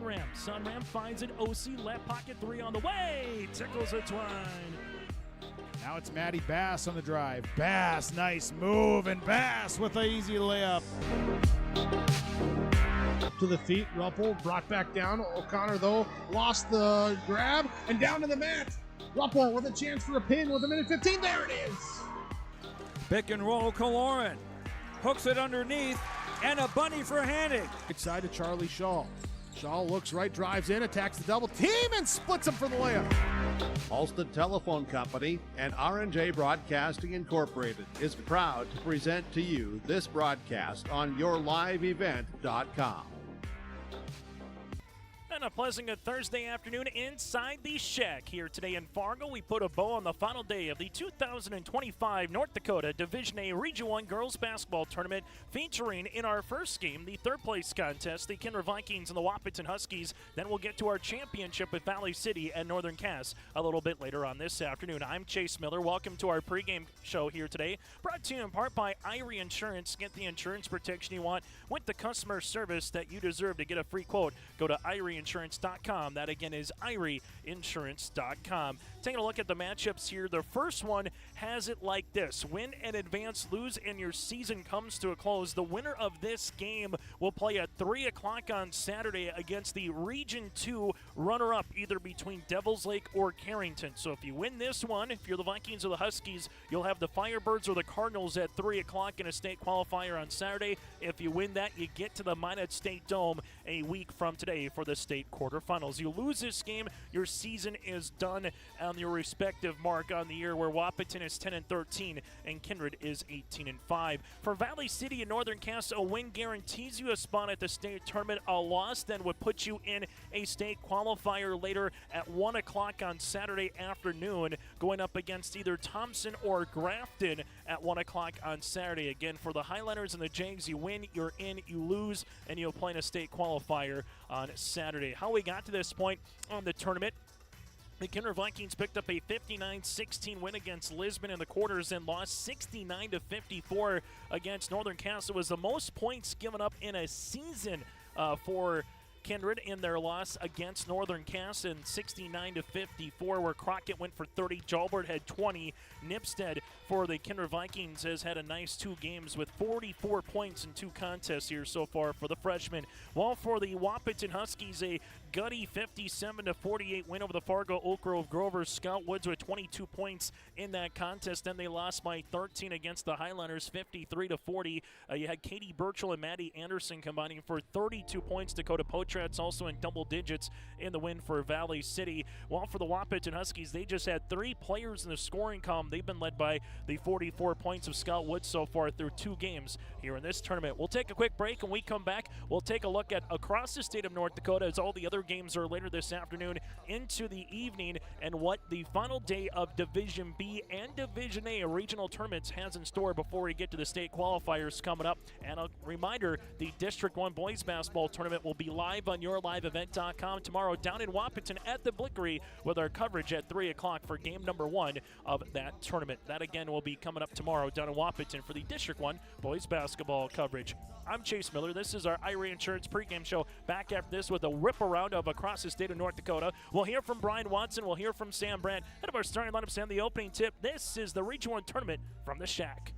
Sunram. Sunram finds an OC, left pocket three on the way. Tickles it Twine. Now it's Matty Bass on the drive. Bass, nice move, and Bass with an easy layup. To the feet, Ruppel brought back down. O'Connor, though, lost the grab, and down to the mat. Ruppel with a chance for a pin with a minute 15. There it is. Pick and roll, Kaloran. Hooks it underneath, and a bunny for Hannig. Right side to Charlie Shaw. Shaw looks right, drives in, attacks the double team, and splits him for the layup. Ulster Telephone Company and R&J Broadcasting Incorporated is proud to present to you this broadcast on yourliveevent.com. And a pleasant good Thursday afternoon inside the Shack here today in Fargo. We put a bow on the final day of the 2025 North Dakota Division A Region 1 Girls Basketball Tournament, featuring in our first game the third place contest, the Kindred Vikings and the Wahpeton Huskies. Then we'll get to our championship with Valley City and Northern Cass a little bit later on this afternoon. I'm Chase Miller. Welcome to our pregame show here today, brought to you in part by Irie Insurance. Get the insurance protection you want with the customer service that you deserve. To get a free quote, go to irieinsurance.com. That again is irieinsurance.com. Taking a look at the matchups here, the first one has it like this: win and advance, lose and your season comes to a close. The winner of this game will play at 3 o'clock on Saturday against the Region 2 runner-up, either between Devils Lake or Carrington. So if you win this one, if you're the Vikings or the Huskies, you'll have the Firebirds or the Cardinals at 3 o'clock in a state qualifier on Saturday. If you win that, you get to the Minot State Dome a week from today for the state quarterfinals. You lose this game, your season is done on your respective mark on the year, where Wahpeton is 10-13 and Kindred is 18-5. For Valley City and Northern Cass, a win guarantees you a spot at the state tournament. A loss then would put you in a state qualifier later at 1 o'clock on Saturday afternoon, going up against either Thompson or Grafton at 1 o'clock on Saturday. Again, for the Highlanders and the Jags, you win, you're in, you lose, and you'll play in a state qualifier on Saturday. How we got to this point on the tournament: the Kindred Vikings picked up a 59-16 win against Lisbon in the quarters and lost 69-54 against Northern Cass. It was the most points given up in a season for Kindred in their loss against Northern Cass, in 69-54, where Crockett went for 30, Jalbert had 20. Nipstead for the Kindred Vikings has had a nice 2 games with 44 points in 2 contests here so far for the freshman. While for the Wahpeton Huskies, a gutty 57-48 win over the Fargo Oak Grove Grovers. Scout Woods with 22 points in that contest. Then they lost by 13 against the Highlanders, 53-40. You had Katie Burchell and Maddie Anderson combining for 32 points. Dakota Potratz also in double digits in the win for Valley City. While for the Wahpeton Huskies, they just had 3 players in the scoring column. They've been led by the 44 points of Scout Woods so far through 2 games here in this tournament. We'll take a quick break. When we come back, we'll take a look at across the state of North Dakota, as all the other games are later this afternoon into the evening, and what the final day of Division B and Division A regional tournaments has in store before we get to the state qualifiers coming up. And a reminder, the District 1 boys basketball tournament will be live on yourliveevent.com tomorrow down in Wahpeton at the Blickery, with our coverage at 3 o'clock for game number 1 of that tournament. That again will be coming up tomorrow down in Wahpeton for the District 1 boys basketball coverage. I'm Chase Miller. This is our Irie Insurance pregame show. Back after this with a rip around of across the state of North Dakota. We'll hear from Brian Watson. We'll hear from Sam Brandt. Head of our starting lineups and the opening tip. This is the Region 1 tournament from the Shack.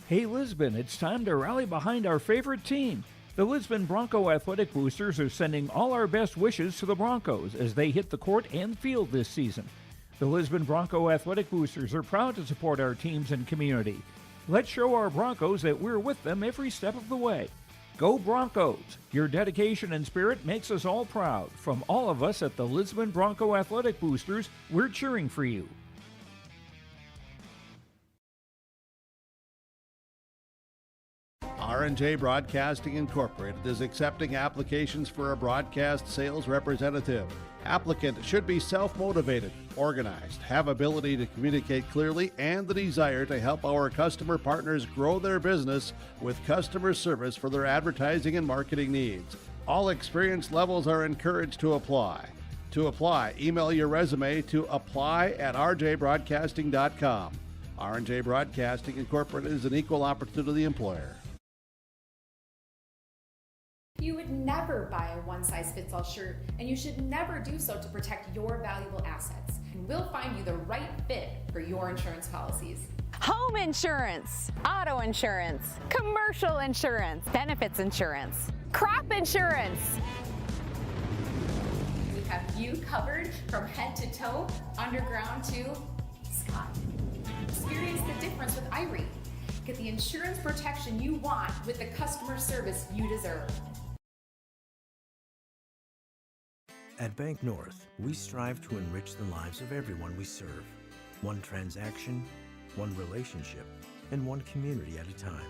Hey Lisbon, it's time to rally behind our favorite team. The Lisbon Bronco Athletic Boosters are sending all our best wishes to the Broncos as they hit the court and field this season. The Lisbon Bronco Athletic Boosters are proud to support our teams and community. Let's show our Broncos that we're with them every step of the way. Go Broncos! Your dedication and spirit makes us all proud. From all of us at the Lisbon Bronco Athletic Boosters, we're cheering for you. R&J Broadcasting Incorporated is accepting applications for a broadcast sales representative. Applicant should be self-motivated, organized, have ability to communicate clearly, and the desire to help our customer partners grow their business with customer service for their advertising and marketing needs. All experience levels are encouraged to apply. To apply, email your resume to apply@rjbroadcasting.com. R&J Broadcasting Incorporated is an equal opportunity employer. You would never buy a one-size-fits-all shirt, and you should never do so to protect your valuable assets. And we'll find you the right fit for your insurance policies. Home insurance, auto insurance, commercial insurance, benefits insurance, crop insurance. We have you covered from head to toe, underground to sky. Experience the difference with Irie. Get the insurance protection you want with the customer service you deserve. At Bank North, we strive to enrich the lives of everyone we serve. One transaction, one relationship, and one community at a time.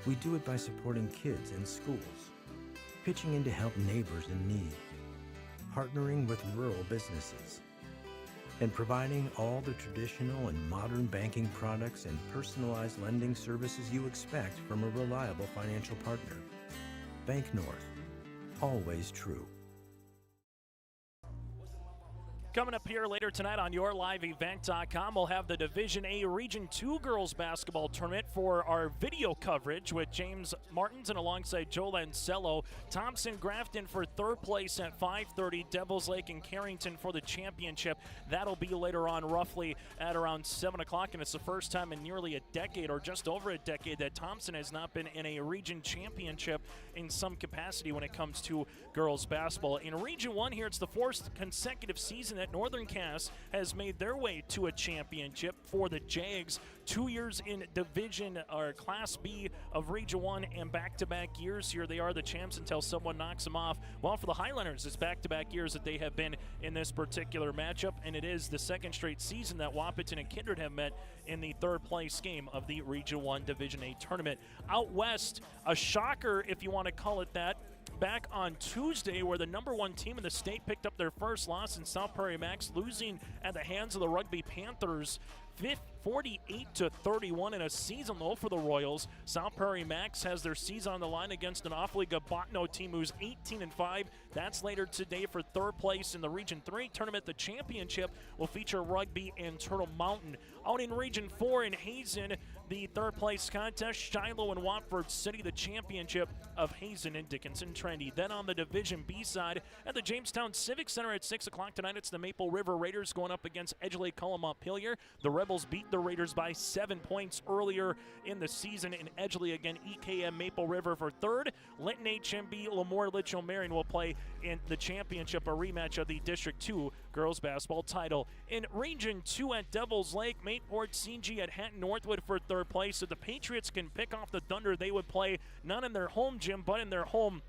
We do it by supporting kids and schools, pitching in to help neighbors in need, partnering with rural businesses, and providing all the traditional and modern banking products and personalized lending services you expect from a reliable financial partner. Bank North, always true. Coming up here later tonight on YourLiveEvent.com, we'll have the Division A Region 2 Girls Basketball Tournament for our video coverage with James Martins and alongside Joe Lancello. Thompson Grafton for third place at 5:30. Devils Lake and Carrington for the championship. That'll be later on, roughly at around 7 o'clock, and it's the first time in nearly a decade, or just over a decade, that Thompson has not been in a region championship in some capacity when it comes to girls basketball. In Region 1 here, it's the fourth consecutive season that Northern Cass has made their way to a championship for the Jags. 2 years in Division or Class B of Region 1 and back-to-back years. Here they are, the champs, until someone knocks them off. Well, for the Highlanders, it's back-to-back years that they have been in this particular matchup, and it is the second straight season that Wahpeton and Kindred have met in the third place game of the Region 1 Division A tournament. Out west, a shocker, if you want to call it that, back on Tuesday, where the number one team in the state picked up their first loss in South Prairie Max, losing at the hands of the Rugby Panthers 48-31 in a season low for the Royals. South Prairie Max has their season on the line against an awfully good Botno team who's 18-5. That's later today for third place in the Region 3 tournament. The championship will feature Rugby and Turtle Mountain. Out in Region 4 in Hazen, the third place contest, Shiloh and Watford City, the championship of Hazen and Dickinson Trendy. Then on the Division B side, at the Jamestown Civic Center at 6 o'clock tonight, it's the Maple River Raiders going up against Edgeley Cullum Montpelier. The Rebels beat the Raiders by 7 points earlier in the season in Edgeley. Again, EKM Maple River for third. Linton HMB Lemoore Litchfield Marion will play in the championship, a rematch of the District 2 girls basketball title. In Region 2 at Devils Lake, Mateport CG at Hatton Northwood for third place. So the Patriots can pick off the Thunder. They would play not in their home gym, but in their home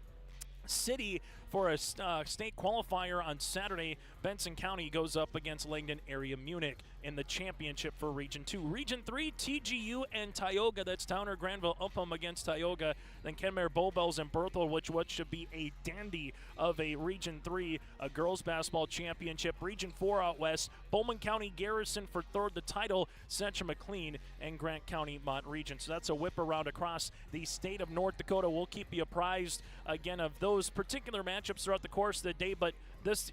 city for a state qualifier on Saturday. Benson County goes up against Langdon Area Munich in the championship for Region 2. Region 3, TGU and Tioga. That's Towner Granville Upham against Tioga. Then Kenmare Bowbells and Berthold, what should be a dandy of a Region 3 girls basketball championship. Region 4 out west, Bowman County Garrison for third. The title, Central McLean and Grant County Mont Region. So that's a whip around across the state of North Dakota. We'll keep you apprised again of those particular matchups throughout the course of the day, but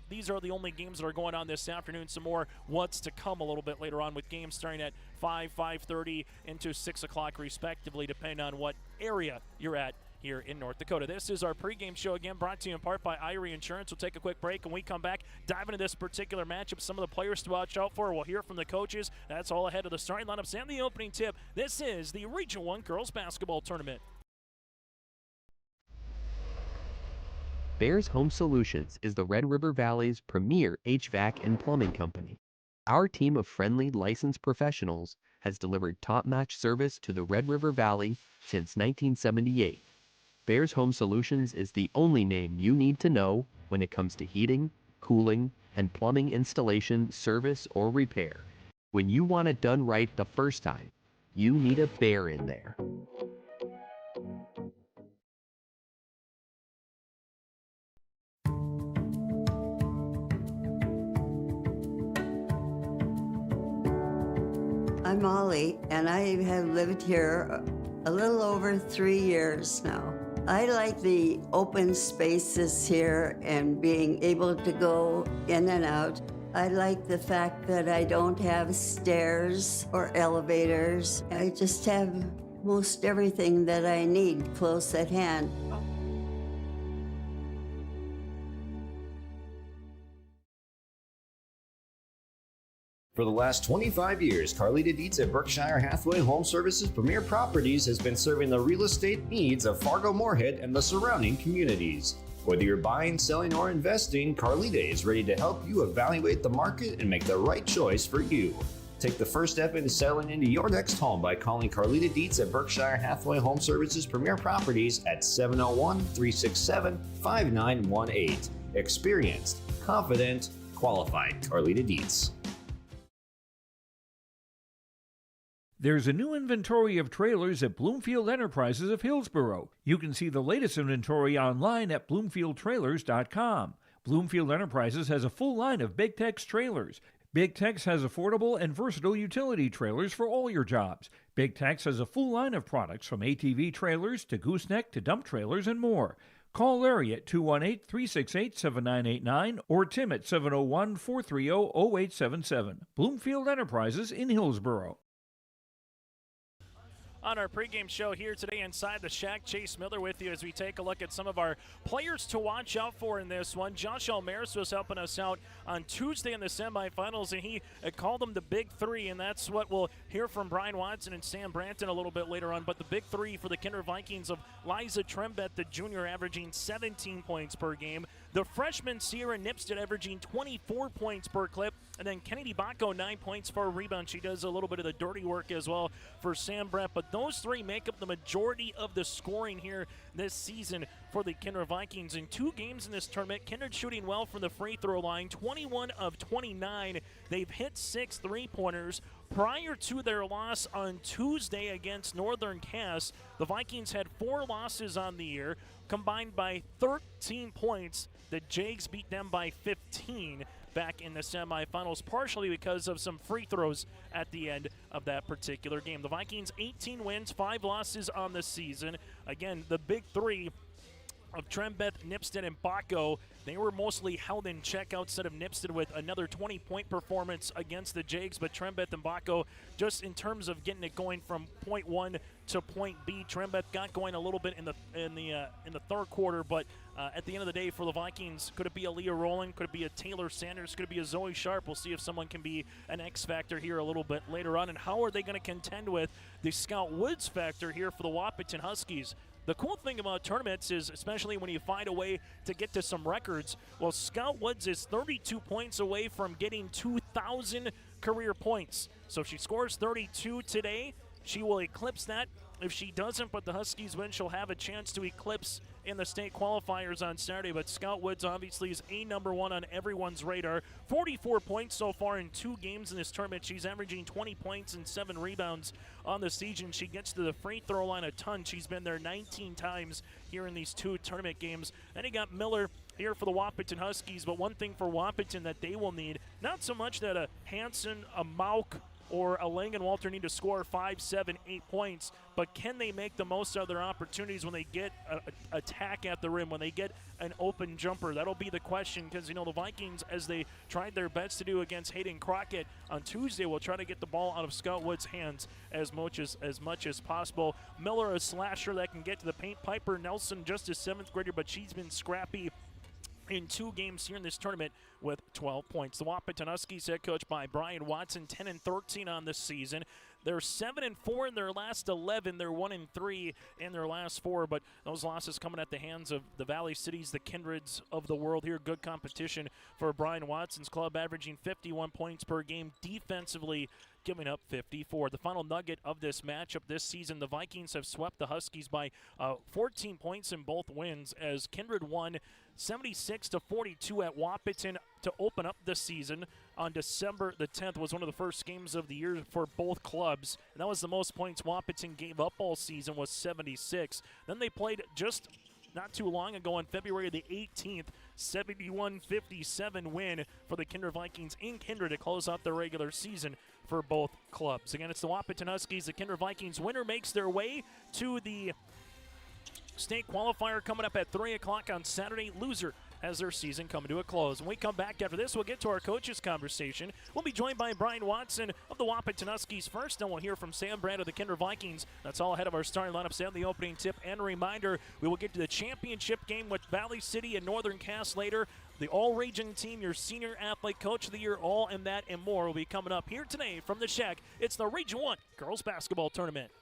these are the only games that are going on this afternoon. Some more what's to come a little bit later on, with games starting at 5:30 into 6 o'clock respectively, depending on what area you're at here in North Dakota. This is our pregame show, again brought to you in part by Irie Insurance. We'll take a quick break, and we come back, dive into this particular matchup, some of the players to watch out for. We'll hear from the coaches. That's all ahead of the starting lineups and the opening tip. This is the Region 1 girls basketball tournament. Bears Home Solutions is the Red River Valley's premier HVAC and plumbing company. Our team of friendly, licensed professionals has delivered top-notch service to the Red River Valley since 1978. Bears Home Solutions is the only name you need to know when it comes to heating, cooling, and plumbing installation, service, or repair. When you want it done right the first time, you need a Bear in there. I'm Molly, and I have lived here a little over 3 years now. I like the open spaces here and being able to go in and out. I like the fact that I don't have stairs or elevators. I just have most everything that I need close at hand. For the last 25 years, Carlita Dietz at Berkshire Hathaway Home Services Premier Properties has been serving the real estate needs of Fargo-Moorhead and the surrounding communities. Whether you're buying, selling, or investing, Carlita is ready to help you evaluate the market and make the right choice for you. Take the first step into settling into your next home by calling Carlita Dietz at Berkshire Hathaway Home Services Premier Properties at 701-367-5918. Experienced, confident, qualified Carlita Dietz. There's a new inventory of trailers at Bloomfield Enterprises of Hillsborough. You can see the latest inventory online at bloomfieldtrailers.com. Bloomfield Enterprises has a full line of Big Tex trailers. Big Tex has affordable and versatile utility trailers for all your jobs. Big Tex has a full line of products from ATV trailers to gooseneck to dump trailers and more. Call Larry at 218-368-7989 or Tim at 701-430-0877. Bloomfield Enterprises in Hillsborough. On our pregame show here today inside the Shack, Chase Miller with you as we take a look at some of our players to watch out for in this one. Josh Almaris was helping us out on Tuesday in the semifinals, and he called them the Big Three, and that's what we'll hear from Brian Watson and Sam Branton a little bit later on. But the Big Three for the Kindred Vikings of Liza Trembett, the junior, averaging 17 points per game. The freshman Sierra Nipstead averaging 24 points per clip. And then Kennedy Bacco, 9 points for a rebound. She does a little bit of the dirty work as well for Sam Brandt. But those three make up the majority of the scoring here this season for the Kindred Vikings. In 2 games in this tournament, Kindred shooting well from the free throw line, 21 of 29. They've hit 6 3-pointers. Prior to their loss on Tuesday against Northern Cass, the Vikings had 4 losses on the year, combined by 13 points. The Jags beat them by 15 back in the semifinals, partially because of some free throws at the end of that particular game. The Vikings 18 wins, 5 losses on the season. Again, the Big Three of Trembett, Nipstead, and Bacco, they were mostly held in check outside of Nipstead with another 20-point performance against the Jags, but Trembett and Bacco, just in terms of getting it going from point 1 to point B, Trembett got going a little bit in the third quarter, but at the end of the day for the Vikings, could it be a Leah Rowland? Could it be a Taylor Sanders? Could it be a Zoe Sharp? We'll see if someone can be an X factor here a little bit later on, and how are they going to contend with the Scout Woods factor here for the Wahpeton Huskies? The cool thing about tournaments is, especially when you find a way to get to some records, well, Scout Woods is 32 points away from getting 2,000 career points. So if she scores 32 today, she will eclipse that. If she doesn't, but the Huskies win, she'll have a chance to eclipse in the state qualifiers on Saturday. But Scout Woods obviously is number 1 on everyone's radar. 44 points so far in 2 games in this tournament. She's averaging 20 points and 7 rebounds on the season. She gets to the free throw line a ton. She's been there 19 times here in these 2 tournament games. Then you got Miller here for the Wahpeton Huskies. But one thing for Wahpeton that they will need, not so much that a Hansen, a Mauk, or a Langenwalter need to score 5, 7, 8 points, but can they make the most of their opportunities when they get an attack at the rim, when they get an open jumper? That'll be the question, because, you know, the Vikings, as they tried their best to do against Hayden Crockett on Tuesday, will try to get the ball out of Scout Woods' hands as much as possible. Miller, a slasher that can get to the paint. Piper Nelson, just a 7th grader, but she's been scrappy in 2 games here in this tournament with 12 points. The Wahpeton Huskies, head coach by Brian Watson, 10-13 on this season. They're 7-4 in their last 11. They're 1-3 in their last 4, but those losses coming at the hands of the Valley Cities, the Kindreds of the world here. Good competition for Brian Watson's club, averaging 51 points per game, defensively giving up 54. The final nugget of this matchup this season, the Vikings have swept the Huskies by 14 points in both wins, as Kindred won 76-42 at Wahpeton to open up the season on December the 10th. Was one of the first games of the year for both clubs, and that was the most points Wahpeton gave up all season, was 76. Then they played just not too long ago on February the 18th, 71-57 win for the Kindred Vikings in Kindred to close out the regular season for both clubs. Again, it's the Wahpeton Huskies. The Kindred Vikings winner makes their way to the state qualifier coming up at 3 o'clock on Saturday. Loser has their season coming to a close. When we come back after this, we'll get to our coaches conversation. We'll be joined by Brian Watson of the Wahpeton Huskies first, then we'll hear from Sam Brandt of the Kindred Vikings. That's all ahead of our starting lineups and the opening tip. And a reminder, we will get to the championship game with Valley City and Northern Cass later. The all-region team, your senior athlete coach of the year, all and that and more will be coming up here today from the Shack. It's the Region 1 Girls Basketball Tournament.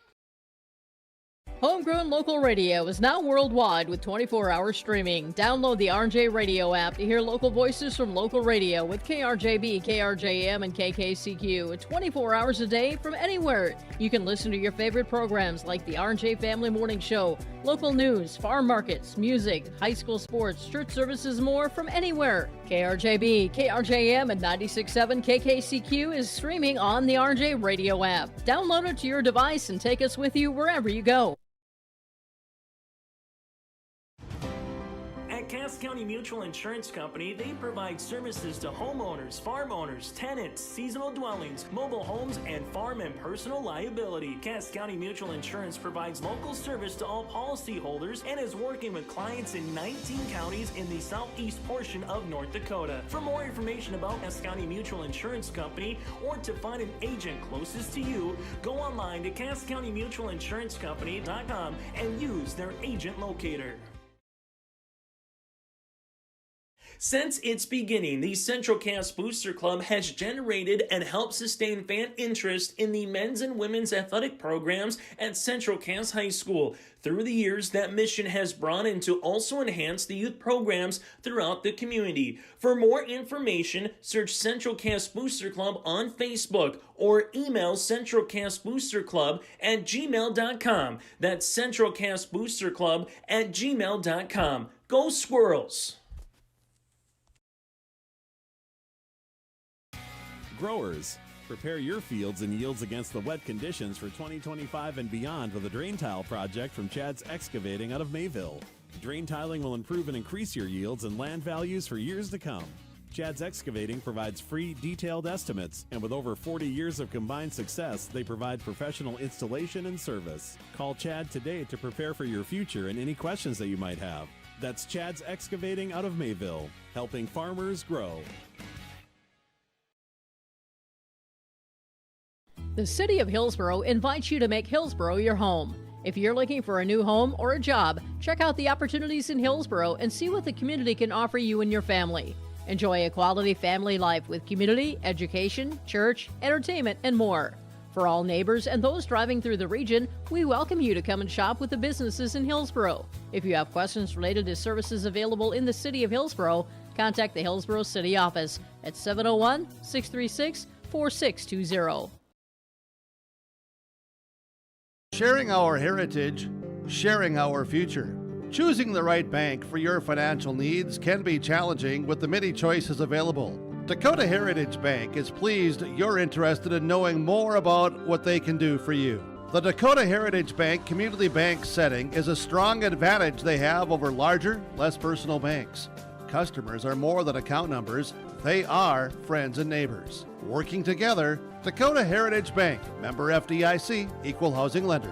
Homegrown local radio is now worldwide with 24-hour streaming. Download the RJ Radio app to hear local voices from local radio with KRJB, KRJM, and KKCQ 24 hours a day from anywhere. You can listen to your favorite programs like the RJ Family Morning Show, local news, farm markets, music, high school sports, church services, more from anywhere. KRJB, KRJM, and 96.7 KKCQ is streaming on the RJ Radio app. Download it to your device and take us with you wherever you go. At Cass County Mutual Insurance Company, they provide services to homeowners, farm owners, tenants, seasonal dwellings, mobile homes, and farm and personal liability. Cass County Mutual Insurance provides local service to all policyholders and is working with clients in 19 counties in the southeast portion of North Dakota. For more information about Cass County Mutual Insurance Company or to find an agent closest to you, go online to CassCountyMutualInsuranceCompany.com and use their agent locator. Since its beginning, the Central Cass Booster Club has generated and helped sustain fan interest in the men's and women's athletic programs at Central Cass High School. Through the years, that mission has brought in to also enhance the youth programs throughout the community. For more information, search Central Cass Booster Club on Facebook or email centralcassboosterclub@gmail.com. That's centralcassboosterclub@gmail.com. Go Squirrels! Growers, prepare your fields and yields against the wet conditions for 2025 and beyond with a drain tile project from Chad's Excavating out of Mayville. Drain tiling will improve and increase your yields and land values for years to come. Chad's Excavating provides free, detailed estimates, and with over 40 years of combined success, they provide professional installation and service. Call Chad today to prepare for your future and any questions that you might have. That's Chad's Excavating out of Mayville, helping farmers grow. The City of Hillsborough invites you to make Hillsborough your home. If you're looking for a new home or a job, check out the opportunities in Hillsborough and see what the community can offer you and your family. Enjoy a quality family life with community, education, church, entertainment, and more. For all neighbors and those driving through the region, we welcome you to come and shop with the businesses in Hillsborough. If you have questions related to services available in the City of Hillsborough, contact the Hillsborough City Office at 701-636-4620. Sharing our heritage, sharing our future. Choosing the right bank for your financial needs can be challenging with the many choices available. Dakota Heritage Bank is pleased you're interested in knowing more about what they can do for you. The Dakota Heritage Bank community bank setting is a strong advantage they have over larger, less personal banks. Customers are more than account numbers, they are friends and neighbors. Working together, Dakota Heritage Bank, member FDIC, equal housing lender.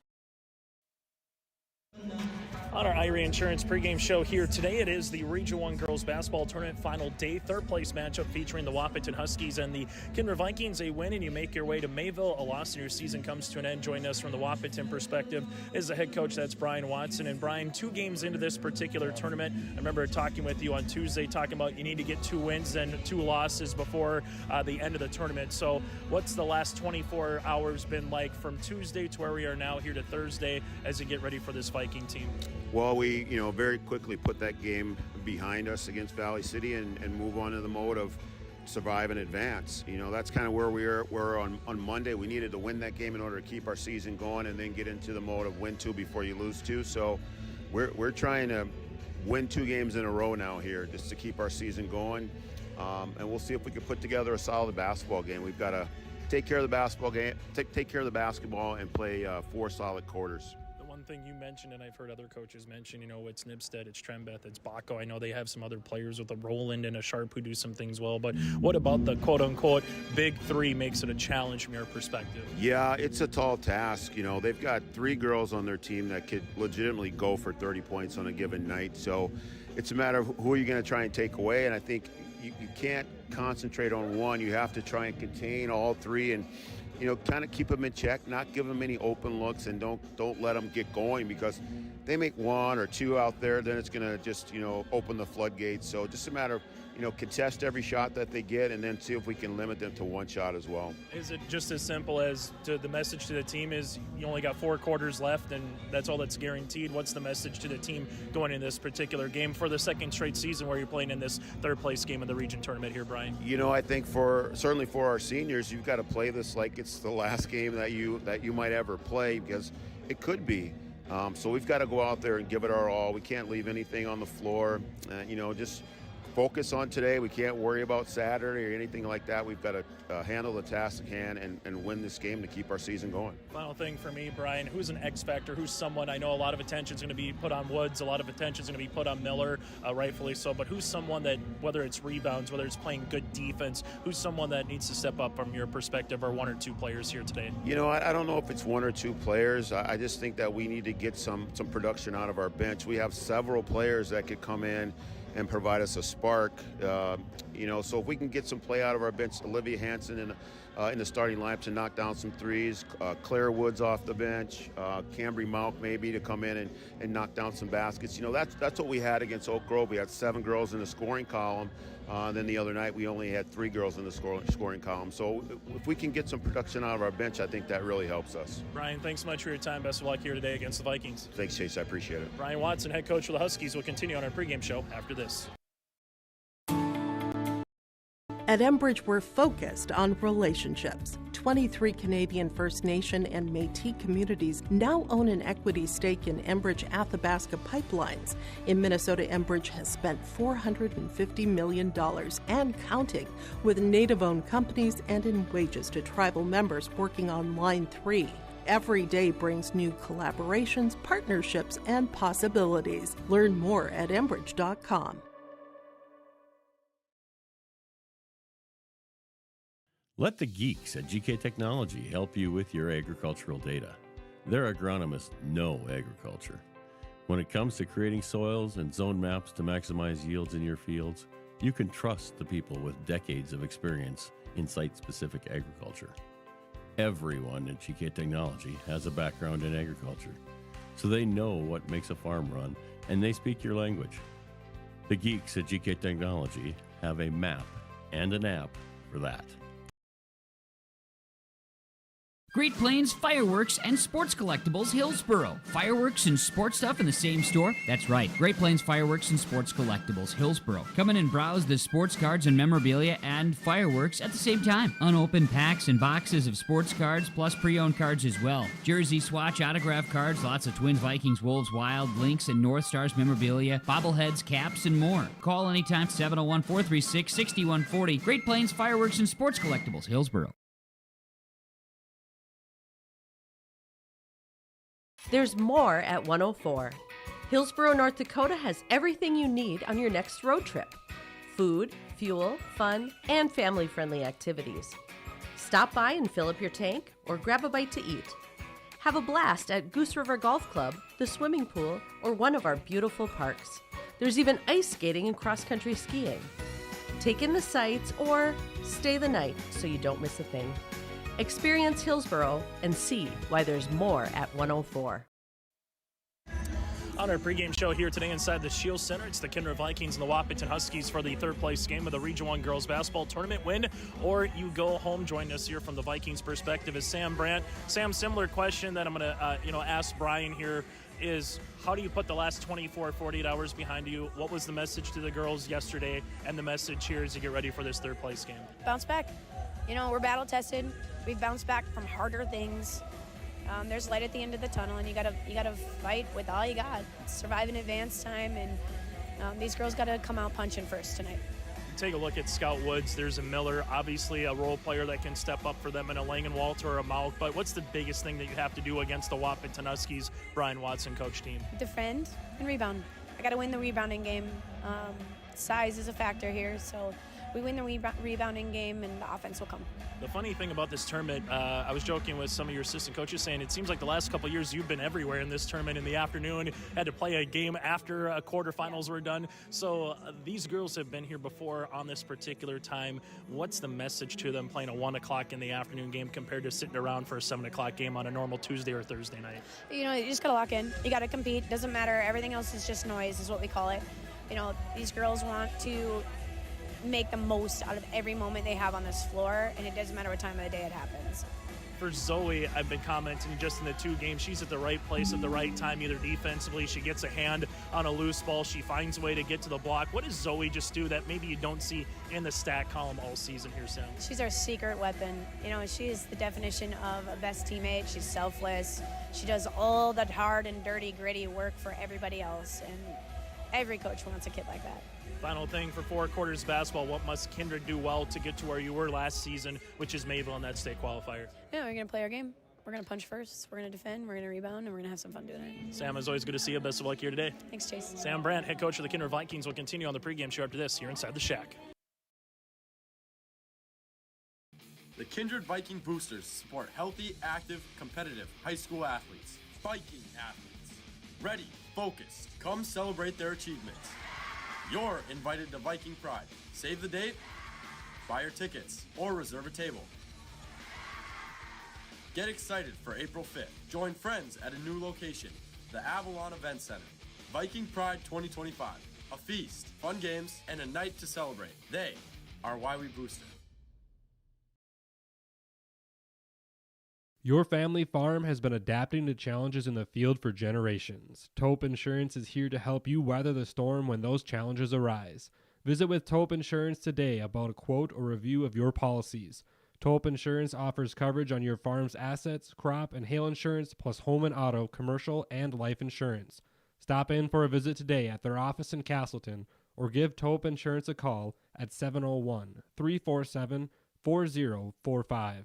On our IRA Insurance pregame show here today, it is the Region 1 Girls Basketball Tournament final day, third place matchup featuring the Wahpeton Huskies and the Kindred Vikings. A win and you make your way to Mayville. A loss and your season comes to an end. Joining us from the Wahpeton perspective is the head coach, that's Brian Watson. And Brian, 2 games into this particular tournament, I remember talking with you on Tuesday, talking about you need to get 2 wins and 2 losses before the end of the tournament. So what's the last 24 hours been like from Tuesday to where we are now here to Thursday as you get ready for this Viking team? Well, we very quickly put that game behind us against Valley City and move on to the mode of survive and advance. That's kind of where we were on Monday. We needed to win that game in order to keep our season going and then get into the mode of win 2 before you lose 2. So we're trying to win 2 games in a row now here just to keep our season going. And we'll see if we can put together a solid basketball game. We've got to take care of the basketball game, take care of the basketball and play 4 solid quarters. One thing you mentioned, and I've heard other coaches mention, it's Nipstead, it's Trembeth, it's Baco. I know they have some other players with a Roland and a Sharp who do some things well, but what about the quote-unquote big 3 makes it a challenge from your perspective? Yeah, it's a tall task. They've got 3 girls on their team that could legitimately go for 30 points on a given night, so it's a matter of who are you going to try and take away, and I think you can't concentrate on one. You have to try and contain all 3 and kind of keep them in check, not give them any open looks, and don't let them get going, because they make one or two out there, then it's going to just, open the floodgates. So just a matter of, contest every shot that they get and then see if we can limit them to one shot as well. Is it just as simple as the message to the team is you only got 4 quarters left and that's all that's guaranteed? What's the message to the team going in this particular game for the second straight season where you're playing in this third place game of the region tournament here, Brian? I think certainly for our seniors, you've got to play this like it's the last game that you might ever play, because it could be. So we've got to go out there and give it our all. We can't leave anything on the floor. Just focus on today. We can't worry about Saturday or anything like that. We've got to handle the task at hand and win this game to keep our season going. Final thing for me, Brian, who's an X factor? Who's someone, I know a lot of attention is going to be put on Woods, a lot of attention is going to be put on Miller, rightfully so, but who's someone that, whether it's rebounds, whether it's playing good defense, who's someone that needs to step up from your perspective, or 1 or 2 players here today? I don't know if it's 1 or 2 players. I just think that we need to get some production out of our bench. We have several players that could come in and provide us a spark. So if we can get some play out of our bench, Olivia Hansen in the starting lineup to knock down some threes, Claire Woods off the bench, Cambry Mount maybe to come in and knock down some baskets. That's what we had against Oak Grove. We had 7 girls in the scoring column. Then the other night we only had 3 girls in the scoring column. So if we can get some production out of our bench, I think that really helps us. Brian, thanks so much for your time. Best of luck here today against the Vikings. Thanks, Chase. I appreciate it. Brian Watson, head coach for the Huskies, will continue on our pregame show after this. At Enbridge, we're focused on relationships. 23 Canadian First Nation and Métis communities now own an equity stake in Enbridge Athabasca Pipelines. In Minnesota, Enbridge has spent $450 million and counting with Native-owned companies and in wages to tribal members working on Line 3. Every day brings new collaborations, partnerships, and possibilities. Learn more at Enbridge.com. Let the geeks at GK Technology help you with your agricultural data. Their agronomists know agriculture. When it comes to creating soils and zone maps to maximize yields in your fields, you can trust the people with decades of experience in site-specific agriculture. Everyone at GK Technology has a background in agriculture, so they know what makes a farm run, and they speak your language. The geeks at GK Technology have a map and an app for that. Great Plains Fireworks and Sports Collectibles, Hillsboro. Fireworks and sports stuff in the same store? That's right, Great Plains Fireworks and Sports Collectibles, Hillsboro. Come in and browse the sports cards and memorabilia and fireworks at the same time. Unopened packs and boxes of sports cards, plus pre-owned cards as well. Jersey, swatch, autograph cards, lots of Twins, Vikings, Wolves, Wild, Lynx, and North Stars memorabilia, bobbleheads, caps, and more. Call anytime, 701-436-6140. Great Plains Fireworks and Sports Collectibles, Hillsboro. There's more at 104. Hillsboro, North Dakota has everything you need on your next road trip. Food, fuel, fun, and family-friendly activities. Stop by and fill up your tank or grab a bite to eat. Have a blast at Goose River Golf Club, the swimming pool, or one of our beautiful parks. There's even ice skating and cross-country skiing. Take in the sights or stay the night so you don't miss a thing. Experience Hillsboro and see why there's more at 104. On our pregame show here today inside the Shield Center, it's the Kindred Vikings and the Wahpeton Huskies for the third place game of the Region 1 Girls Basketball Tournament. Win or you go home. Joining us here from the Vikings perspective is Sam Brandt. Sam, similar question that I'm going to ask Brian here is, how do you put the last 24, 48 hours behind you? What was the message to the girls yesterday and the message here as you get ready for this third place game? Bounce back. We're battle tested. We've bounced back from harder things. There's light at the end of the tunnel, and you gotta fight with all you got. Survive in advance time, and these girls gotta come out punching first tonight. Take a look at Scout Woods. There's a Miller, obviously a role player that can step up for them, and a Langenwalter or a Mauk. But what's the biggest thing that you have to do against the Wahpeton Huskies, Brian Watson coach team? Defend and rebound. I gotta win the rebounding game. Size is a factor here, so we win the rebounding game, and the offense will come. The funny thing about this tournament, I was joking with some of your assistant coaches saying it seems like the last couple of years you've been everywhere in this tournament in the afternoon, had to play a game after quarterfinals were done. So these girls have been here before on this particular time. What's the message to them playing a 1 o'clock in the afternoon game compared to sitting around for a 7 o'clock game on a normal Tuesday or Thursday night? You know, you just got to lock in. You got to compete. Doesn't matter. Everything else is just noise, is what we call it. You know, these girls want to make the most out of every moment they have on this floor, and it doesn't matter what time of the day it happens. For Zoe, I've been commenting just in the 2 games, she's at the right place at the right time, either defensively, she gets a hand on a loose ball, she finds a way to get to the block. What does Zoe just do that maybe you don't see in the stat column all season here, Sam? She's our secret weapon. You know, she is the definition of a best teammate. She's selfless. She does all the hard and dirty, gritty work for everybody else, and every coach wants a kid like that. Final thing for 4 quarters basketball, what must Kindred do well to get to where you were last season, which is Mayville in that state qualifier? Yeah, we're going to play our game. We're going to punch first, we're going to defend, we're going to rebound, and we're going to have some fun doing it. Sam, it's always good to see you. Best of luck here today. Thanks, Chase. Sam Brandt, head coach of the Kindred Vikings, will continue on the pregame show after this here inside the Shack. The Kindred Viking Boosters support healthy, active, competitive high school athletes. Viking athletes. Ready, focused, come celebrate their achievements. You're invited to Viking Pride. Save the date, buy your tickets, or reserve a table. Get excited for April 5th. Join friends at a new location, the Avalon Event Center. Viking Pride 2025. A feast, fun games, and a night to celebrate. They are why we booster. Your family farm has been adapting to challenges in the field for generations. Taupe Insurance is here to help you weather the storm when those challenges arise. Visit with Taupe Insurance today about a quote or review of your policies. Taupe Insurance offers coverage on your farm's assets, crop, and hail insurance, plus home and auto, commercial, and life insurance. Stop in for a visit today at their office in Castleton or give Taupe Insurance a call at 701-347-4045.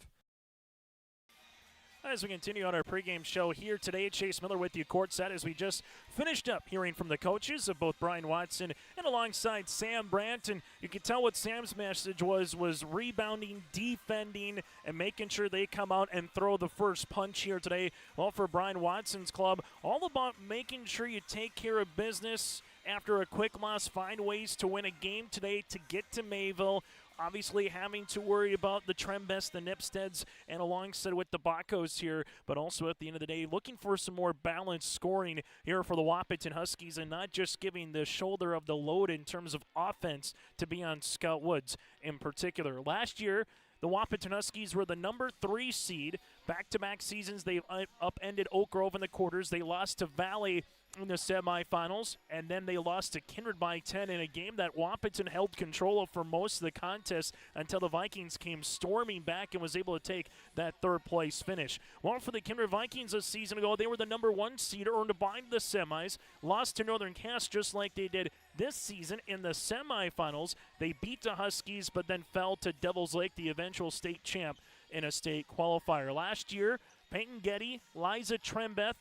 As we continue on our pregame show here today, Chase Miller with you courtside as we just finished up hearing from the coaches of both Brian Watson and alongside Sam Brandt. And you can tell what Sam's message was rebounding, defending, and making sure they come out and throw the first punch here today. Well, for Brian Watson's club, all about making sure you take care of business after a quick loss, find ways to win a game today to get to Mayville. Obviously having to worry about the Trembest, the Nipsteds, and alongside with the Bacos here, but also at the end of the day, looking for some more balanced scoring here for the Wahpeton Huskies and not just giving the shoulder of the load in terms of offense to be on Scout Woods in particular. Last year, the Wahpeton Huskies were the number 3 seed. Back-to-back seasons, they've upended Oak Grove in the quarters. They lost to Valley in the semifinals, and then they lost to Kindred by 10 in a game that Wahpeton held control of for most of the contest until the Vikings came storming back and was able to take that 3rd place finish. Well, for the Kindred Vikings a season ago, they were the number 1 seed, earned a bye in the semis, lost to Northern Cass just like they did this season in the semifinals. They beat the Huskies, but then fell to Devils Lake, the eventual state champ, in a state qualifier. Last year, Peyton Getty, Liza Trembeth,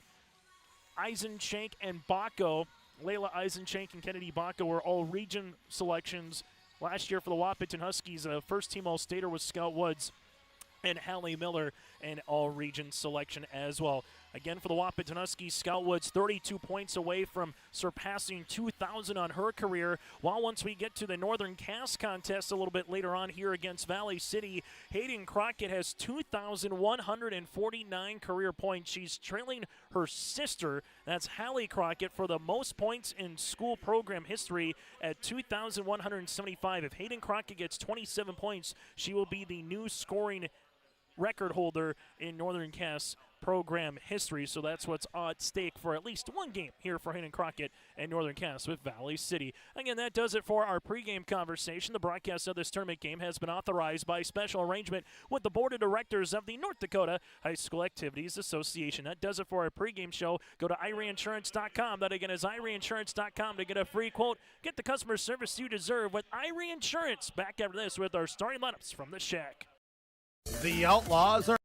Eisenschenk, and Baco, Layla Eisenschenk and Kennedy Baco were all region selections last year for the Wahpeton Huskies. First team All-Stater was Scout Woods, and Hallie Miller an all-region selection as well. Again, for the Wahpeton Huskies, Scout Woods 32 points away from surpassing 2,000 on her career. While once we get to the Northern Cass contest a little bit later on here against Valley City, Hayden Crockett has 2,149 career points. She's trailing her sister, that's Hallie Crockett, for the most points in school program history at 2,175. If Hayden Crockett gets 27 points, she will be the new scoring record holder in Northern Cass program history, so that's what's at stake for at least one game here for Hayden Crockett and Northern Cass with Valley City. Again, that does it for our pregame conversation. The broadcast of this tournament game has been authorized by special arrangement with the Board of Directors of the North Dakota High School Activities Association. That does it for our pregame show. Go to IRINsurance.com. That again is IRINsurance.com to get a free quote. Get the customer service you deserve with IRI Insurance. Back after this with our starting lineups from the Shack. The Outlaws are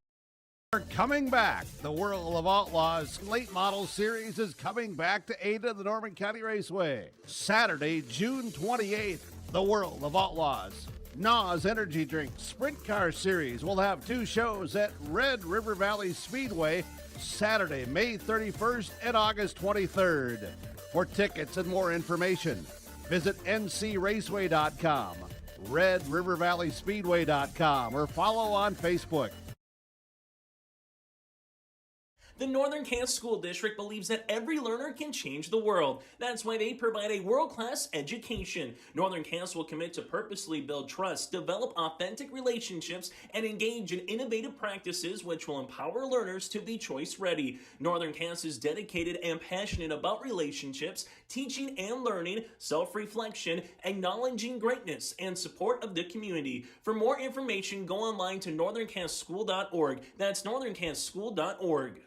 coming back. The World of Outlaws Late Model Series is coming back to Ada, the Norman County Raceway. Saturday, June 28th, the World of Outlaws. NOS Energy Drink Sprint Car Series will have 2 shows at Red River Valley Speedway Saturday, May 31st and August 23rd. For tickets and more information, visit ncraceway.com, redrivervalleyspeedway.com, or follow on Facebook. The Northern Kansas School District believes that every learner can change the world. That's why they provide a world-class education. Northern Kansas will commit to purposely build trust, develop authentic relationships, and engage in innovative practices which will empower learners to be choice-ready. Northern Kansas is dedicated and passionate about relationships, teaching and learning, self-reflection, acknowledging greatness, and support of the community. For more information, go online to northernkansasschool.org. That's northernkansasschool.org.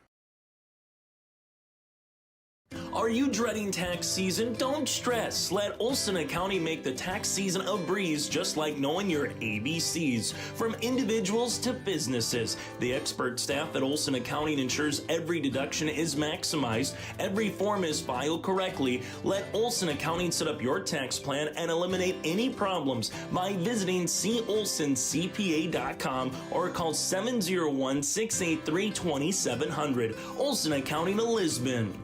Are you dreading tax season? Don't stress. Let Olson Accounting make the tax season a breeze, just like knowing your ABCs. From individuals to businesses, the expert staff at Olson Accounting ensures every deduction is maximized, every form is filed correctly. Let Olson Accounting set up your tax plan and eliminate any problems by visiting colsoncpa.com or call 701-683-2700. Olson Accounting of Lisbon.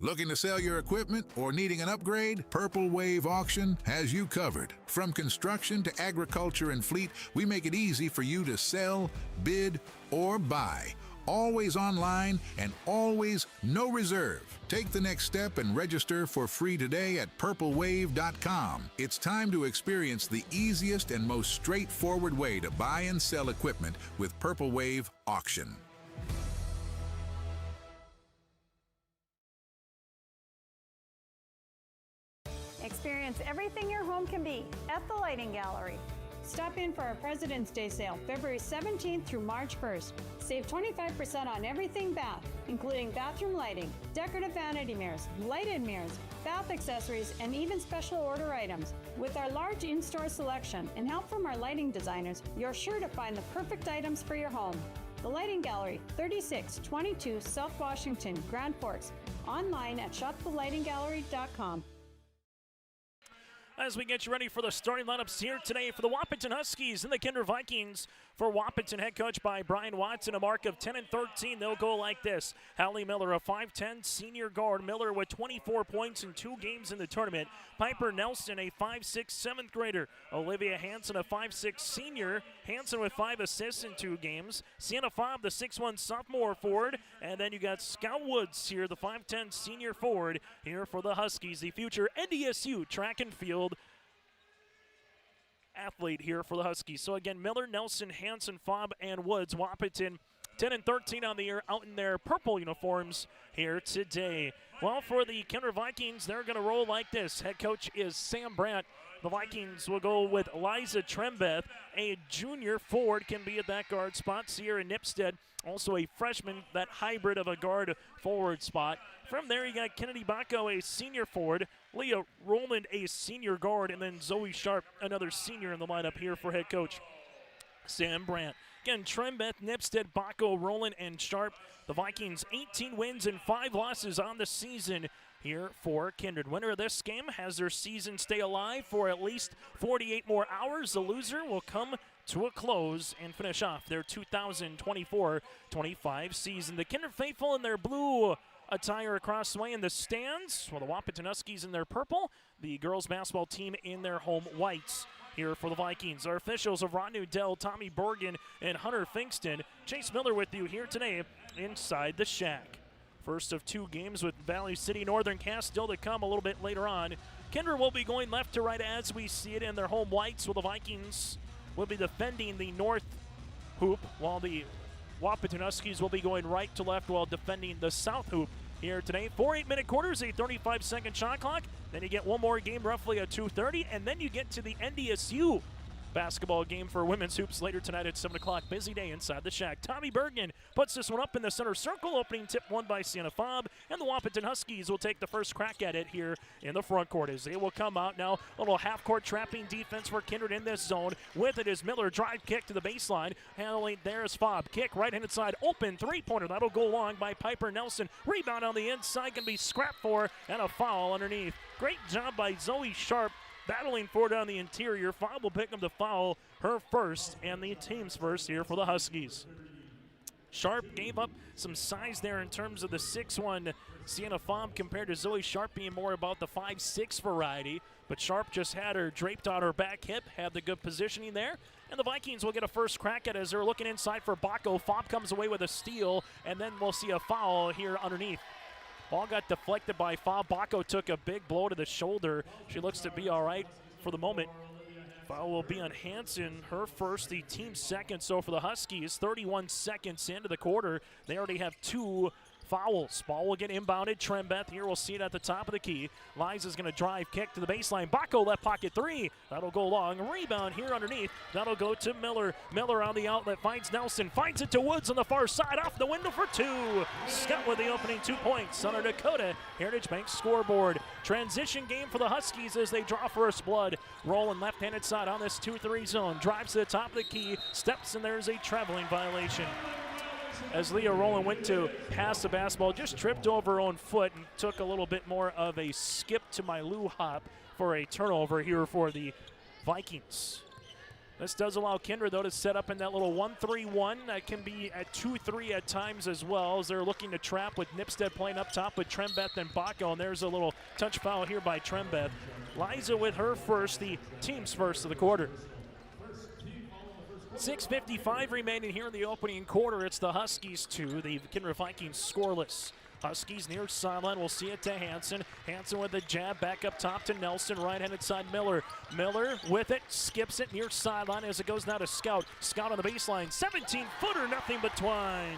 Looking to sell your equipment or needing an upgrade? Purple Wave Auction has you covered. From construction to agriculture and fleet, we make it easy for you to sell, bid, or buy. Always online and always no reserve. Take the next step and register for free today at purplewave.com. It's time to experience the easiest and most straightforward way to buy and sell equipment with Purple Wave Auction. Experience everything your home can be at the Lighting Gallery. Stop in for our President's Day sale, February 17th through March 1st. Save 25% on everything bath, including bathroom lighting, decorative vanity mirrors, lighted mirrors, bath accessories, and even special order items. With our large in-store selection and help from our lighting designers, you're sure to find the perfect items for your home. The Lighting Gallery, 3622 South Washington, Grand Forks. Online at shopthelightinggallery.com. As we get you ready for the starting lineups here today for the Wahpeton Huskies and the Kindred Vikings. For Wahpeton, head coach by Brian Watson, a mark of 10 and 13. They'll go like this. Hallie Miller, a 5'10 senior guard. Miller with 24 points in 2 games in the tournament. Piper Nelson, a 5'6 7th grader. Olivia Hansen, a 5'6 senior. Hansen with 5 assists in 2 games. Sienna Fobb, the 6'1 sophomore forward. And then you got Scout Woods here, the 5'10 senior forward here for the Huskies. The future NDSU track and field athlete here for the Huskies. So again, Miller, Nelson, Hansen, Fobb, and Woods. Wahpeton 10 and 13 on the year out in their purple uniforms here today. Well, for the Kindred Vikings, they're going to roll like this. Head coach is Sam Brandt. The Vikings will go with Liza Trembeth, a junior forward, can be at that guard spot. Sierra Nipstead, also a freshman, that hybrid of a guard forward spot. From there, you got Kennedy Bacco, a senior forward. Leah Rowland, a senior guard. And then Zoe Sharp, another senior in the lineup here for head coach Sam Brandt. Again, Trembeth, Nipstead, Bacco, Rowland, and Sharp. The Vikings 18 wins and 5 losses on the season here for Kindred. Winner of this game has their season stay alive for at least 48 more hours. The loser will come to a close and finish off their 2024-25 season. The Kindred faithful in their blue attire across the way in the stands, while the Wahpeton Huskies in their purple, the girls basketball team in their home whites. Here for the Vikings, our officials of Ron Newdell, Tommy Bergen, and Hunter Finkston. Chase Miller with you here today inside the shack. First of 2 games with Valley City Northern Cass still to come a little bit later on. Kindred will be going left to right as we see it in their home whites, while the Vikings will be defending the north hoop, while the Wahpeton Huskies will be going right to left while defending the south hoop here today. 4 8-minute quarters, a 35-second shot clock. Then you get one more game roughly at 2:30, and then you get to the NDSU basketball game for women's hoops later tonight at 7 o'clock. Busy day inside the shack. Tommy Bergen puts this one up in the center circle. Opening tip won by Sienna Fobb, and the Wahpeton Huskies will take the first crack at it here in the front court as they will come out now. A little half-court trapping defense for Kindred in this zone. With it is Miller. Drive kick to the baseline. Handling there is Fobb. Kick right-handed side. Open three-pointer. That'll go long by Piper Nelson. Rebound on the inside can be scrapped for, and a foul underneath. Great job by Zoe Sharp battling for it on the interior. Fob will pick him to foul, her first and the team's first here for the Huskies. Sharp gave up some size there in terms of the 6'1" Sienna Fob compared to Zoe Sharp being more about the 5'6" variety. But Sharp just had her draped on her back hip, had the good positioning there. And the Vikings will get a first crack at it as they're looking inside for Bacco. Fob comes away with a steal, and then we'll see a foul here underneath. Ball got deflected by Fob. Bacco took a big blow to the shoulder. She looks to be all right for the moment. Foul will be on Hansen, her first, the team's second. So for the Huskies, 31 seconds into the quarter, they already have 2 fouls. Ball will get inbounded. Trembeth here, we'll see it at the top of the key. Liza's going to drive, kick to the baseline. Bacco left pocket 3. That'll go long. Rebound here underneath. That'll go to Miller. Miller on the outlet finds Nelson. Finds it to Woods on the far side. Off the window for 2. Scott with the opening 2 points on our Dakota Heritage Bank scoreboard. Transition game for the Huskies as they draw first blood. Rolling left-handed side on this 2-3 zone. Drives to the top of the key. Steps, and there's a traveling violation. As Leah Rowland went to pass the basketball, just tripped over her own foot and took a little bit more of a skip to my Lou hop for a turnover here for the Vikings. This does allow Kindred, though, to set up in that little 1-3-1. That can be at 2-3 at times as well, as they're looking to trap with Nipstead playing up top with Trembeth and Bacco. And there's a little touch foul here by Trembeth. Liza with her first, the team's first of the quarter. 6:55 remaining here in the opening quarter. It's the Huskies 2, the Kindred Vikings scoreless. Huskies near sideline. We'll see it to Hansen. Hansen with the jab back up top to Nelson. Right-handed side Miller. Miller with it. Skips it near sideline as it goes now to Scout. Scout on the baseline. 17-footer, nothing but twine.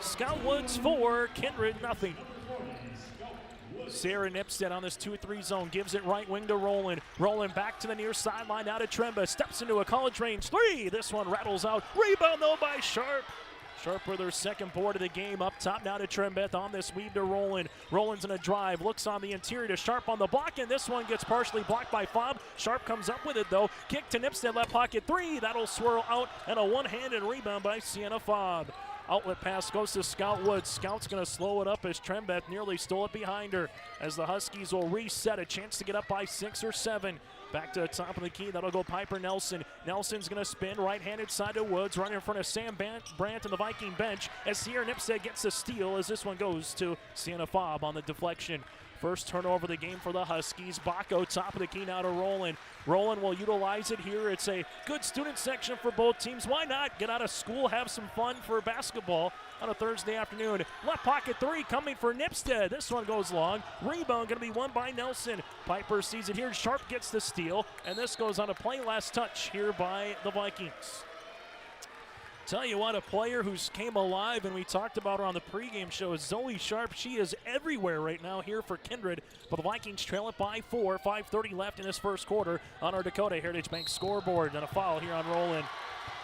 Scout Woods 4, Kindred nothing. Sarah Nipstead on this 2-3 zone. Gives it right wing to Rowland. Rowland back to the near sideline. Now to Tremba. Steps into a college range 3. This one rattles out. Rebound though by Sharp. Sharp with her second board of the game. Up top now to Trembeth on this weave to Rowland. Rowland's in a drive. Looks on the interior to Sharp on the block. And this one gets partially blocked by Fob. Sharp comes up with it though. Kick to Nipstead. Left pocket 3. That'll swirl out. And a one-handed rebound by Sienna Fob. Outlet pass goes to Scout Woods. Scout's going to slow it up as Trembeth nearly stole it behind her. As the Huskies will reset, a chance to get up by 6 or 7. Back to the top of the key. That'll go Piper Nelson. Nelson's going to spin right-handed side to Woods. Running in front of Sam Brandt on the Viking bench. As Sierra Nipstead gets the steal as this one goes to Sienna Fob on the deflection. First turnover of the game for the Huskies. Bacco, top of the key now to Rowland. Rowland will utilize it here. It's a good student section for both teams. Why not get out of school, have some fun for basketball on a Thursday afternoon. Left pocket 3 coming for Nipstead. This one goes long. Rebound going to be won by Nelson. Piper sees it here. Sharp gets the steal. And this goes on a play last touch here by the Vikings. Tell you what, a player who's came alive, and we talked about her on the pregame show, is Zoe Sharp. She is everywhere right now here for Kindred, but the Vikings trail it by 4. 5:30 left in this first quarter on our Dakota Heritage Bank scoreboard. And a foul here on Rowland.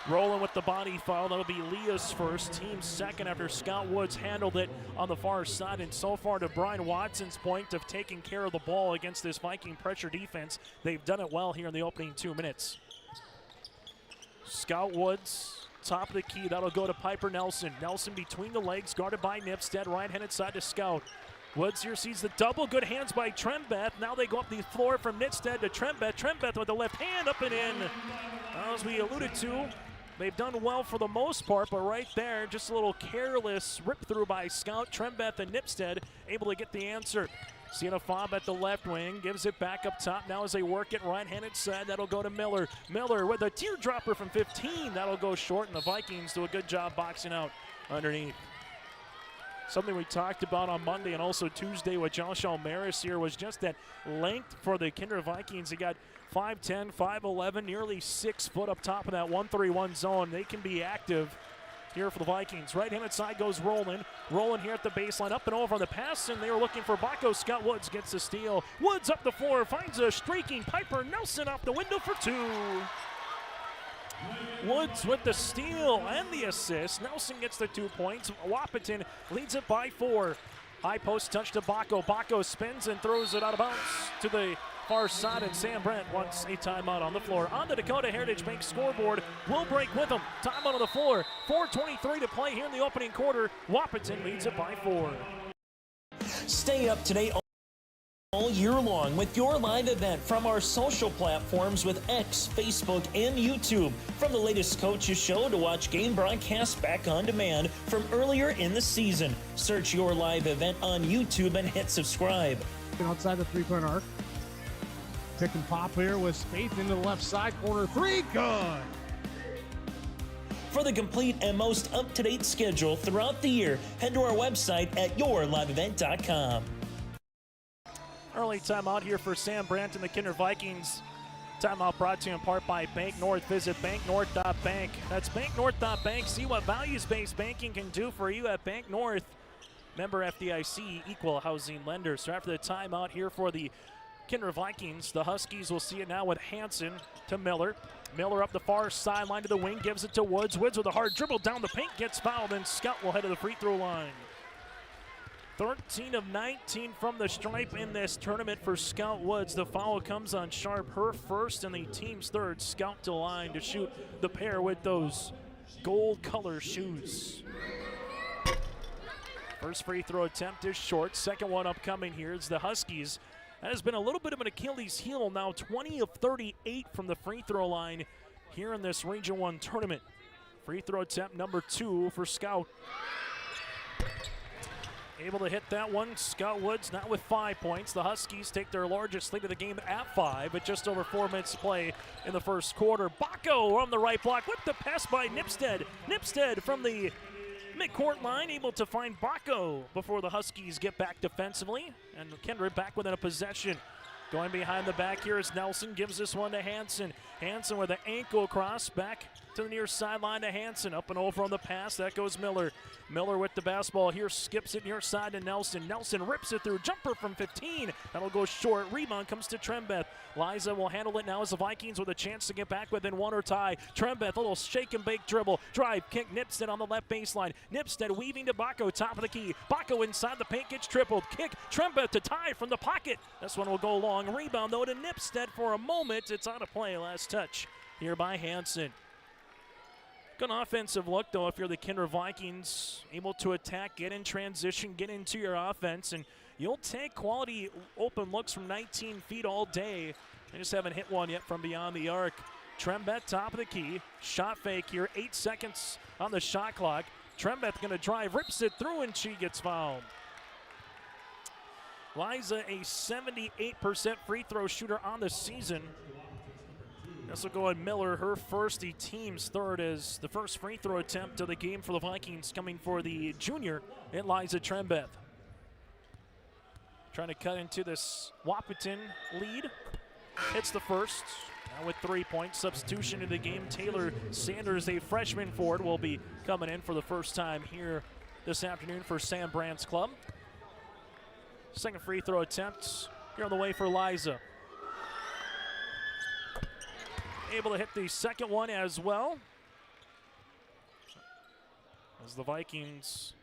Rowland with the body foul. That'll be Leah's first, team's second after Scott Woods handled it on the far side. And so far, to Brian Watson's point of taking care of the ball against this Viking pressure defense, they've done it well here in the opening 2 minutes. Scout Woods. Top of the key, that'll go to Piper Nelson. Nelson between the legs, guarded by Nipstead, right-handed side to Scout. Woods here sees the double, good hands by Trembeth. Now they go up the floor from Nipstead to Trembeth. Trembeth with the left hand up and in. As we alluded to, they've done well for the most part, but right there, just a little careless rip through by Scout. Trembeth and Nipstead able to get the answer. Sienna Fob at the left wing, gives it back up top now as they work it right-handed side. That'll go to Miller. Miller with a teardropper from 15. That'll go short, and the Vikings do a good job boxing out underneath. Something we talked about on Monday and also Tuesday with Josh Almaris here was just that length for the Kindred Vikings. They got 5'10", 5'11", nearly 6 foot up top of that 1-3-1 zone. They can be active here for the Vikings. Right-handed side goes Rowland. Rowland here at the baseline, up and over on the pass, and they were looking for Bacco. Scott Woods gets the steal. Woods up the floor, finds a streaking Piper Nelson off the window for 2. Woods with the steal and the assist. Nelson gets the 2 points. Wahpeton leads it by 4. High post touch to Bacco. Bacco spins and throws it out of bounds to the far side, and Sam Brandt wants a timeout on the floor. On the Dakota Heritage Bank scoreboard, we'll break with them. Timeout on the floor. 4:23 to play here in the opening quarter. Wahpeton leads it by 4. Stay up to date all year long with your live event from our social platforms with X, Facebook, and YouTube. From the latest coaches show to watch game broadcasts back on demand from earlier in the season. Search your live event on YouTube and hit subscribe. Outside the three-point arc. Pick and pop here with Spaeth into the left side corner. Three, good. For the complete and most up-to-date schedule throughout the year, head to our website at yourliveevent.com. Early timeout here for Sam Brandt and the Kindred Vikings. Timeout brought to you in part by Bank North. Visit banknorth.bank. That's banknorth.bank. See what values-based banking can do for you at Bank North. Member FDIC, equal housing lender. So after the timeout here for the Kindred Vikings, the Huskies will see it now with Hansen to Miller. Miller up the far sideline to the wing, gives it to Woods. Woods with a hard dribble down the paint, gets fouled, and Scout will head to the free throw line. 13 of 19 from the stripe in this tournament for Scout Woods. The foul comes on Sharp, her first and the team's third. Scout to line to shoot the pair with those gold color shoes. First free throw attempt is short. Second one upcoming here is the Huskies. That has been a little bit of an Achilles heel now. 20 of 38 from the free throw line here in this Region 1 tournament. Free throw attempt number 2 for Scout. Able to hit that one. Scout Woods now with 5 points. The Huskies take their largest lead of the game at 5, but just over 4 minutes to play in the first quarter. Bacco on the right block. Whipped the pass by Nipstead. Nipstead from the midcourt line, able to find Bacco before the Huskies get back defensively. And Kindred back within a possession. Going behind the back here is Nelson, gives this one to Hansen. Hansen with an ankle cross back to the near sideline to Hansen. Up and over on the pass, that goes Miller. Miller with the basketball here, skips it near side to Nelson. Nelson rips it through, jumper from 15. That'll go short, rebound comes to Trembeth. Liza will handle it now as the Vikings with a chance to get back within one or tie. Trembeth, a little shake and bake dribble. Drive, kick, Nipstead on the left baseline. Nipstead weaving to Bacco, top of the key. Bacco inside the paint, gets tripled. Kick, Trembeth to tie from the pocket. This one will go long. Rebound though to Nipstead for a moment. It's out of play, last touch here by Hansen. Good offensive look, though, if you're the Kindred Vikings, able to attack, get in transition, get into your offense, and you'll take quality open looks from 19 feet all day. They just haven't hit one yet from beyond the arc. Trembeth, top of the key. Shot fake here, 8 seconds on the shot clock. Trembeth going to drive, rips it through, and she gets fouled. Liza, a 78% free throw shooter on the season. This will go on Miller, her first, the team's third, as the first free throw attempt of the game for the Vikings coming for the junior, Liza Trembeth. Trying to cut into this Wahpeton lead. Hits the first. Now with 3 points. Substitution in the game. Taylor Sanders, a freshman forward, will be coming in for the first time here this afternoon for Sam Brandt's club. Second free throw attempt here on the way for Liza. Able to hit the second one as well. As the Vikings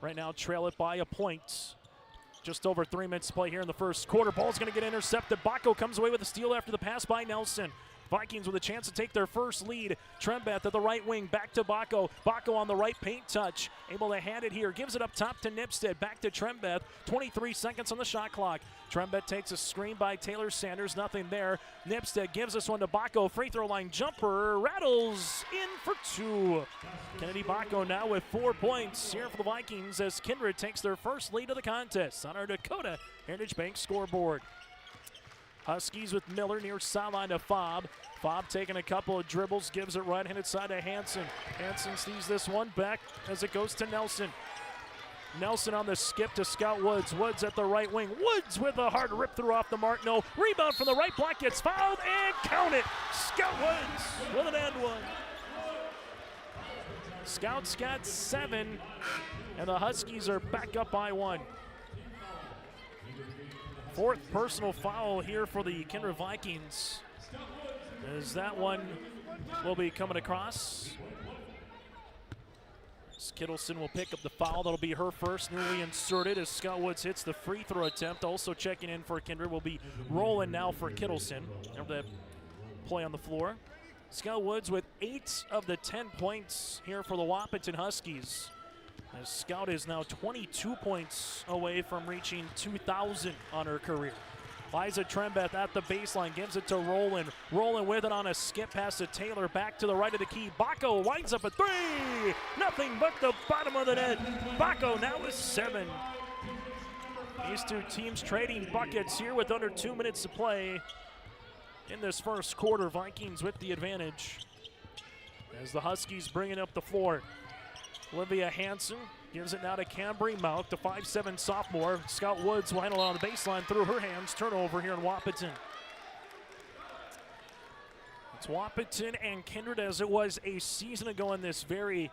right now trail it by a point. Just over 3 minutes to play here in the first quarter. Ball's going to get intercepted. Bacco comes away with a steal after the pass by Nelson. Vikings with a chance to take their first lead. Trembeth at the right wing, back to Bacco. Bacco on the right paint touch. Able to hand it here, gives it up top to Nipstead. Back to Trembeth, 23 seconds on the shot clock. Trembeth takes a screen by Taylor Sanders, nothing there. Nipstead gives this one to Bacco. Free throw line jumper, rattles in for 2. Kennedy Bacco now with 4 points here for the Vikings as Kindred takes their first lead of the contest on our Dakota Heritage Bank scoreboard. Huskies with Miller near sideline to Fobb. Fobb taking a couple of dribbles, gives it right-handed side to Hansen. Hansen sees this one back as it goes to Nelson. Nelson on the skip to Scout Woods. Woods at the right wing. Woods with a hard rip through off the mark. No. Rebound from the right block, gets fouled, and count it. Scout Woods with an and one. Scouts got 7, and the Huskies are back up by 1. Fourth personal foul here for the Kindred Vikings, as that one will be coming across. Kittleson will pick up the foul. That'll be her first, newly inserted, as Scott Woods hits the free throw attempt. Also checking in for Kindred will be rolling now for Kittleson. Remember that play on the floor. Scott Woods with 8 of the 10 points here for the Wahpeton Huskies. As Scout is now 22 points away from reaching 2,000 on her career. Liza Trembeth at the baseline, gives it to Roland. Roland with it on a skip pass to Taylor, back to the right of the key. Bacco winds up a three! Nothing but the bottom of the net. Bacco now with 7. These two teams trading buckets here with under 2 minutes to play in this first quarter. Vikings with the advantage as the Huskies bring it up the floor. Olivia Hansen gives it now to Cambry Mount, the 5'7" sophomore. Scout Woods will handle it on the baseline through her hands. Turnover here in Wahpeton. It's Wahpeton and Kindred as it was a season ago in this very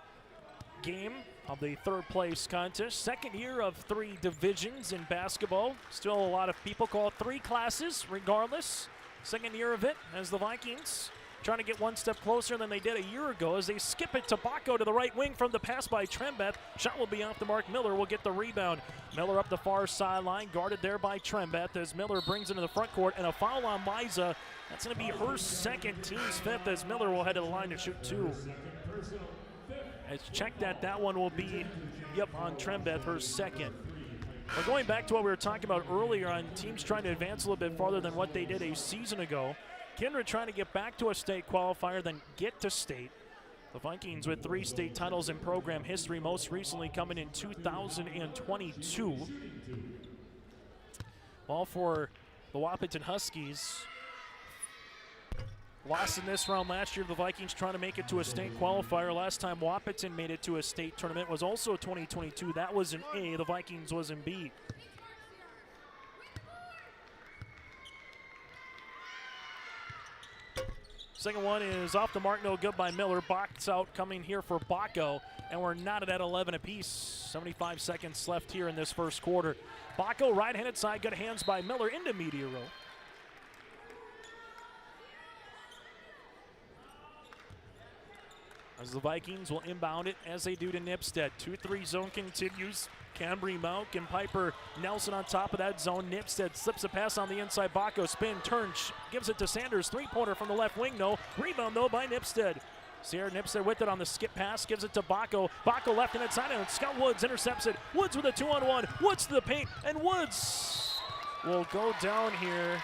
game of the third place contest. Second year of 3 divisions in basketball. Still a lot of people call it 3 classes regardless. Second year of it as the Vikings trying to get one step closer than they did a year ago as they skip it to Bacco to the right wing from the pass by Trembeth. Shot will be off the mark. Miller will get the rebound. Miller up the far sideline, guarded there by Trembeth as Miller brings it into the front court, and a foul on Liza. That's going to be her second, team's 5th, as Miller will head to the line to shoot 2. As checked that one will be, on Trembeth, her second. We're going back to what we were talking about earlier on teams trying to advance a little bit farther than what they did a season ago. Kindred trying to get back to a state qualifier, then get to state. The Vikings with 3 state titles in program history, most recently coming in 2022. Ball for the Wahpeton Huskies. Lost in this round last year. The Vikings trying to make it to a state qualifier. Last time Wahpeton made it to a state tournament was also 2022. That was in A. The Vikings was in B. Second one is off the mark, no good by Miller. Box out coming here for Bacco, and we're knotted at 11 apiece. 75 seconds left here in this first quarter. Bacco, right-handed side, good hands by Miller into media row. As the Vikings will inbound it as they do to Nipstead. 2-3 zone continues. Cambry Mount and Piper Nelson on top of that zone. Nipstead slips a pass on the inside. Bacco spin, turn, gives it to Sanders. 3-pointer from the left wing, no. Rebound, though, by Nipstead. Sierra Nipstead with it on the skip pass, gives it to Bacco. Bacco left hand side, and Scott Woods intercepts it. Woods with a 2-on-1. Woods to the paint, and Woods will go down here.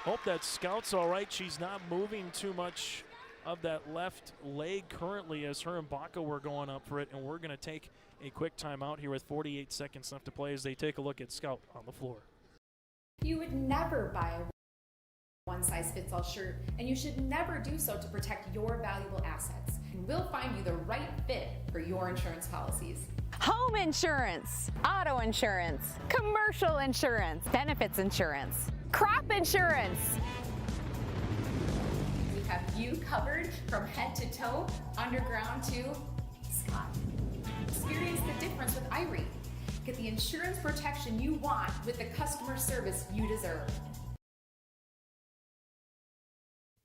Hope that Scout's all right. She's not moving too much of that left leg currently as her and Bacco were going up for it, and we're going to take a quick timeout here with 48 seconds left to play as they take a look at Scout on the floor. You would never buy a one-size-fits-all shirt, and you should never do so to protect your valuable assets. And we'll find you the right fit for your insurance policies. Home insurance, auto insurance, commercial insurance, benefits insurance, crop insurance. We have you covered from head to toe, underground to sky. Experience the difference with Irie. Get the insurance protection you want with the customer service you deserve.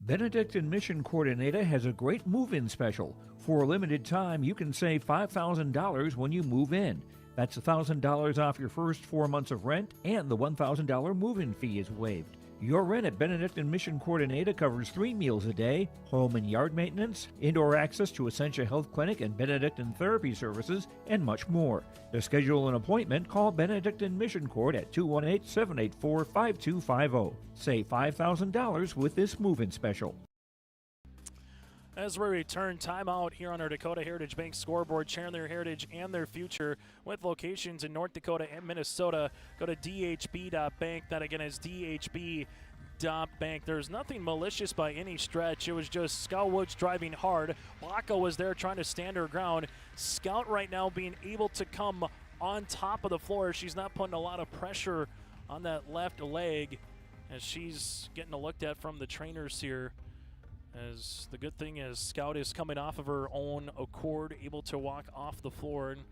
Benedictine Mission Coordinator has a great move-in special. For a limited time, you can save $5,000 when you move in. That's $1,000 off your first 4 months of rent, and the $1,000 move-in fee is waived. Your rent at Benedictine Mission Coordinator covers 3 meals a day, home and yard maintenance, indoor access to Essentia Health Clinic and Benedictine Therapy Services, and much more. To schedule an appointment, call Benedictine Mission Court at 218-784-5250. Save $5,000 with this move-in special. As we return, timeout here on our Dakota Heritage Bank scoreboard, sharing their heritage and their future with locations in North Dakota and Minnesota. Go to dhb.bank. That again is dhb.bank. There's nothing malicious by any stretch. It was just Scout Woods driving hard. Bacco was there trying to stand her ground. Scout right now being able to come on top of the floor. She's not putting a lot of pressure on that left leg as she's getting looked at from the trainers here. As the good thing is Scout is coming off of her own accord, able to walk off the floor. And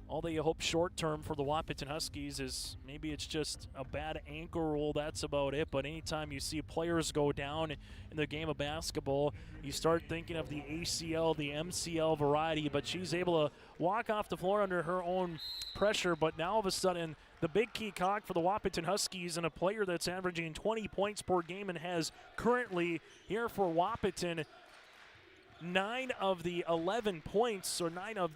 all they hope short term for the Wahpeton Huskies is maybe it's just a bad ankle roll. That's about it. But anytime you see players go down in the game of basketball, you start thinking of the ACL, the MCL variety. But she's able to walk off the floor under her own pressure. But now all of a sudden, the big key cog for the Wahpeton Huskies and a player that's averaging 20 points per game and has currently here for Wahpeton 9 of the 11 points, or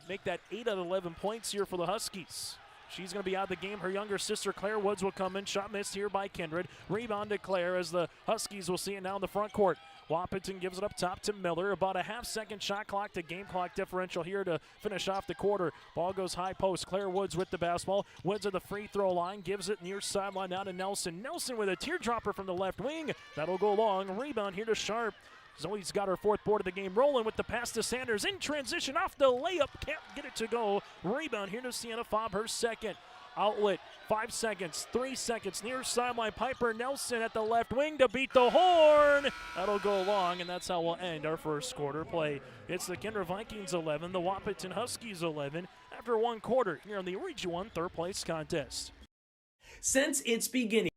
make that 8 out of 11 points here for the Huskies. She's going to be out of the game. Her younger sister, Claire Woods, will come in. Shot missed here by Kindred. Rebound to Claire as the Huskies will see it now in the front court. Wahpeton gives it up top to Miller. About a half-second shot clock to game clock differential here to finish off the quarter. Ball goes high post. Claire Woods with the basketball. Woods at the free throw line. Gives it near sideline now to Nelson. Nelson with a teardropper from the left wing. That'll go long. Rebound here to Sharp. Zoe's got her 4th board of the game. Rolling with the pass to Sanders. In transition off the layup. Can't get it to go. Rebound here to Sienna Fobb, her 2nd. Outlet, 5 seconds, 3 seconds, near sideline. Piper Nelson at the left wing to beat the horn. That'll go long, and that's how we'll end our first quarter play. It's the Kindred Vikings 11, the Wahpeton Huskies 11, after 1 quarter here in the Region 1 third place contest. Since its beginning,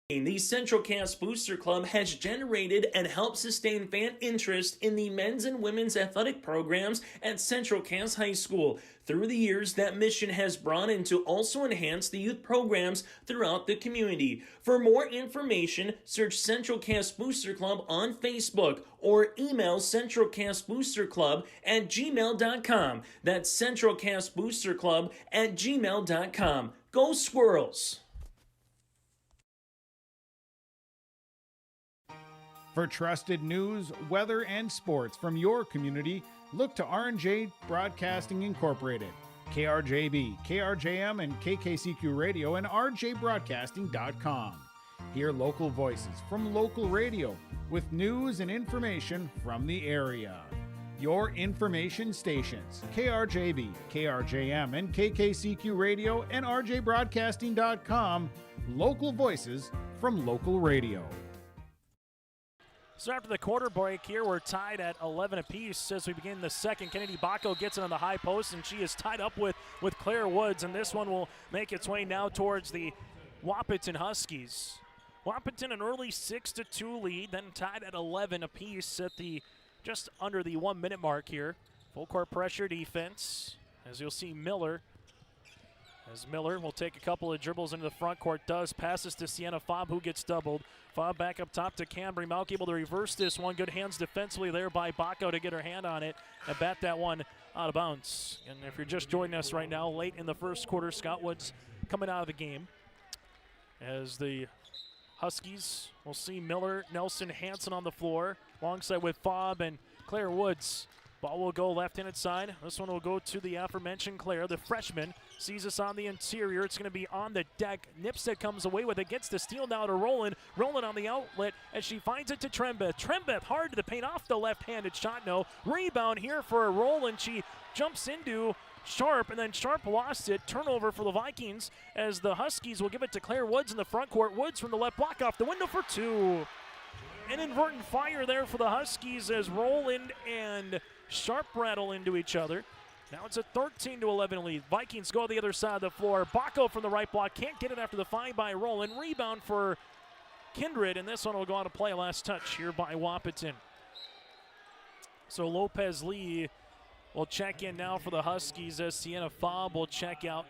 the Central Cass Booster Club has generated and helped sustain fan interest in the men's and women's athletic programs at Central Cass High School. Through the years, that mission has brought in to also enhance the youth programs throughout the community. For more information, search Central Cass Booster Club on Facebook or email centralcassboosterclub@gmail.com. That's centralcassboosterclub@gmail.com. Go Squirrels! For trusted news, weather, and sports from your community, look to R&J Broadcasting Incorporated, KRJB, KRJM, and KKCQ Radio, and rjbroadcasting.com. Hear local voices from local radio with news and information from the area. Your information stations, KRJB, KRJM, and KKCQ Radio, and rjbroadcasting.com. Local voices from local radio. So after the quarter break here, we're tied at 11 apiece as we begin the second. Kennedy Bacco gets it on the high post, and she is tied up with Claire Woods, and this one will make its way now towards the Wahpeton Huskies. Wahpeton an early 6-2 lead, then tied at 11 apiece at the just under the 1 minute mark here. Full court pressure defense, as you'll see Miller. As Miller will take a couple of dribbles into the front court, passes to Sienna Fobb, who gets doubled. Fobb back up top to Cambry Malk, able to reverse this one. Good hands defensively there by Bacco to get her hand on it and bat that one out of bounds. And if you're just joining us right now, late in the first quarter, Scott Woods coming out of the game. As the Huskies will see Miller, Nelson, Hanson on the floor, alongside with Fobb and Claire Woods. Ball will go left-handed side. This one will go to the aforementioned Claire, the freshman. Sees us on the interior. It's going to be on the deck. Nipstead comes away with it. Gets the steal now to Roland. Roland on the outlet as she finds it to Trembeth. Trembeth hard to the paint off the left-handed shot. No. Rebound here for Roland. She jumps into Sharp, and then Sharp lost it. Turnover for the Vikings as the Huskies will give it to Claire Woods in the front court. Woods from the left block off the window for 2. Inadvertent fire there for the Huskies as Roland and Sharp rattle into each other. Now it's a 13-11 lead. Vikings go to the other side of the floor. Bacco from the right block. Can't get it after the find by Roland. Rebound for Kindred, and this one will go on to play last touch here by Wahpeton. So Lopez Lee will check in now for the Huskies as Sienna Fobb will check out.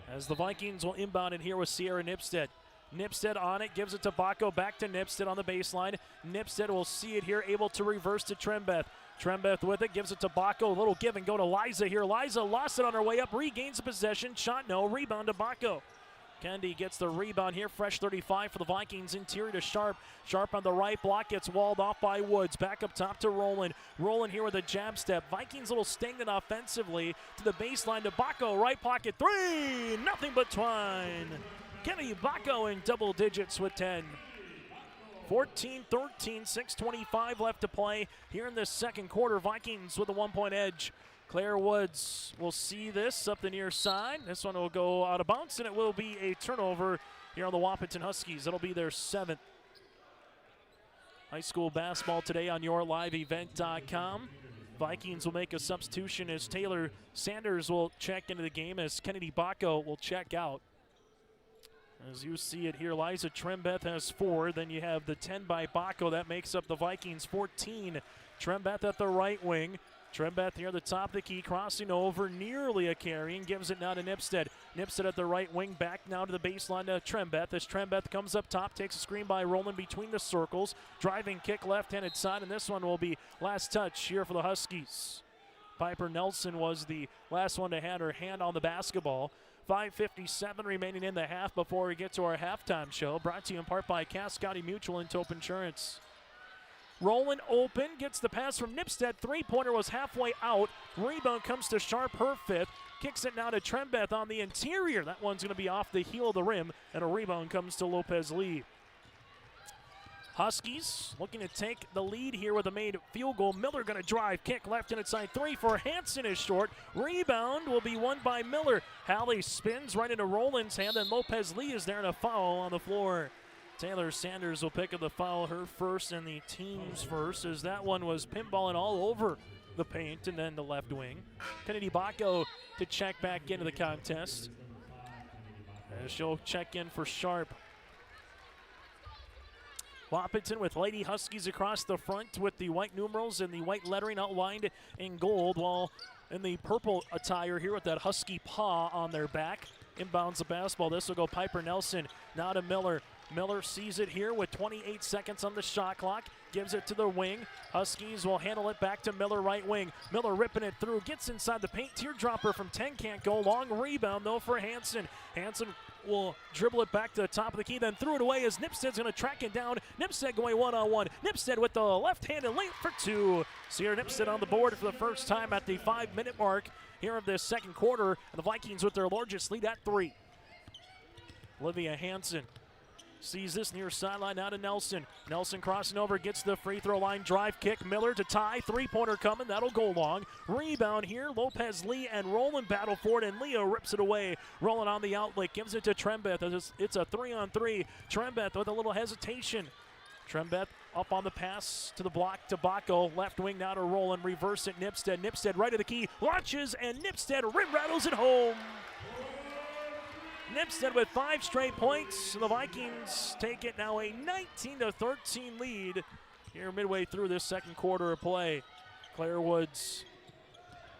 As the Vikings will inbound in here with Sierra Nipstead. Nipstead on it, gives it to Bacco, back to Nipstead on the baseline. Nipstead will see it here, able to reverse to Trembeth. Trembeth with it, gives it to Bacco, a little give and go to Liza here. Liza lost it on her way up, regains the possession, shot no, rebound to Bacco. Kendi gets the rebound here, fresh 35 for the Vikings, interior to Sharp. Sharp on the right block, gets walled off by Woods. Back up top to Roland. Roland here with a jab step. Vikings a little stagnant offensively to the baseline to Bacco, right pocket, 3, nothing but twine. Kenny Bacco in double digits with 10. 14-13, 6:25 left to play here in the second quarter. Vikings with a 1-point edge. Claire Woods will see this up the near side. This one will go out of bounds, and it will be a turnover here on the Wahpeton Huskies. It'll be their 7th. High school basketball today on yourliveevent.com. Vikings will make a substitution as Taylor Sanders will check into the game as Kennedy Bacco will check out. As you see it here, Liza Trembeth has 4. Then you have the 10 by Bacco. That makes up the Vikings 14. Trembeth at the right wing. Trembeth near the top of the key, crossing over, nearly a carry, and gives it now to Nipstead. Nipstead at the right wing, back now to the baseline to Trembeth. As Trembeth comes up top, takes a screen by Roland between the circles. Driving kick left-handed side, and this one will be last touch here for the Huskies. Piper Nelson was the last one to have her hand on the basketball. 5:57 remaining in the half before we get to our halftime show. Brought to you in part by Cascadi Mutual and Tope Insurance. Roland open, gets the pass from Nipstead. Three-pointer was halfway out. Rebound comes to Sharp, her fifth. Kicks it now to Trembeth on the interior. That one's going to be off the heel of the rim, and a rebound comes to Lopez Lee. Huskies looking to take the lead here with a made field goal. Miller going to drive, kick left-handed side three for Hansen is short. Rebound will be won by Miller. Hallie spins right into Roland's hand, and Lopez Lee is there and a foul on the floor. Taylor Sanders will pick up the foul, her first and the team's first, as that one was pinballing all over the paint and then the left wing. Kennedy Baco to check back into the contest, as she'll check in for Sharp. Wahpeton with Lady Huskies across the front with the white numerals and the white lettering outlined in gold, while in the purple attire here with that Husky paw on their back. Inbounds the basketball. This will go Piper Nelson. Now to Miller. Miller sees it here with 28 seconds on the shot clock. Gives it to the wing. Huskies will handle it back to Miller, right wing. Miller ripping it through. Gets inside the paint. Teardropper from 10 can't go. Long rebound, though, for Hansen. Hansen will dribble it back to the top of the key, then threw it away as Nipstead's going to track it down. Nipstead going one-on-one. Nipstead with the left-handed lane for two. Sierra Nipstead on the board for the first time at the 5-minute mark here of this second quarter. And the Vikings with their largest lead at 3. Olivia Hansen sees this near sideline, now to Nelson. Nelson crossing over, gets the free throw line, drive kick. Miller to tie, three-pointer coming, that'll go long. Rebound here, Lopez Lee and Roland battle for it, and Leo rips it away. Roland on the outlet, gives it to Trembeth. It's a 3-on-3. Trembeth with a little hesitation. Trembeth up on the pass to the block to Baco. Left wing now to Roland, reverse it, Nipstead. Nipstead right to the key, launches, and Nipstead rim rattles it home. Nipstead with 5 straight points. The Vikings take it now a 19-13 lead here midway through this second quarter of play. Claire Woods,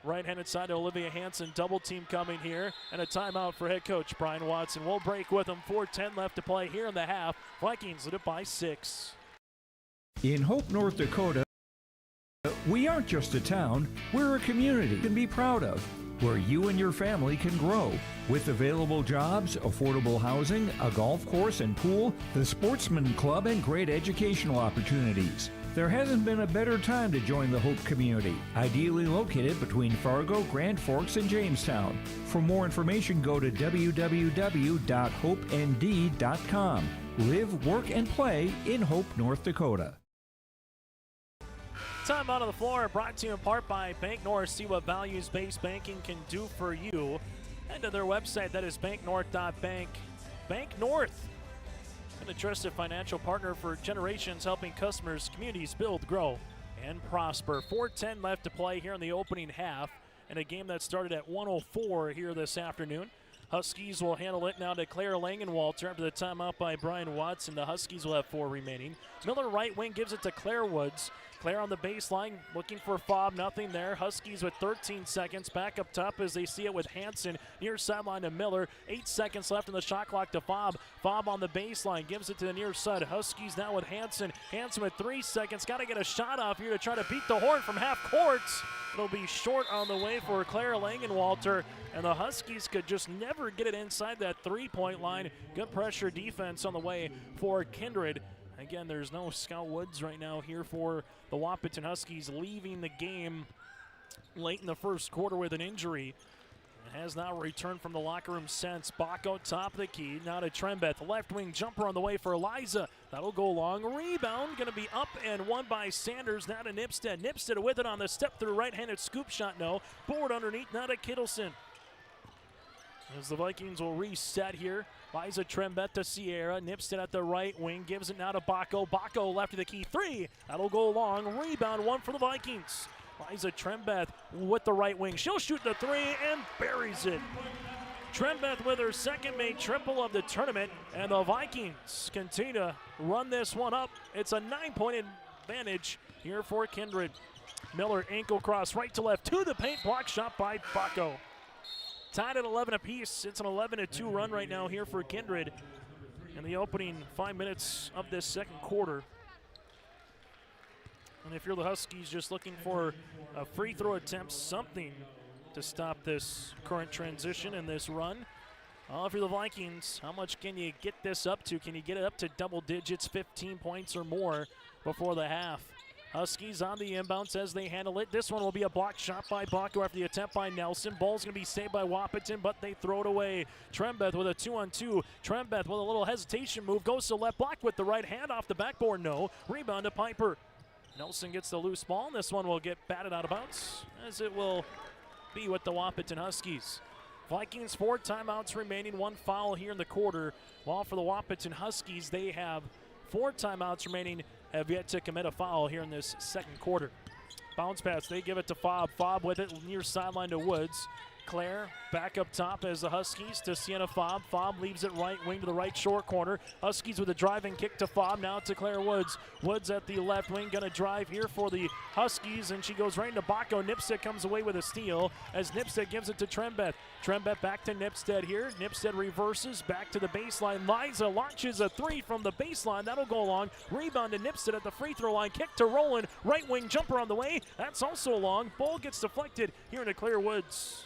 right-handed side to Olivia Hansen. Double team coming here, and a timeout for head coach Brian Watson. We'll break with him. 4:10 left to play here in the half. Vikings lead it by 6. In Hope, North Dakota, we aren't just a town, we're a community you can be proud of, where you and your family can grow. With available jobs, affordable housing, a golf course and pool, the Sportsman Club, and great educational opportunities. There hasn't been a better time to join the Hope community, ideally located between Fargo, Grand Forks, and Jamestown. For more information, go to www.hopend.com. Live, work, and play in Hope, North Dakota. Time out on the floor, brought to you in part by Bank North. See what values-based banking can do for you. Head to their website, that is banknorth.bank. Bank North, and a trusted financial partner for generations, helping customers, communities build, grow, and prosper. 4:10 left to play here in the opening half, and a game that started at 1:04 here this afternoon. Huskies will handle it now to Claire Langenwalter after the timeout by Brian Watson. The Huskies will have 4 remaining. Miller right wing gives it to Claire Woods. Claire on the baseline looking for fob, nothing there. Huskies with 13 seconds. Back up top as they see it with Hansen. Near sideline to Miller. 8 seconds left in the shot clock to Fob. Fob on the baseline gives it to the near side. Huskies now with Hansen. Hansen with 3 seconds. Got to get a shot off here to try to beat the horn from half court. It'll be short on the way for Claire Langenwalter. And the Huskies could just never get it inside that three-point line. Good pressure defense on the way for Kindred. Again, there's no Scout Woods right now here for the Wahpeton Huskies, leaving the game late in the first quarter with an injury. Has not returned from the locker room since. Baco top of the key, now to Trembeth. Left wing jumper on the way for Eliza. That'll go long. Rebound going to be up and won by Sanders. Now to Nipstead. Nipstead with it on the step through, right-handed scoop shot, no. Board underneath, now to Kittleson. As the Vikings will reset here. Liza Trembeth to Sierra. Nipstead at the right wing. Gives it now to Baco. Baco left of the key. 3. That'll go long. Rebound 1 for the Vikings. Liza Trembeth with the right wing. She'll shoot the 3 and buries it. Trembeth with her second made triple of the tournament. And the Vikings continue to run this one up. It's a 9-point advantage here for Kindred. Miller ankle cross right to left to the paint, block shot by Baco. Tied at 11 apiece. It's an 11-2 run right now here for Kindred in the opening 5 minutes of this second quarter. And if you're the Huskies just looking for a free throw attempt, something to stop this current transition and this run. If you're the Vikings, how much can you get this up to? Can you get it up to double digits, 15 points or more before the half? Huskies on the inbounds as they handle it. This one will be a block shot by Baco after the attempt by Nelson. Ball's going to be saved by Wahpeton, but they throw it away. Trembeth with a 2-on-2. Trembeth with a little hesitation move. Goes to left block with the right hand off the backboard. No. Rebound to Piper. Nelson gets the loose ball, and this one will get batted out of bounds, as it will be with the Wahpeton Huskies. Vikings 4 timeouts remaining, 1 foul here in the quarter. While for the Wahpeton Huskies, they have 4 timeouts remaining, have yet to commit a foul here in this second quarter. Bounce pass, they give it to Fobb. Fobb with it near sideline to Woods. Claire back up top as the Huskies to Sienna Fobb. Fobb leaves it right wing to the right short corner. Huskies with a driving kick to Fobb. Now to Claire Woods. Woods at the left wing, going to drive here for the Huskies, and she goes right into Baco. Nipstead comes away with a steal as Nipstead gives it to Trembeth. Trembeth back to Nipstead here. Nipstead reverses back to the baseline. Liza launches a 3 from the baseline. That'll go long. Rebound to Nipstead at the free throw line. Kick to Rowland. Right wing jumper on the way. That's also long. Ball gets deflected here into Claire Woods.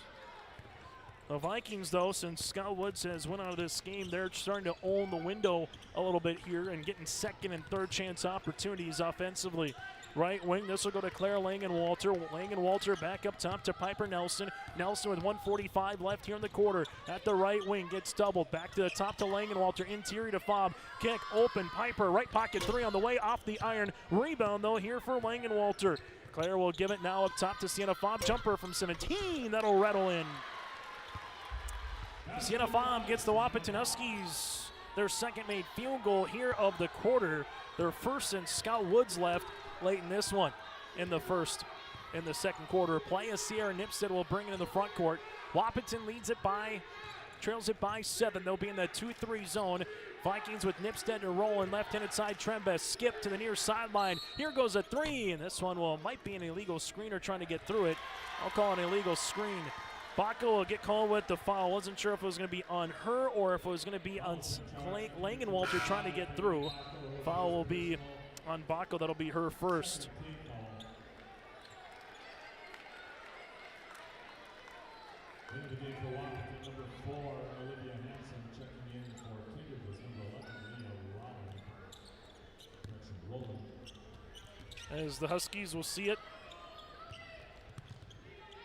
The Vikings, though, since Scott Woods has went out of this game, they're starting to own the window a little bit here and getting second and third chance opportunities offensively. Right wing, this will go to Claire Langenwalter. Langenwalter back up top to Piper Nelson. Nelson with 1:45 left here in the quarter. At the right wing, gets doubled. Back to the top to Langenwalter. Interior to Fobb. Kick open. Piper, right pocket 3 on the way off the iron. Rebound, though, here for Langenwalter. Claire will give it now up top to Sienna Fobb. Jumper from 17. That'll rattle in. Sienna Fobb gets the Wahpeton Huskies their second made field goal here of the quarter. Their first since Scott Woods left late in this one in the second quarter. Play as Sierra Nipstead will bring it in the front court. Wahpeton trails it by 7. They'll be in that 2-3 zone. Vikings with Nipstead to Rowland, left-handed side. Trembeth skip to the near sideline. Here goes a 3, and this one might be an illegal screener trying to get through it. I'll call it an illegal screen. Baco will get called with the foul. Wasn't sure if it was going to be on her or if it was going to be on Langenwalter trying to get through. Foul will be on Baco. That'll be her first. As the Huskies will see it.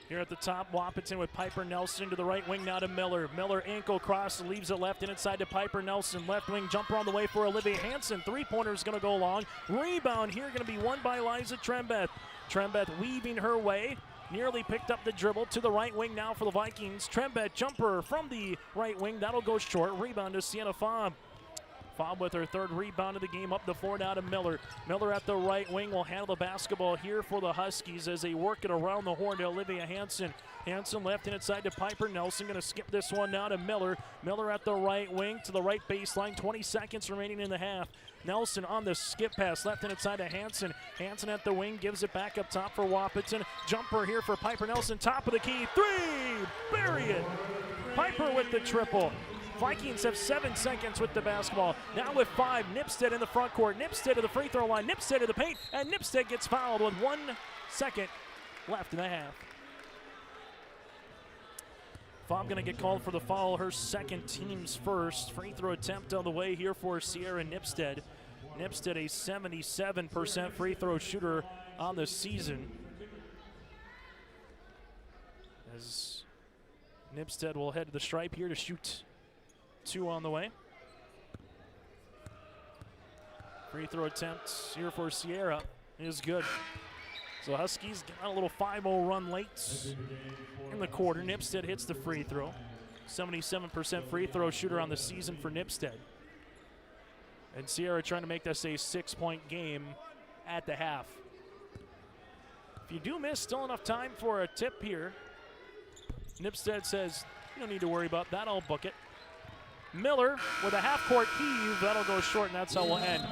Here at the top, Wahpeton with Piper Nelson to the right wing now to Miller. Miller ankle cross, leaves it left and inside to Piper Nelson. Left wing jumper on the way for Olivia Hansen. 3-pointer is going to go long. Rebound here going to be won by Liza Trembeth. Trembeth weaving her way. Nearly picked up the dribble to the right wing now for the Vikings. Trembeth jumper from the right wing. That'll go short. Rebound to Sienna Fobb. Fobb with her third rebound of the game, up the floor now to Miller. Miller at the right wing will handle the basketball here for the Huskies as they work it around the horn to Olivia Hansen. Hansen left and inside to Piper Nelson, going to skip this one now to Miller. Miller at the right wing to the right baseline, 20 seconds remaining in the half. Nelson on the skip pass, left and inside to Hansen. Hansen at the wing, gives it back up top for Wahpeton. Jumper here for Piper Nelson, top of the key, 3, bury it. Piper with the triple. Vikings have 7 seconds with the basketball. Now with 5, Nipstead in the front court. Nipstead to the free throw line. Nipstead to the paint, and Nipstead gets fouled with 1 second left in the half. Fobb going to get called for the foul, her second, team's first. Free throw attempt on the way here for Sierra Nipstead. Nipstead a 77% free throw shooter on the season. As Nipstead will head to the stripe here to shoot 2 on the way. Free throw attempt here for Sierra is good. So Huskies got a little 5-0 run late in the quarter. Nipstead hits the free throw. 77% free throw shooter on the season for Nipstead. And Sierra trying to make this a 6-point game at the half. If you do miss, still enough time for a tip here. Nipstead says, you don't need to worry about that, I'll book it. Miller with a half-court heave. That'll go short, and that's how we'll end.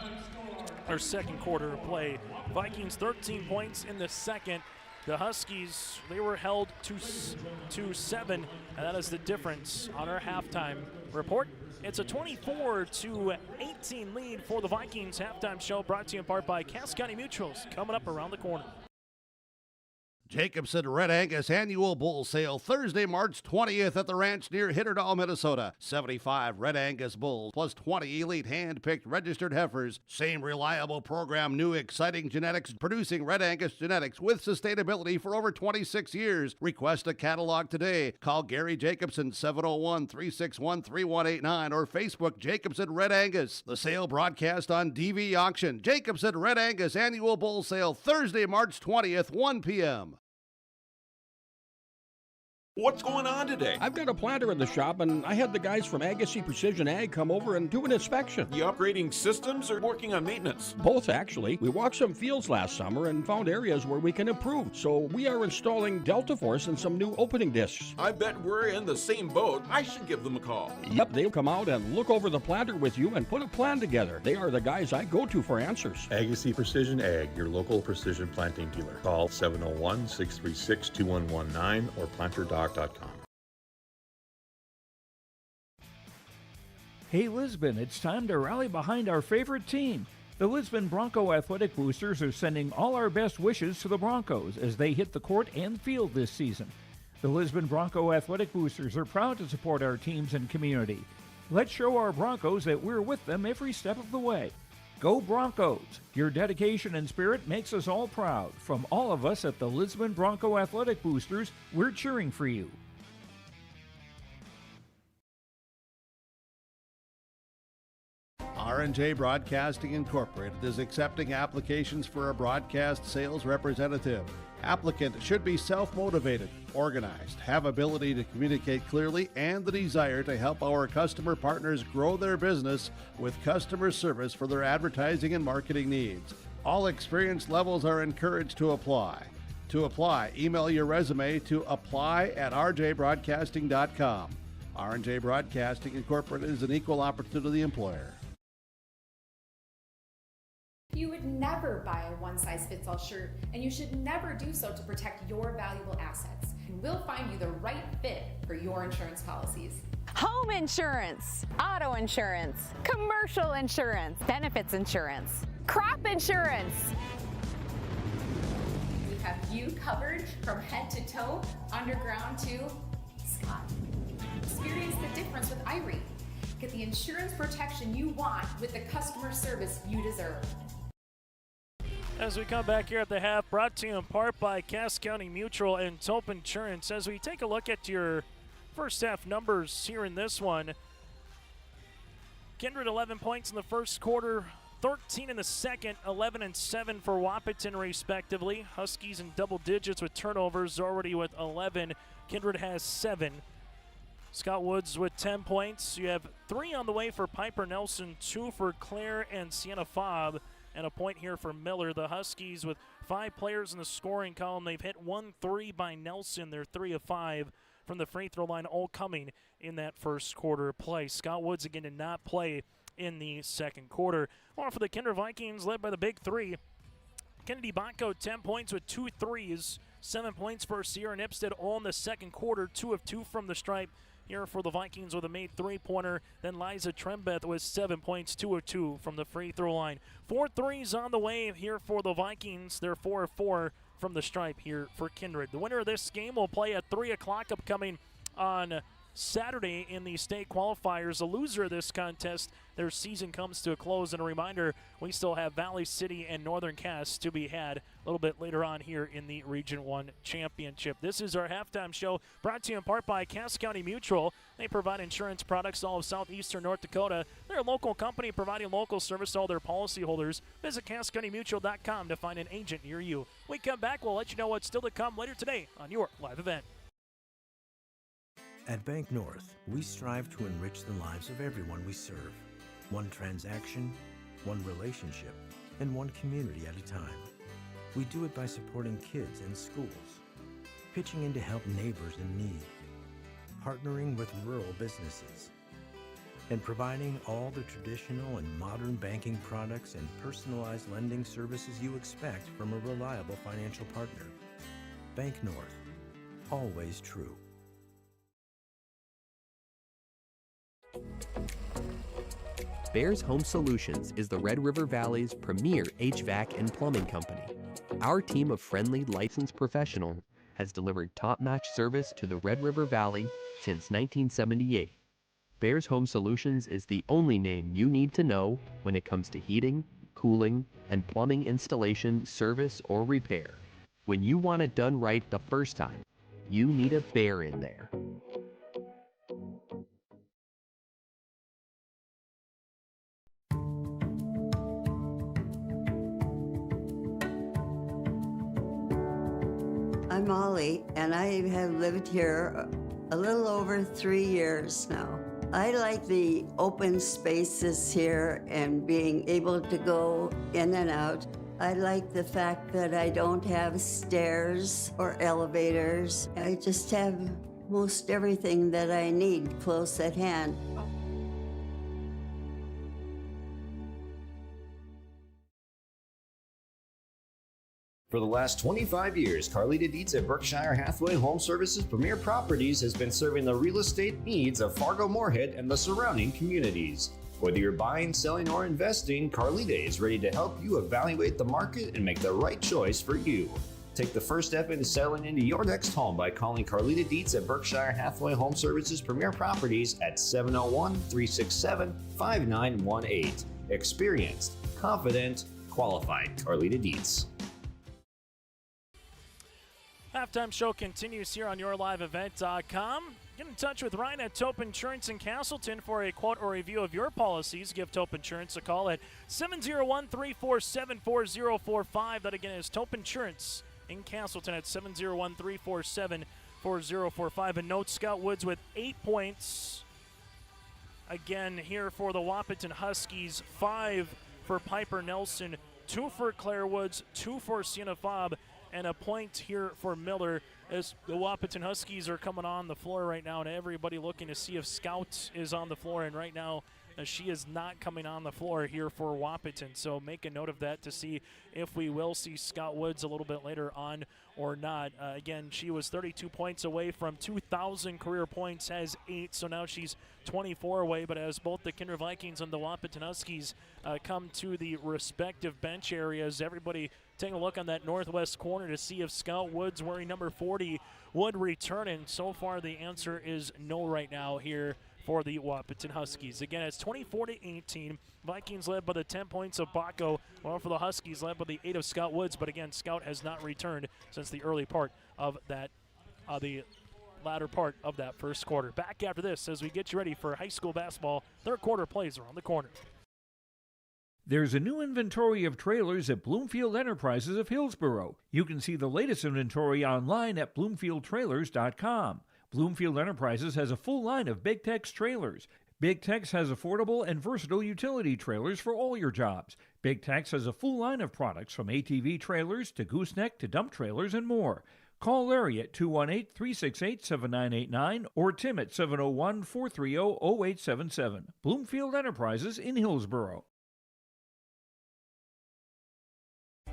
or second quarter of play. Vikings 13 points in the second. The Huskies, they were held to 7, and that is the difference on our halftime report. It's a 24-18 lead for the Vikings. Halftime show brought to you in part by Cass County Mutuals, coming up around the corner. Jacobson Red Angus Annual Bull Sale Thursday, March 20th at the ranch near Hitterdall, Minnesota. 75 Red Angus bulls plus 20 elite hand-picked registered heifers. Same reliable program, new exciting genetics, producing Red Angus genetics with sustainability for over 26 years. Request a catalog today. Call Gary Jacobson 701-361-3189 or Facebook Jacobson Red Angus. The sale broadcast on DV Auction. Jacobson Red Angus Annual Bull Sale Thursday, March 20th, 1 p.m. What's going on today? I've got a planter in the shop, and I had the guys from Agassi Precision Ag come over and do an inspection. You upgrading systems or working on maintenance? Both, actually. We walked some fields last summer and found areas where we can improve. So we are installing Delta Force and some new opening discs. I bet we're in the same boat. I should give them a call. Yep, they'll come out and look over the planter with you and put a plan together. They are the guys I go to for answers. Agassi Precision Ag, your local precision planting dealer. Call 701-636-2119 or planter.com. Hey Lisbon, it's time to rally behind our favorite team. The Lisbon Bronco Athletic Boosters are sending all our best wishes to the Broncos as they hit the court and field this season. The Lisbon Bronco Athletic Boosters are proud to support our teams and community. Let's show our Broncos that we're with them every step of the way. Go Broncos! Your dedication and spirit makes us all proud. From all of us at the Lisbon Bronco Athletic Boosters, we're cheering for you. R&J Broadcasting Incorporated is accepting applications for a broadcast sales representative. Applicant should be self-motivated, organized, have ability to communicate clearly, and the desire to help our customer partners grow their business with customer service for their advertising and marketing needs. All experience levels are encouraged to apply. To apply, email your resume to apply@rjbroadcasting.com. R&J Broadcasting Incorporated is an equal opportunity employer. You would never buy a one-size-fits-all shirt, and you should never do so to protect your valuable assets. And we'll find you the right fit for your insurance policies. Home insurance, auto insurance, commercial insurance, benefits insurance, crop insurance. We have you covered from head to toe, underground to Scott. Experience the difference with IRE. Get the insurance protection you want with the customer service you deserve. As we come back here at the half, brought to you in part by Cass County Mutual and Tope Insurance. As we take a look at your first half numbers here in this one, Kindred 11 points in the first quarter, 13 in the second, 11 and 7 for Wahpeton respectively. Huskies in double digits with turnovers, already with 11. Kindred has 7. Scott Woods with 10 points. You have 3 on the way for Piper Nelson, 2 for Claire and Sienna Fobb, and a point here for Miller. The Huskies with 5 players in the scoring column. They've hit 1 3 by Nelson. They're 3 of 5 from the free throw line, all coming in that first quarter play. Scott Woods again did not play in the second quarter. Well, for the Kindred Vikings, led by the big 3, Kennedy Bonko 10 points with 2 threes, 7 points for Sierra Nipstead, all in the second quarter, 2 of 2 from the stripe. Here for the Vikings with a made three-pointer. Then Liza Trembeth with 7 points, 2 of 2 from the free throw line. 4 threes on the way here for the Vikings. They're 4 of 4 from the stripe here for Kindred. The winner of this game will play at 3 o'clock upcoming on Saturday in the state qualifiers. The loser of this contest, their season comes to a close. And a reminder, we still have Valley City and Northern Cass to be had a little bit later on here in the Region 1 Championship. This is our halftime show, brought to you in part by Cass County Mutual. They provide insurance products to all of southeastern North Dakota. They're a local company providing local service to all their policyholders. Visit CassCountyMutual.com to find an agent near you. When we come back, we'll let you know what's still to come later today on your live event. At Bank North, we strive to enrich the lives of everyone we serve. One transaction, one relationship, and one community at a time. We do it by supporting kids and schools, pitching in to help neighbors in need, partnering with rural businesses, and providing all the traditional and modern banking products and personalized lending services you expect from a reliable financial partner. Bank North, always true. Bears Home Solutions is the Red River Valley's premier HVAC and plumbing company. Our team of friendly, licensed professionals has delivered top-notch service to the Red River Valley since 1978. Bears Home Solutions is the only name you need to know when it comes to heating, cooling, and plumbing installation, service, or repair. When you want it done right the first time, you need a Bear in there. I'm Molly, and I have lived here a little over 3 years now. I like the open spaces here and being able to go in and out. I like the fact that I don't have stairs or elevators. I just have most everything that I need close at hand. For the last 25 years, Carlita Dietz at Berkshire Hathaway Home Services Premier Properties has been serving the real estate needs of Fargo-Moorhead and the surrounding communities. Whether you're buying, selling, or investing, Carlita is ready to help you evaluate the market and make the right choice for you. Take the first step into settling into your next home by calling Carlita Dietz at Berkshire Hathaway Home Services Premier Properties at 701-367-5918. Experienced, confident, qualified Carlita Dietz. Halftime show continues here on YourLiveEvent.com. Get in touch with Ryan at Tope Insurance in Castleton for a quote or review of your policies. Give Tope Insurance a call at 701-347-4045. That again is Tope Insurance in Castleton at 701-347-4045. And note Scout Woods with 8 points. Again here for the Wahpeton Huskies. 5 for Piper Nelson, 2 for Claire Woods, 2 for Sienna Fobb, and a point here for Miller as the Wahpeton Huskies are coming on the floor right now, and everybody looking to see if Scout is on the floor, and right now she is not coming on the floor here for Wahpeton. So make a note of that to see if we will see Scout Woods a little bit later on or not. Again, she was 32 points away from 2,000 career points, has 8, so now she's 24 away. But as both the Kindred Vikings and the Wahpeton Huskies come to the respective bench areas, everybody taking a look on that northwest corner to see if Scout Woods, wearing number 40, would return. And so far the answer is no right now here for the Wahpeton Huskies. Again, it's 24-18. Vikings led by the 10 points of Baco, while for the Huskies led by the 8 of Scout Woods. But again, Scout has not returned since the early part of that, the latter part of that first quarter. Back after this as we get you ready for high school basketball. Third quarter plays around the corner. There's a new inventory of trailers at Bloomfield Enterprises of Hillsborough. You can see the latest inventory online at bloomfieldtrailers.com. Bloomfield Enterprises has a full line of Big Tex trailers. Big Tex has affordable and versatile utility trailers for all your jobs. Big Tex has a full line of products from ATV trailers to gooseneck to dump trailers and more. Call Larry at 218-368-7989 or Tim at 701-430-0877. Bloomfield Enterprises in Hillsborough.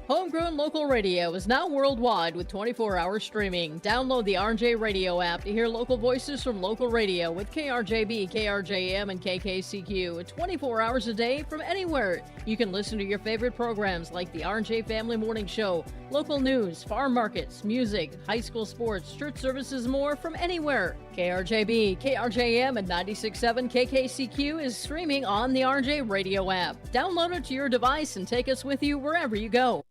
Homegrown local radio is now worldwide with 24-hour streaming. Download the RJ Radio app to hear local voices from local radio with KRJB, KRJM, and KKCQ 24 hours a day from anywhere. You can listen to your favorite programs like the RJ Family Morning Show, local news, farm markets, music, high school sports, church services, more from anywhere. KRJB, KRJM, and 96.7 KKCQ is streaming on the RJ Radio app. Download it to your device and take us with you wherever you go.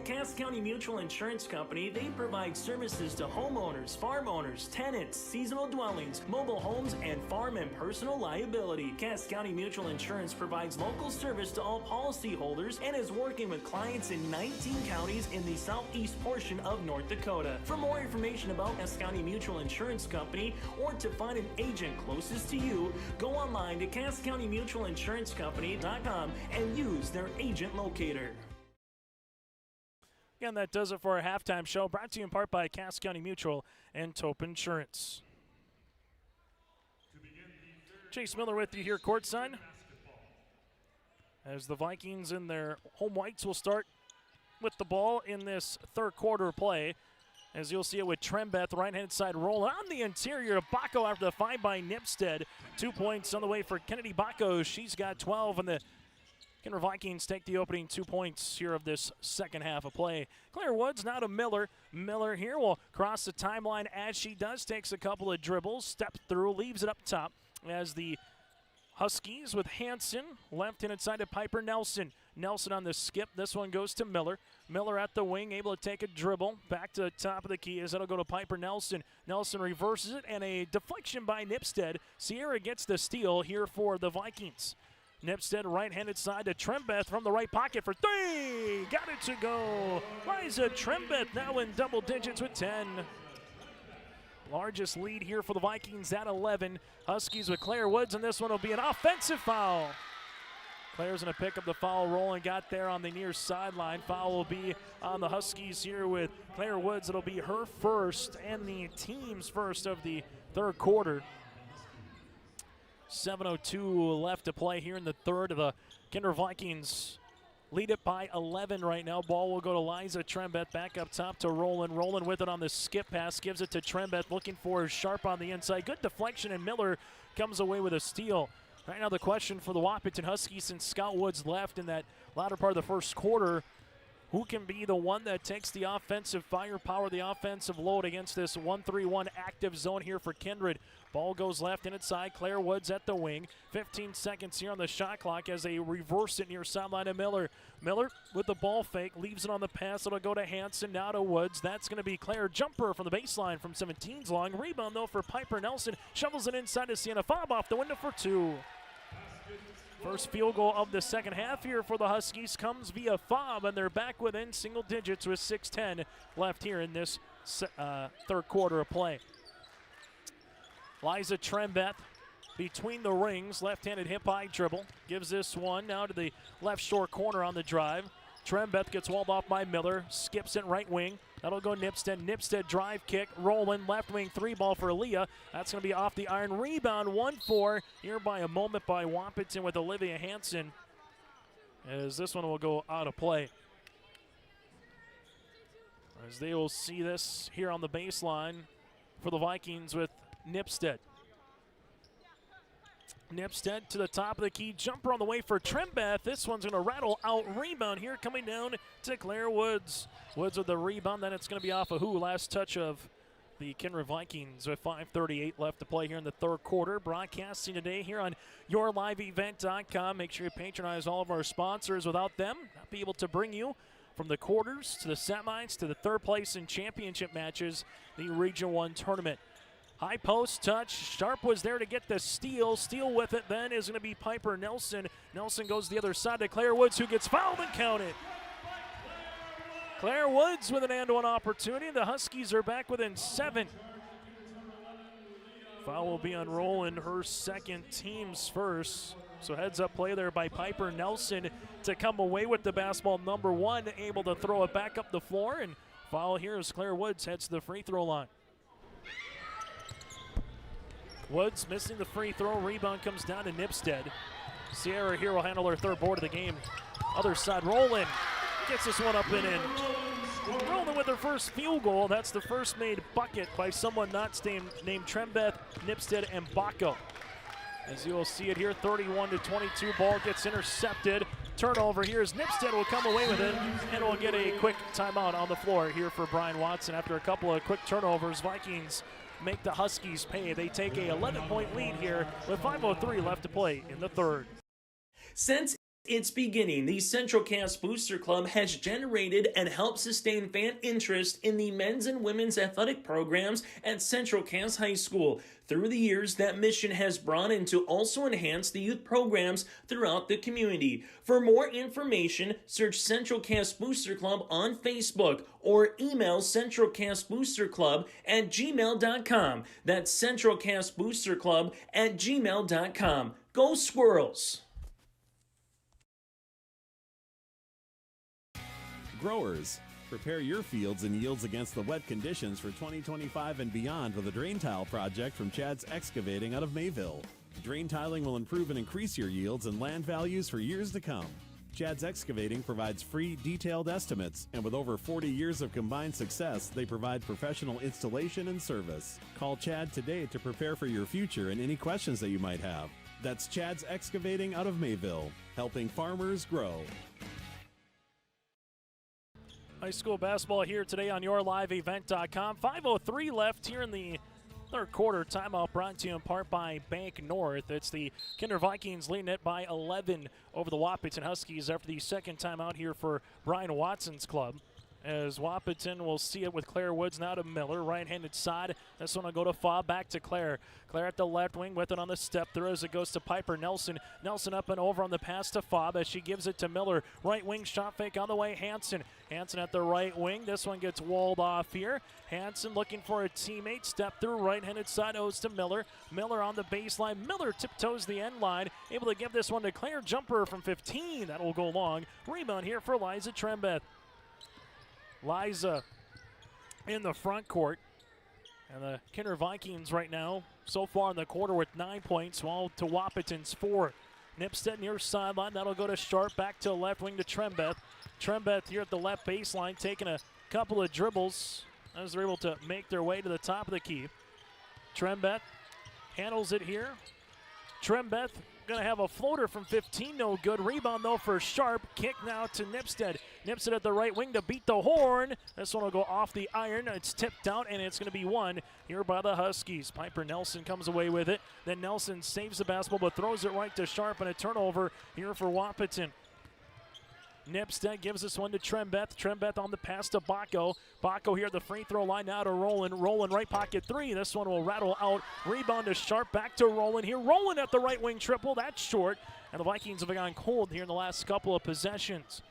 Cass County Mutual Insurance Company, they provide services to homeowners, farm owners, tenants, seasonal dwellings, mobile homes, and farm and personal liability. Cass County Mutual Insurance provides local service to all policyholders and is working with clients in 19 counties in the southeast portion of North Dakota. For more information about Cass County Mutual Insurance Company or to find an agent closest to you, go online to CassCountyMutualInsuranceCompany.com and use their agent locator. Again, that does it for our halftime show, brought to you in part by Cass County Mutual and Tope Insurance. Chase Miller with you here courtside. As the Vikings in their home whites will start with the ball in this third quarter play. As you'll see it with Trembeth, right-hand side rolling on the interior of Bacco after the find by Nipstead. 2 points on the way for Kennedy Bacco. She's got 12, and the Kindred Vikings take the opening 2 points here of this second half of play. Claire Woods now to Miller. Miller here will cross the timeline as she does. Takes a couple of dribbles, steps through, leaves it up top as the Huskies with Hanson, left-handed side to Piper Nelson. Nelson on the skip. This one goes to Miller. Miller at the wing, able to take a dribble. Back to the top of the key as it'll go to Piper Nelson. Nelson reverses it, and a deflection by Nipstead. Sierra gets the steal here for the Vikings. Nipstead right-handed side to Trembeth from the right pocket for three. Got it to go. Liza Trembeth now in double digits with 10. Largest lead here for the Vikings at 11. Huskies with Claire Woods, and this one will be an offensive foul. Claire's going to pick up the foul roll and got there on the near sideline. Foul will be on the Huskies here with Claire Woods. It'll be her first and the team's first of the third quarter. 7:02 left to play here in the third. The Kindred Vikings lead it by 11 right now. Ball will go to Liza Trembeth back up top to Roland. Roland with it on the skip pass. Gives it to Trembeth looking for Sharp on the inside. Good deflection, and Miller comes away with a steal. Right now the question for the Wahpeton Huskies, since Scott Woods left in that latter part of the first quarter, who can be the one that takes the offensive firepower, the offensive load against this 1-3-1 active zone here for Kindred. Ball goes left and inside. Claire Woods at the wing. 15 seconds here on the shot clock as they reverse it near sideline to Miller. Miller with the ball fake, leaves it on the pass. It'll go to Hanson, now to Woods. That's going to be Claire. Jumper from the baseline from 17's long. Rebound, though, for Piper Nelson. Shovels it inside to Sienna. Fob off the window for two. First field goal of the second half here for the Huskies comes via fob, and they're back within single digits with 6:10 left here in this third quarter of play. Liza Trembeth between the rings, left-handed hip-high dribble. Gives this one now to the left short corner on the drive. Trembeth gets walled off by Miller, skips it right wing. That'll go Nipstead. Nipstead drive kick, rolling, left wing three ball for Leah. That's going to be off the iron. Rebound, 1-4 here by a moment by Wahpeton with Olivia Hanson, as this one will go out of play. As they will see this here on the baseline for the Vikings with Nipstead. Nipstead to the top of the key, jumper on the way for Trembeth. This one's going to rattle out. Rebound here coming down to Claire Woods. Woods with the rebound, then it's going to be off of last touch of the Kindred Vikings with 5:38 left to play here in the third quarter. Broadcasting today here on YourLiveEvent.com. Make sure you patronize all of our sponsors. Without them, not be able to bring you from the quarters to the semis to the third place in championship matches, the Region 1 tournament. High post touch. Sharp was there to get the steal. Steal with it then is going to be Piper Nelson. Nelson goes the other side to Claire Woods, who gets fouled and counted. Claire Woods with an and-one opportunity. The Huskies are back within 7. Foul will be on Roland, her second, team's first. So heads up play there by Piper Nelson to come away with the basketball. Number 1 able to throw it back up the floor, and foul here as Claire Woods heads to the free throw line. Woods missing the free throw. Rebound comes down to Nipstead. Sierra here will handle her third board of the game. Other side, Roland gets this one up and in. Roland with her first field goal. That's the first made bucket by someone not named Trembeth, Nipstead, and Bacco. As you'll see it here, 31-22. Ball gets intercepted. Turnover here as Nipstead will come away with it, and we'll get a quick timeout on the floor here for Brian Watson. After a couple of quick turnovers, Vikings make the Huskies pay. They take a 11-point lead here with 5:03 left to play in the third. Since its beginning, the Central Cass Booster Club has generated and helped sustain fan interest in the men's and women's athletic programs at Central Cass High School. Through the years, that mission has broadened to also enhance the youth programs throughout the community. For more information, search Central Cass Booster Club on Facebook or email centralcassboosterclub@gmail.com. That's centralcassboosterclub@gmail.com. Go Squirrels! Growers, prepare your fields and yields against the wet conditions for 2025 and beyond with a drain tile project from Chad's Excavating out of Mayville. Drain tiling will improve and increase your yields and land values for years to come. Chad's Excavating provides free, detailed estimates, and with over 40 years of combined success, they provide professional installation and service. Call Chad today to prepare for your future and any questions that you might have. That's Chad's Excavating out of Mayville, helping farmers grow. High school basketball here today on YourLiveEvent.com. 5:03 left here in the third quarter. Timeout brought to you in part by Bank North. It's the Kindred Vikings leading it by 11 over the Wahpeton Huskies after the second timeout here for Brian Watson's club. As Wahpeton will see it with Claire Woods now to Miller. Right-handed side. This one will go to Fobb. Back to Claire. Claire at the left wing with it on the step through as it goes to Piper Nelson. Nelson up and over on the pass to Fobb as she gives it to Miller. Right wing shot fake on the way. Hansen. Hansen at the right wing. This one gets walled off here. Hansen looking for a teammate. Step through. Right-handed side owes to Miller. Miller on the baseline. Miller tiptoes the end line. Able to give this one to Claire. Jumper from 15. That will go long. Rebound here for Liza Trembeth. Liza in the front court. And the Kindred Vikings right now, so far in the quarter with 9 points, while to Wahpeton's 4. Nipstead near sideline. That'll go to Sharp. Back to left wing to Trembeth. Trembeth here at the left baseline, taking a couple of dribbles as they're able to make their way to the top of the key. Trembeth handles it here. Trembeth going to have a floater from 15, no good. Rebound, though, for Sharp. Kick now to Nipstead. Nipstead at the right wing to beat the horn. This one will go off the iron. It's tipped out, and it's going to be won here by the Huskies. Piper Nelson comes away with it. Then Nelson saves the basketball, but throws it right to Sharp, and a turnover here for Wahpeton. Nipstead gives this one to Trembeth. Trembeth on the pass to Bacco. Bacco here at the free throw line now to Roland. Roland right pocket three. This one will rattle out. Rebound to Sharp. Back to Roland here. Roland at the right wing triple. That's short. And the Vikings have gone cold here in the last couple of possessions.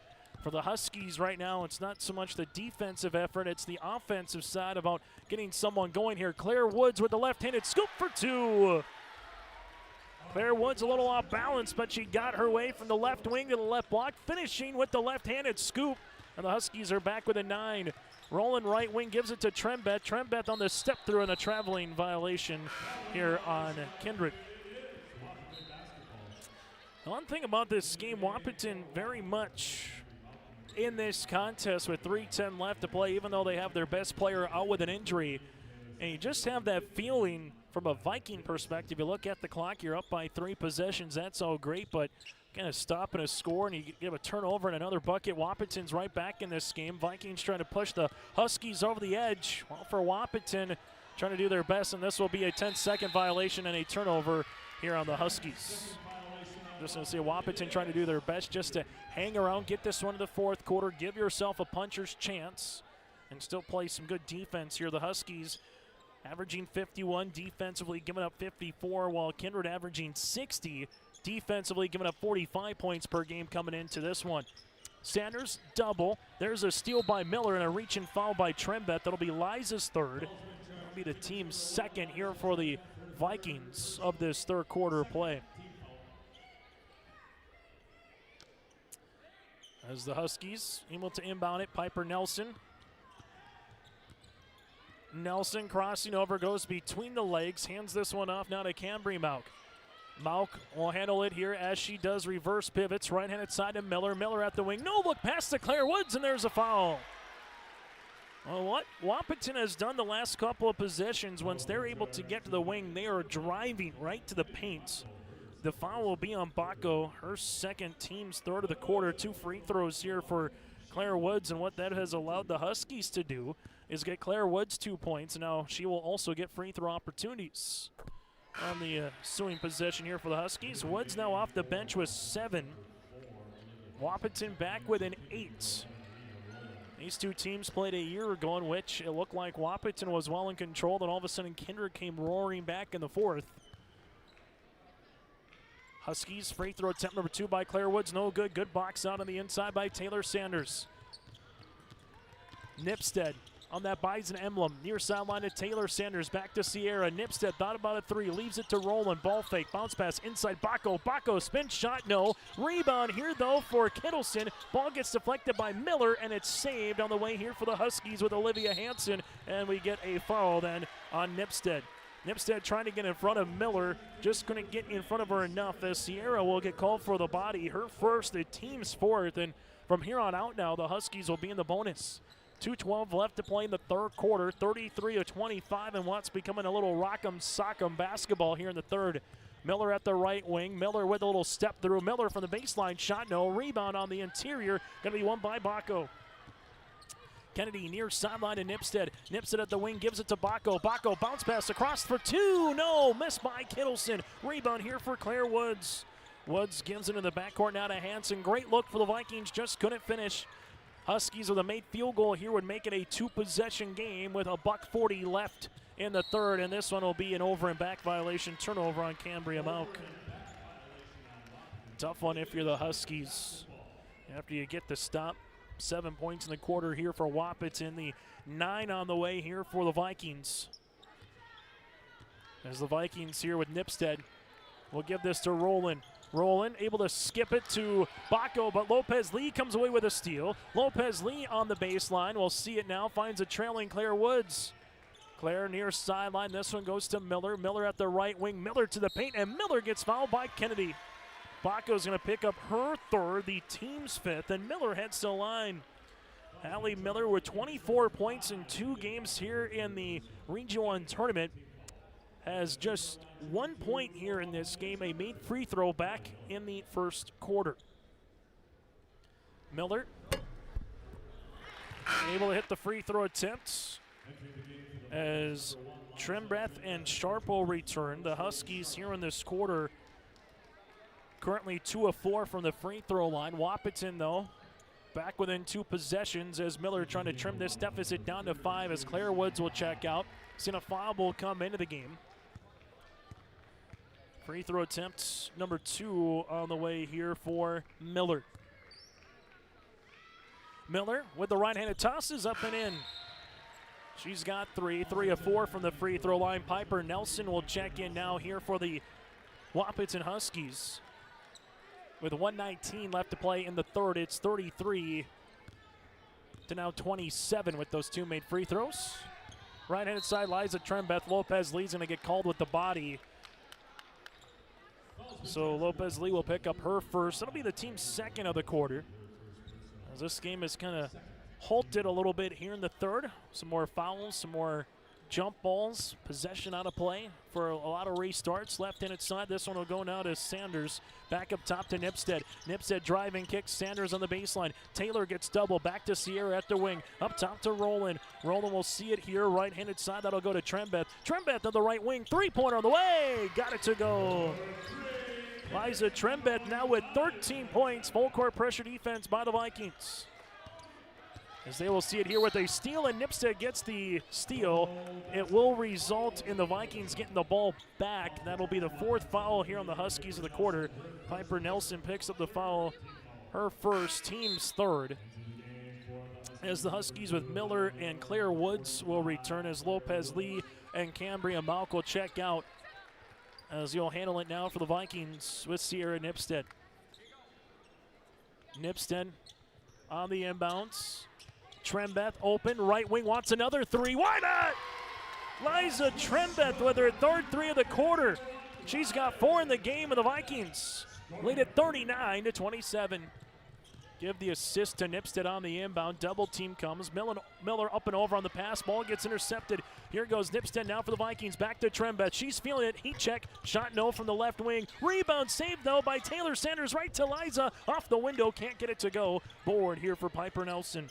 For the Huskies right now, it's not so much the defensive effort. It's the offensive side about getting someone going here. Claire Woods with the left-handed scoop for two. Claire Woods a little off balance, but she got her way from the left wing to the left block, finishing with the left-handed scoop. And the Huskies are back with a 9. Roland right wing gives it to Trembeth. Trembeth on the step through and a traveling violation here on Kindred. The one thing about this game, Wahpeton very much in this contest with 3:10 left to play, even though they have their best player out with an injury. And you just have that feeling from a Viking perspective. You look at the clock, you're up by 3 possessions. That's all great, but kind of stop and a score, and you give a turnover and another bucket. Wahpeton's right back in this game. Vikings trying to push the Huskies over the edge. Well, for Wahpeton, trying to do their best, and this will be a 10-second violation and a turnover here on the Huskies. Just going to see Wahpeton trying to do their best just to hang around, get this one to the fourth quarter, give yourself a puncher's chance, and still play some good defense here. The Huskies averaging 51 defensively, giving up 54, while Kindred averaging 60 defensively, giving up 45 points per game coming into this one. Sanders double. There's a steal by Miller and a reach and foul by Trembeth. That'll be Liza's third. That'll be the team's second here for the Vikings of this third quarter of play. As the Huskies able to inbound it, Piper Nelson. Nelson crossing over, goes between the legs, hands this one off now to Cambry Mauk. Mauk will handle it here as she does reverse pivots. Right-handed side to Miller. Miller at the wing. No look pass to Claire Woods, and there's a foul. Well, what Wahpeton has done the last couple of possessions, once they're able to get to the wing, they are driving right to the paint. The foul will be on Bacco, her second, team's third of the quarter. 2 free throws here for Claire Woods, and what that has allowed the Huskies to do is get Claire Woods 2 points. Now she will also get free throw opportunities on the ensuing possession here for the Huskies. Woods now off the bench with 7. Wahpeton back with an 8. These two teams played a year ago in which it looked like Wahpeton was well in control, then all of a sudden Kindred came roaring back in the fourth. Huskies free throw attempt number 2 by Claire Woods, no good. Good box out on the inside by Taylor Sanders. Nipstead on that Bison emblem, near sideline to Taylor Sanders, back to Sierra. Nipstead thought about a 3, leaves it to Roland. Ball fake, bounce pass inside Bacco. Bacco spin shot, no. Rebound here though for Kittleson. Ball gets deflected by Miller, and it's saved on the way here for the Huskies with Olivia Hansen, and we get a foul then on Nipstead. Nipstead trying to get in front of Miller, just couldn't get in front of her enough as Sierra will get called for the body. Her first, the team's fourth, and from here on out now, the Huskies will be in the bonus. 2:12 left to play in the third quarter, 33-25, and what's becoming a little rock'em sock'em basketball here in the third. Miller at the right wing. Miller with a little step through. Miller from the baseline shot, no. Rebound on the interior, going to be won by Bacco. Kennedy near sideline to Nipstead. Nipstead at the wing gives it to Bacco. Bacco bounce pass across for two. No, missed by Kittleson. Rebound here for Claire Woods. Woods gives it in the backcourt now to Hanson. Great look for the Vikings, just couldn't finish. Huskies with a made field goal here would make it a two-possession game with a $1:40 left in the third, and this one will be an over and back violation, turnover on Cambria Mauk. Tough one if you're the Huskies. After you get the stop, 7 points in the quarter here for Wahpeton, the 9 on the way here for the Vikings. As the Vikings here with Nipstead will give this to Rowland. Rowland able to skip it to Bacco, but Lopez Lee comes away with a steal. Lopez Lee on the baseline. We'll see it now. Finds a trailing Claire Woods. Claire near sideline. This one goes to Miller. Miller at the right wing. Miller to the paint, and Miller gets fouled by Kennedy. Bacco's going to pick up her third, the team's fifth, and Miller heads to the line. Allie Miller with 24 points in 2 games here in the Region 1 tournament. Has just 1 point here in this game, a made free throw back in the first quarter. Miller able to hit the free throw attempts as Trembreath and Sharp will return. The Huskies here in this quarter currently 2 of 4 from the free throw line. Wahpeton, though, back within 2 possessions as Miller trying to trim this deficit down to 5 as Claire Woods will check out. Seen a foul will come into the game. Free throw attempt number 2 on the way here for Miller. Miller with the right-handed tosses up and in. She's got 3 of 4 from the free throw line. Piper Nelson will check in now here for the Wahpeton Huskies. With 1:19 left to play in the third, it's 33 to now 27 with those 2 made free throws. Right-handed side, Liza Trembeth. Lopez Lee's going to get called with the body. So Lopez Lee will pick up her first. That'll be the team's second of the quarter. As this game is kind of halted a little bit here in the third. Some more fouls, some more jump balls, possession out of play for a lot of restarts. Left-handed side, this one will go now to Sanders. Back up top to Nipstead. Nipstead driving, kicks Sanders on the baseline. Taylor gets double, back to Sierra at the wing. Up top to Rowland. Rowland will see it here, right-handed side, that'll go to Trembeth. Trembeth on the right wing, 3-pointer on the way, got it to go. Liza Trembeth now with 13 points, full court pressure defense by the Vikings. As they will see it here with a steal, and Nipstead gets the steal. It will result in the Vikings getting the ball back. That'll be the 4th foul here on the Huskies of the quarter. Piper Nelson picks up the foul, her first, team's 3rd. As the Huskies with Miller and Claire Woods will return as Lopez Lee and Cambria Mauk will check out. As you'll handle it now for the Vikings with Sierra Nipstead. Nipstead on the inbounds. Trembeth open, right wing wants another 3. Why not? Liza Trembeth with her 3rd 3 of the quarter. She's got 4 in the game, and the Vikings lead at 39-27. Give the assist to Nipstead on the inbound. Double team comes. Miller up and over on the pass. Ball gets intercepted. Here goes Nipstead now for the Vikings. Back to Trembeth. She's feeling it. Heat check. Shot no from the left wing. Rebound saved, though, by Taylor Sanders right to Liza. Off the window. Can't get it to go. Board here for Piper Nelson.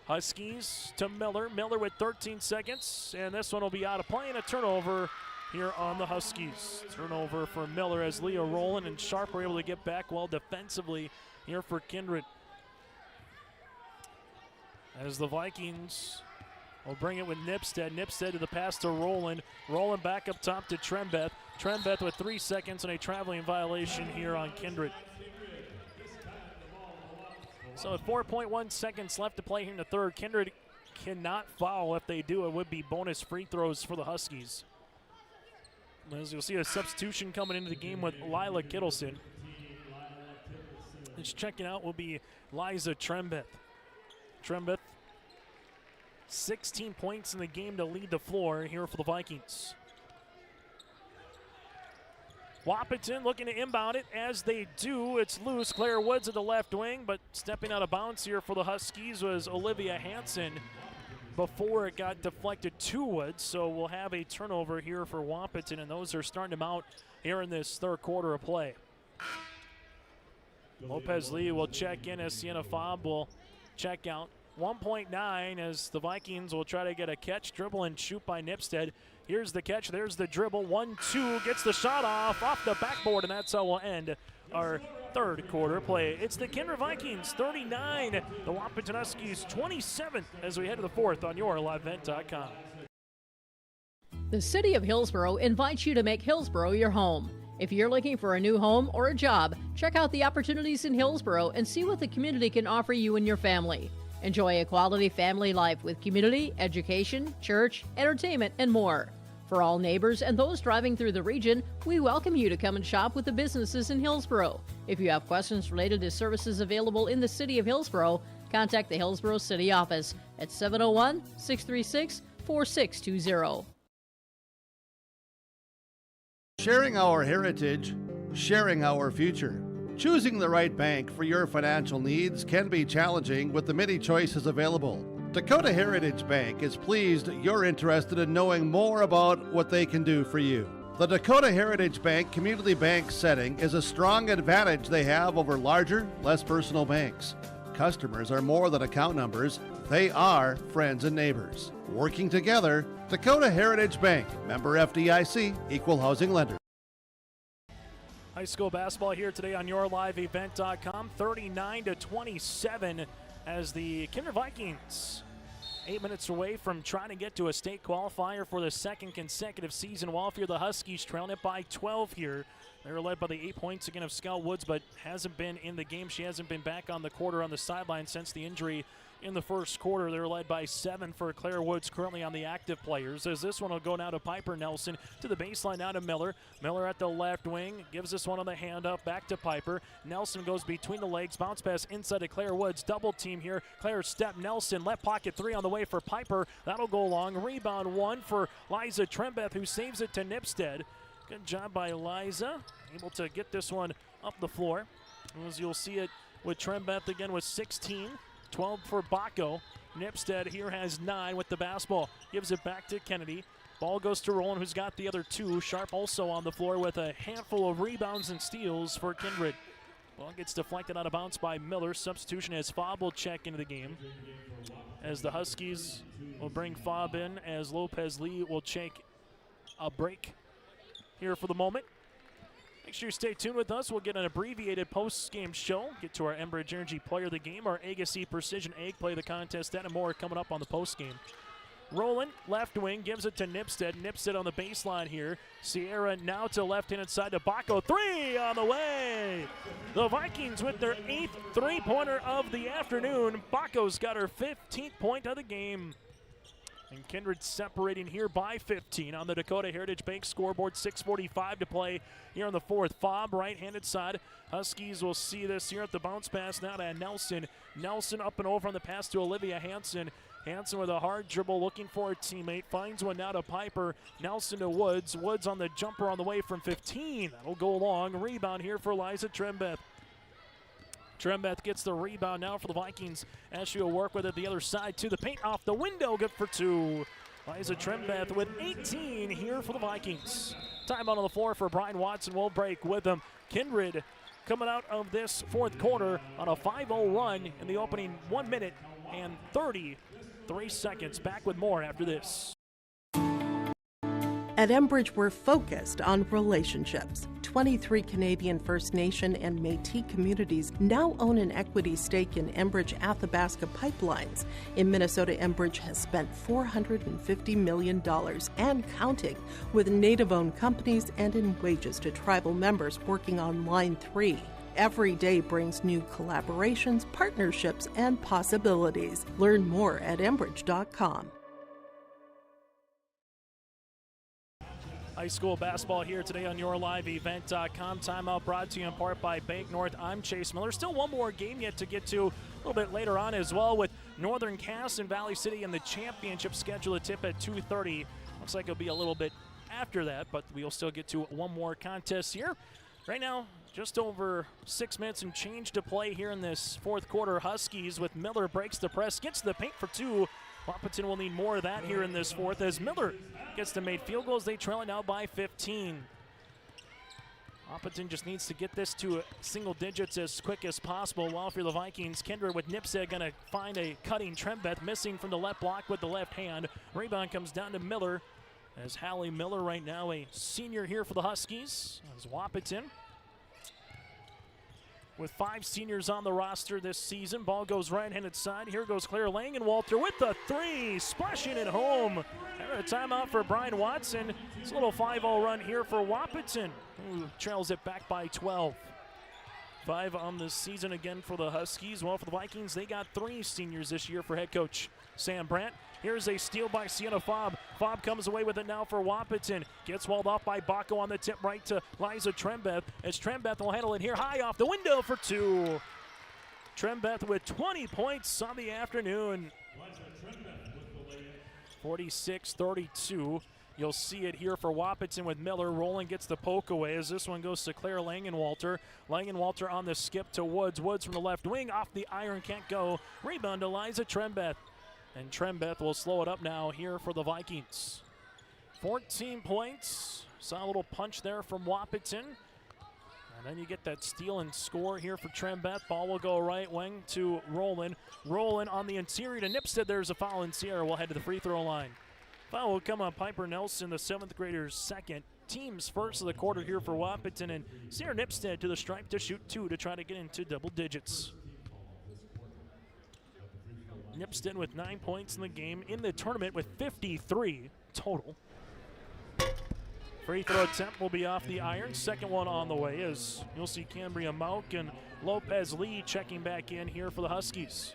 Huskies to Miller. Miller with 13 seconds. And this one will be out of play and a turnover here on the Huskies. Turnover for Miller as Leah Rowland and Sharp were able to get back well defensively here for Kindred. As the Vikings will bring it with Nipstead. Nipstead to the pass to Rowland. Rowland back up top to Trembeth. Trembeth with 3 seconds and a traveling violation here on Kindred. So with 4.1 seconds left to play here in the third, Kindred cannot foul. If they do, it would be bonus free throws for the Huskies. As you'll see a substitution coming into the game with Lila Kittleson. Just checking out will be Liza Trembeth. Trembeth, 16 points in the game to lead the floor here for the Vikings. Wahpeton looking to inbound it. As they do, it's loose. Claire Woods at the left wing, but stepping out of bounds here for the Huskies was Olivia Hansen before it got deflected to Woods. So we'll have a turnover here for Wahpeton, and those are starting them out here in this third quarter of play. Lopez Lee will check in as Sienna Fobb will check out. 1.9 as the Vikings will try to get a catch, dribble, and shoot by Nipstead. Here's the catch, there's the dribble, 1-2, gets the shot off the backboard, and that's how we'll end our third quarter play. It's the Kindred Vikings 39, the Wahpeton Huskies 27 as we head to the fourth on your livevent.com. The City of Hillsborough invites you to make Hillsborough your home. If you're looking for a new home or a job, check out the opportunities in Hillsborough and see what the community can offer you and your family. Enjoy a quality family life with community, education, church, entertainment, and more. For all neighbors and those driving through the region, we welcome you to come and shop with the businesses in Hillsborough. If you have questions related to services available in the City of Hillsborough, contact the Hillsborough City Office at 701-636-4620. Sharing our heritage, sharing our future. Choosing the right bank for your financial needs can be challenging with the many choices available. Dakota Heritage Bank is pleased you're interested in knowing more about what they can do for you. The Dakota Heritage Bank community bank setting is a strong advantage they have over larger, less personal banks. Customers are more than account numbers, they are friends and neighbors. Working together, Dakota Heritage Bank, member FDIC, equal housing lender. High school basketball here today on yourliveevent.com, 39-27 as the Kindred Vikings 8 minutes away from trying to get to a state qualifier for the second consecutive season. While here the Huskies trailing it by 12 here. They're led by the 8 points again of Scout Woods, but hasn't been in the game. She hasn't been back on the court or on the sideline since the injury in the first quarter. They're led by 7 for Claire Woods, currently on the active players. As this one will go now to Piper Nelson, to the baseline, now to Miller. Miller at the left wing, gives this one on the handoff, back to Piper. Nelson goes between the legs, bounce pass inside to Claire Woods. Double team here. Claire step, Nelson, left pocket 3 on the way for Piper. That'll go long. Rebound 1 for Liza Trembeth, who saves it to Nipstead. Good job by Liza, able to get this one up the floor. As you'll see it with Trembeth again with 16. 12 for Baco. Nipstead here has 9 with the basketball. Gives it back to Kennedy. Ball goes to Roland, who's got the other 2. Sharp also on the floor with a handful of rebounds and steals for Kindred. Ball gets deflected out of bounds by Miller. Substitution as Fobb will check into the game. As the Huskies will bring Fobb in, as Lopez Lee will take a break here for the moment. Make sure you stay tuned with us. We'll get an abbreviated post-game show. Get to our Enbridge Energy Player of the Game, our Agassi Precision Egg Play of the Contest, that and more coming up on the post-game. Roland, left wing, gives it to Nipstead. Nipstead on the baseline here. Sierra now to left-handed side to Baco. 3 on the way. The Vikings with their 8th three-pointer of the afternoon. Baco's got her 15th point of the game. And Kindred separating here by 15 on the Dakota Heritage Bank scoreboard. 6:45 to play here on the fourth. Fobb, right-handed side. Huskies will see this here at the bounce pass now to Nelson. Nelson up and over on the pass to Olivia Hansen. Hansen with a hard dribble looking for a teammate. Finds one now to Piper. Nelson to Woods. Woods on the jumper on the way from 15. That'll go long. Rebound here for Liza Trembeth. Trembeth gets the rebound now for the Vikings as she will work with it the other side to the paint, off the window, good for 2. Liza Trembeth with 18 here for the Vikings. Timeout on the floor for Brian Watson. We'll break with them. Kindred coming out of this fourth quarter on a 5-0 run in the opening 1 minute and 33 seconds. Back with more after this. At Enbridge, we're focused on relationships. 23 Canadian First Nation and Métis communities now own an equity stake in Enbridge Athabasca Pipelines. In Minnesota, Enbridge has spent $450 million and counting with Native-owned companies and in wages to tribal members working on Line 3. Every day brings new collaborations, partnerships, and possibilities. Learn more at Enbridge.com. High school basketball here today on yourliveevent.com. Timeout brought to you in part by Bank North. I'm Chase Miller. Still one more game yet to get to a little bit later on as well, with Northern Cass and Valley City in the championship schedule. A tip at 2:30. Looks like it'll be a little bit after that, but we'll still get to one more contest here. Right now, just over 6 minutes and change to play here in this fourth quarter. Huskies with Miller breaks the press, gets to the paint for two. Wahpeton will need more of that here in this fourth as Miller gets to make field goals. They trail it now by 15. Wahpeton just needs to get this to single digits as quick as possible. While for the Vikings, Kindred with Nipsed going to find a cutting Trembeth, missing from the left block with the left hand. Rebound comes down to Miller as Hallie Miller right now a senior here for the Huskies. As Wahpeton with 5 seniors on the roster this season. Ball goes right-handed side. Here goes Claire Langenwalter with the 3, splashing it home. And a timeout for Brian Watson. It's a little 5-0 run here for Wahpeton, who trails it back by 12. 5 on the season again for the Huskies. Well, for the Vikings, they got 3 seniors this year for head coach Sam Brandt. Here's a steal by Sienna Fobb. Fobb comes away with it now for Wahpeton. Gets walled off by Baco on the tip right to Liza Trembeth. As Trembeth will handle it here high off the window for 2. Trembeth with 20 points on the afternoon. 46-32. You'll see it here for Wahpeton with Miller. Rowland gets the poke away as this one goes to Claire Langenwalter. Langenwalter on the skip to Woods. Woods from the left wing, off the iron, can't go. Rebound to Liza Trembeth. And Trembeth will slow it up now here for the Vikings. 14 points. Saw a little punch there from Wahpeton. And then you get that steal and score here for Trembeth. Ball will go right wing to Rowland. Rowland on the interior to Nipsted. There's a foul, and Sierra will head to the free throw line. Foul will come on Piper Nelson, the 7th grader's second. Team's first of the quarter here for Wahpeton. And Sierra Nipsted to the stripe to shoot 2 to try to get into double digits. Nipsted with 9 points in the game, in the tournament with 53 total. Free throw attempt will be off the iron. Second one on the way as you'll see Cambria Mauk and Lopez Lee checking back in here for the Huskies.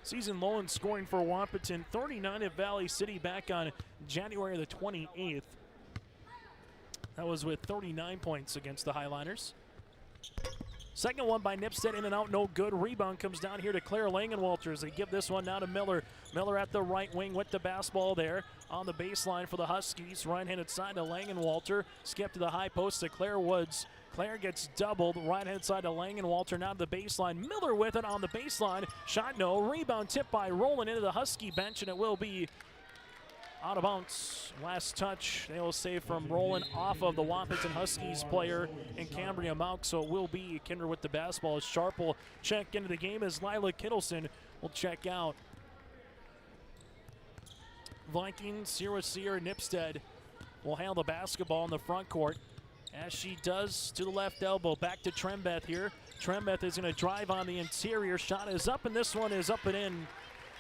Season low in scoring for Wahpeton, 39 at Valley City back on January the 28th. That was with 39 points against the Highliners. Second one by Nipsted, in and out, no good. Rebound comes down here to Claire Langenwalter as they give this one now to Miller. Miller at the right wing with the basketball there on the baseline for the Huskies. Right-handed side to Langenwalter. Skip to the high post to Claire Woods. Claire gets doubled. Right-hand side to Langenwalter, now to the baseline. Miller with it on the baseline. Shot no. Rebound tipped by Rowland into the Husky bench, and it will be out of bounds. Last touch, they will save from Rowland off of the Wahpeton Huskies player and Cambria Mauk, so it will be Kindred with the basketball as Sharp will check into the game as Lila Kittleson will check out. Vikings here with Sierra Nipsted will handle the basketball in the front court, as she does to the left elbow. Back to Trembeth here. Trembeth is going to drive on the interior. Shot is up, and this one is up and in.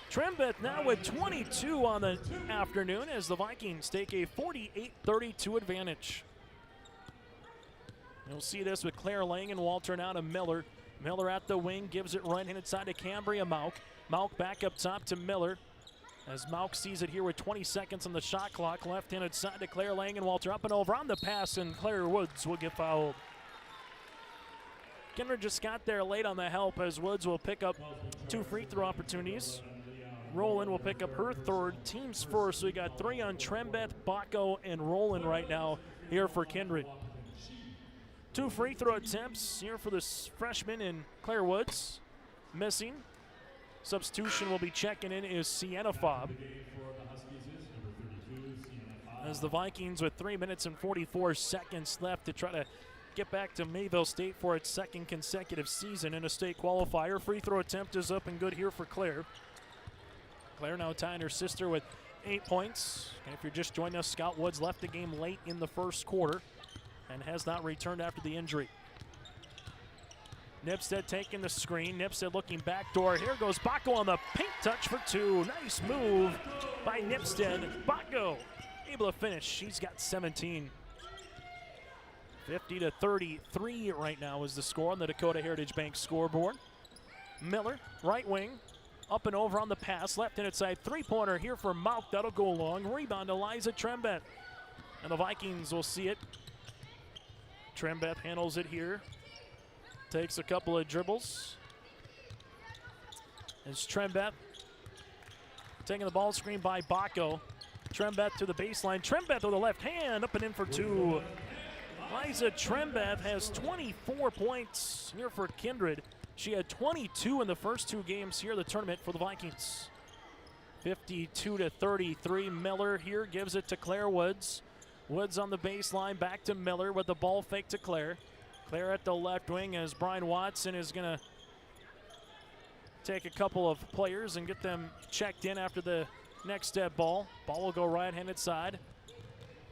Trembeth now with 22 on the afternoon as the Vikings take a 48-32 advantage. You'll see this with Claire Langenwalter now to Miller. Miller at the wing, gives it right-handed side to Cambria Mauk. Mauk back up top to Miller as Mauk sees it here with 20 seconds on the shot clock. Left-handed side to Claire Langenwalter, up and over on the pass, and Claire Woods will get fouled. Kindred just got there late on the help as Woods will pick up 2 free throw opportunities. Rowland will pick up her 3rd, team's first. So we got 3 on Trembeth, Baco, and Rowland right now here for Kindred. 2 free throw attempts here for this freshman in Claire Woods. Missing. Substitution will be checking in is Sienna Fobb. As the Vikings with 3 minutes and 44 seconds left to try to get back to Mayville State for its 2nd consecutive season in a state qualifier. Free throw attempt is up and good here for Claire. Claire now tying her sister with 8 points. And if you're just joining us, Scott Woods left the game late in the first quarter and has not returned after the injury. Nipsted taking the screen. Nipsted looking backdoor. Here goes Baco on the paint touch for 2. Nice move by Nipsted. Baco able to finish. She's got 17. 50-33 right now is the score on the Dakota Heritage Bank scoreboard. Miller, right wing. Up and over on the pass, left-handed side, 3-pointer here for Mauk. That'll go long. Rebound to Liza Trembeth. And the Vikings will see it. Trembeth handles it here. Takes a couple of dribbles. As Trembeth taking the ball screen by Baco. Trembeth to the baseline. Trembeth with the left hand, up and in for two. Liza Trembeth has 24 points here for Kindred. She had 22 in the first two games here of the tournament for the Vikings. 52-33. Miller here gives it to Claire Woods. Woods on the baseline, back to Miller with the ball fake to Claire. Claire at the left wing as Brian Watson is going to take a couple of players and get them checked in after the next step ball. Ball will go right-handed side.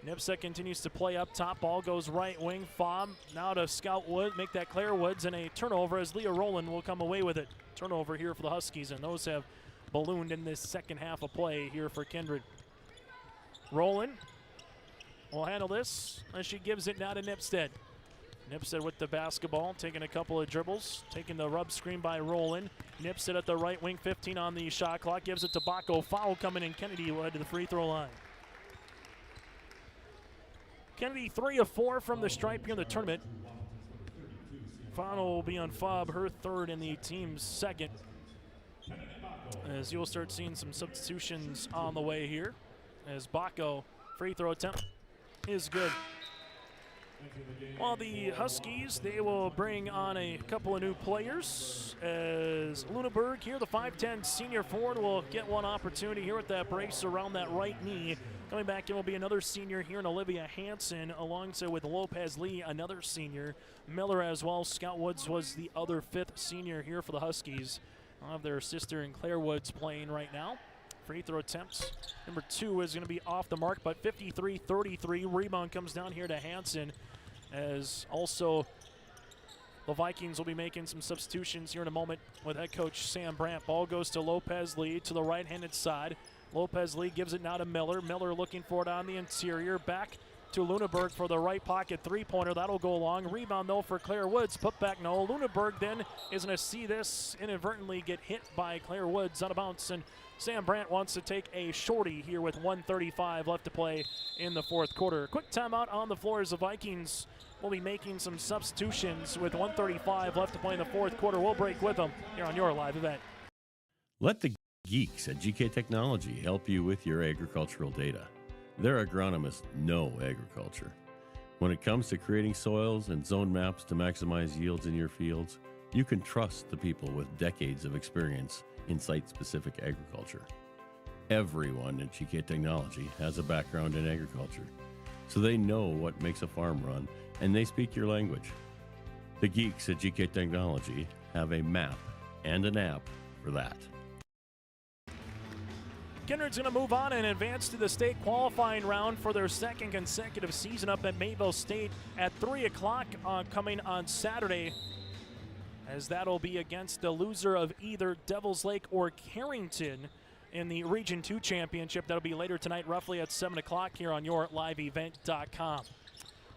Nipsa continues to play up top. Ball goes right wing. Fob now to Scout Wood, make that Claire Woods, and a turnover as Leah Rowland will come away with it. Turnover here for the Huskies, and those have ballooned in this second half of play here for Kindred. Rowland will handle this as she gives it now to Nipstead. Nipstead with the basketball, taking a couple of dribbles, taking the rub screen by Rowland. Nipstead at the right wing, 15 on the shot clock, gives it to Bacco. Foul coming in. Kennedy will head to the free throw line. Kennedy 3 of 4 from the stripe here in the tournament. Foul will be on Fob, her third and the team's second. As you'll start seeing some substitutions on the way here. As Bacco free throw attempt is good. While the Huskies, they will bring on a couple of new players. As Luneberg here, the 5'10 senior forward, will get one opportunity here with that brace around that right knee. Coming back in will be another senior here in Olivia Hansen, alongside with Lopez Lee, another senior. Miller as well. Scout Woods was the other fifth senior here for the Huskies. I'll have their sister in Claire Woods playing right now. Free throw attempts. Number 2 is going to be off the mark, but 53-33. Rebound comes down here to Hansen, as also the Vikings will be making some substitutions here in a moment with head coach Sam Brandt. Ball goes to Lopez Lee to the right-handed side. Lopez Lee gives it now to Miller. Miller looking for it on the interior. Back to Luneberg for the right pocket three-pointer. That'll go long. Rebound, though, for Claire Woods. Put back, no. Luneberg then is going to see this inadvertently get hit by Claire Woods out of bounds. And Sam Brandt wants to take a shorty here with 1:35 left to play in the fourth quarter. Quick timeout on the floor as the Vikings will be making some substitutions with 1:35 left to play in the fourth quarter. We'll break with them here on your live event. Let the geeks at GK Technology help you with your agricultural data. Their agronomists know agriculture. When it comes to creating soils and zone maps to maximize yields in your fields, you can trust the people with decades of experience in site-specific agriculture. Everyone at GK Technology has a background in agriculture, so they know what makes a farm run, and they speak your language. The geeks at GK Technology have a map and an app for that. Kindred's going to move on and advance to the state qualifying round for their second consecutive season up at Mayville State at 3 o'clock coming on Saturday, as that'll be against the loser of either Devils Lake or Carrington in the Region 2 Championship. That'll be later tonight, roughly at 7 o'clock here on yourliveevent.com.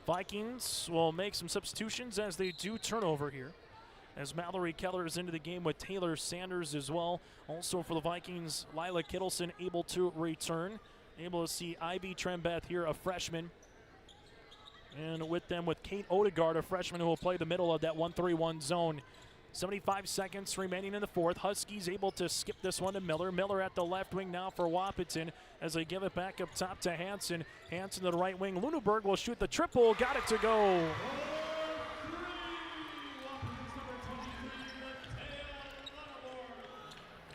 Vikings will make some substitutions as they do turnover here, as Mallory Keller is into the game with Taylor Sanders as well. Also for the Vikings, Lila Kittleson able to return. Able to see Ivy Trembeth here, a freshman. And with them with Kate Odegaard, a freshman who will play the middle of that 1-3-1 zone. 75 seconds remaining in the fourth. Huskies able to skip this one to Miller. Miller at the left wing now for Wahpeton as they give it back up top to Hansen. Hansen to the right wing. Luneberg will shoot the triple. Got it to go.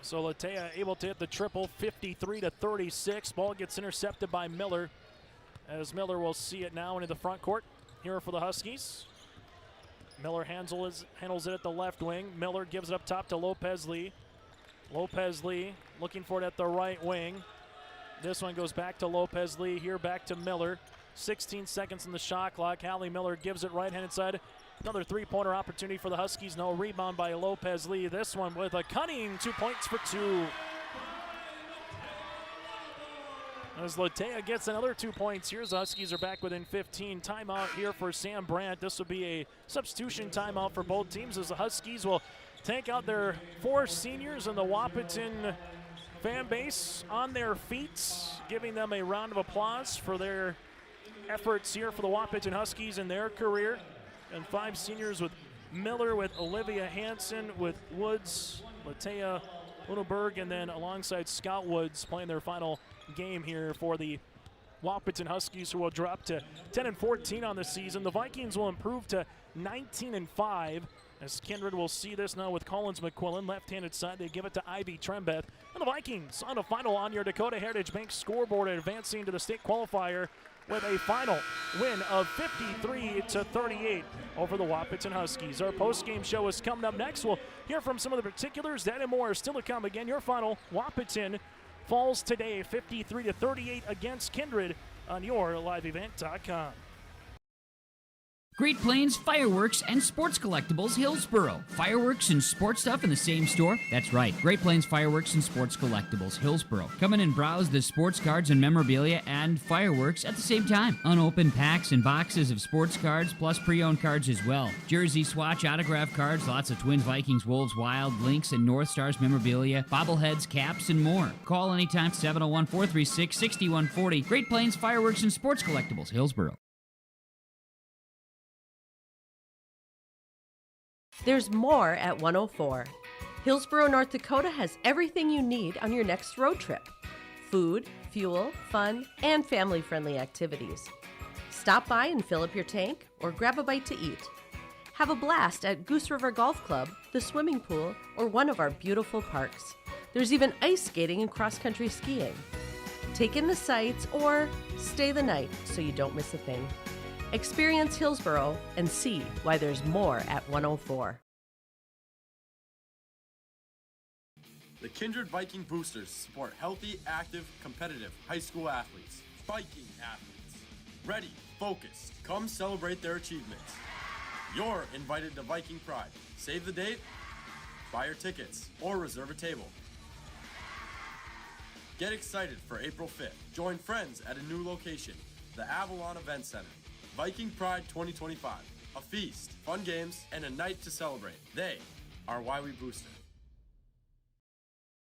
So Latea able to hit the triple, 53-36. Ball gets intercepted by Miller, as Miller will see it now into the front court here for the Huskies. Miller handles it at the left wing. Miller gives it up top to Lopez Lee. Lopez Lee looking for it at the right wing. This one goes back to Lopez Lee here, back to Miller. 16 seconds in the shot clock. Hallie Miller gives it right-handed side. Another three-pointer opportunity for the Huskies. No rebound by Lopez Lee. This one with a cunning 2 points for two. As Latea gets another 2 points, here's the Huskies are back within 15. Timeout here for Sam Brandt. This will be a substitution timeout for both teams, as the Huskies will take out their 4 seniors and the Wahpeton fan base on their feet, giving them a round of applause for their efforts here for the Wahpeton Huskies in their career. And 5 seniors with Miller, with Olivia Hansen, with Woods, Latea, Littleburg, and then alongside Scout Woods playing their final game here for the Wahpeton Huskies, who will drop to 10-14 on the season. The Vikings will improve to 19-5. As Kindred will see this now with Collins McQuillan, left-handed side. They give it to Ivy Trembeth. And the Vikings on a final on your Dakota Heritage Bank scoreboard, advancing to the state qualifier with a final win of 53-38 over the Wahpeton Huskies. Our post-game show is coming up next. We'll hear from some of the particulars. That and more is still to come. Again, your final, Wahpeton falls today 53-38 against Kindred on your liveevent.com. Great Plains Fireworks and Sports Collectibles, Hillsboro. Fireworks and sports stuff in the same store? That's right, Great Plains Fireworks and Sports Collectibles, Hillsboro. Come in and browse the sports cards and memorabilia and fireworks at the same time. Unopened packs and boxes of sports cards, plus pre-owned cards as well. Jersey, Swatch, autograph cards, lots of Twins, Vikings, Wolves, Wild, Lynx, and North Stars memorabilia, bobbleheads, caps, and more. Call anytime, 701-436-6140. Great Plains Fireworks and Sports Collectibles, Hillsboro. There's more at 104. Hillsboro, North Dakota has everything you need on your next road trip. Food, fuel, fun, and family-friendly activities. Stop by and fill up your tank or grab a bite to eat. Have a blast at Goose River Golf Club, the swimming pool, or one of our beautiful parks. There's even ice skating and cross-country skiing. Take in the sights or stay the night so you don't miss a thing. Experience Hillsboro and see why there's more at 104. The Kindred Viking Boosters support healthy, active, competitive high school athletes. Viking athletes. Ready, focused, come celebrate their achievements. You're invited to Viking Pride. Save the date, buy your tickets, or reserve a table. Get excited for April 5th. Join friends at a new location, the Avalon Event Center. Viking Pride 2025. A feast, fun games, and a night to celebrate. They are why we boost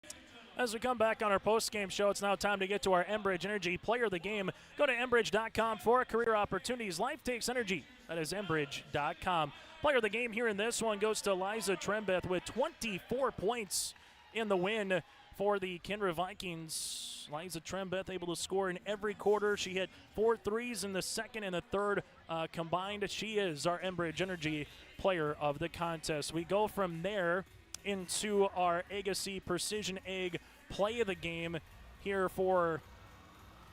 it. As we come back on our post-game show, it's now time to get to our Enbridge Energy Player of the Game. Go to Enbridge.com for career opportunities. Life takes energy. That is Enbridge.com. Player of the Game here in this one goes to Liza Trembeth with 24 points in the win for the Kindred Vikings. Liza Trembeth able to score in every quarter. She hit 4 threes in the second and the third combined. She is our Enbridge Energy Player of the Contest. We go from there into our Agassi Precision Egg Play of the Game here for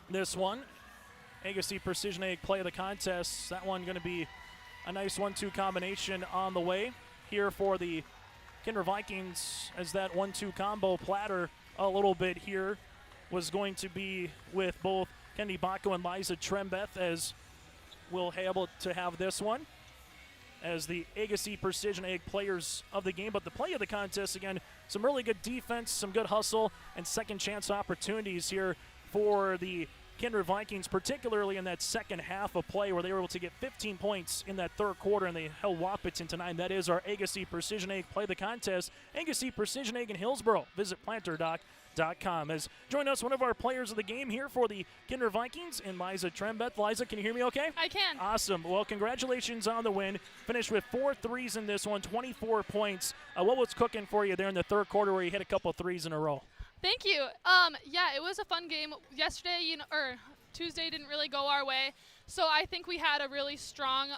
this one. Agassi Precision Egg Play of the Contest. That one going to be a nice 1-2 combination on the way here for the Kindred Vikings, as that 1-2 combo platter a little bit here was going to be with both Kendi Bacco and Liza Trembeth, as we'll be able to have this one as the Agassi Precision Egg Players of the Game. But the play of the contest, again, some really good defense, some good hustle, and second chance opportunities here for the Kindred Vikings, particularly in that second half of play where they were able to get 15 points in that third quarter, and they held Wahpeton to 9. That is our Agassi Precision Egg Play the Contest. Agassi Precision Egg in Hillsboro. Visit planterdoc.com. As join us, one of our players of the game here for the Kindred Vikings, and Liza Trembeth. Liza, can you hear me okay? I can. Awesome. Well, congratulations on the win. Finished with 4 threes in this one, 24 points. What was cooking for you there in the third quarter where you hit a couple threes in a row? Thank you. Yeah, it was a fun game. Yesterday, Tuesday didn't really go our way. So I think we had a really strong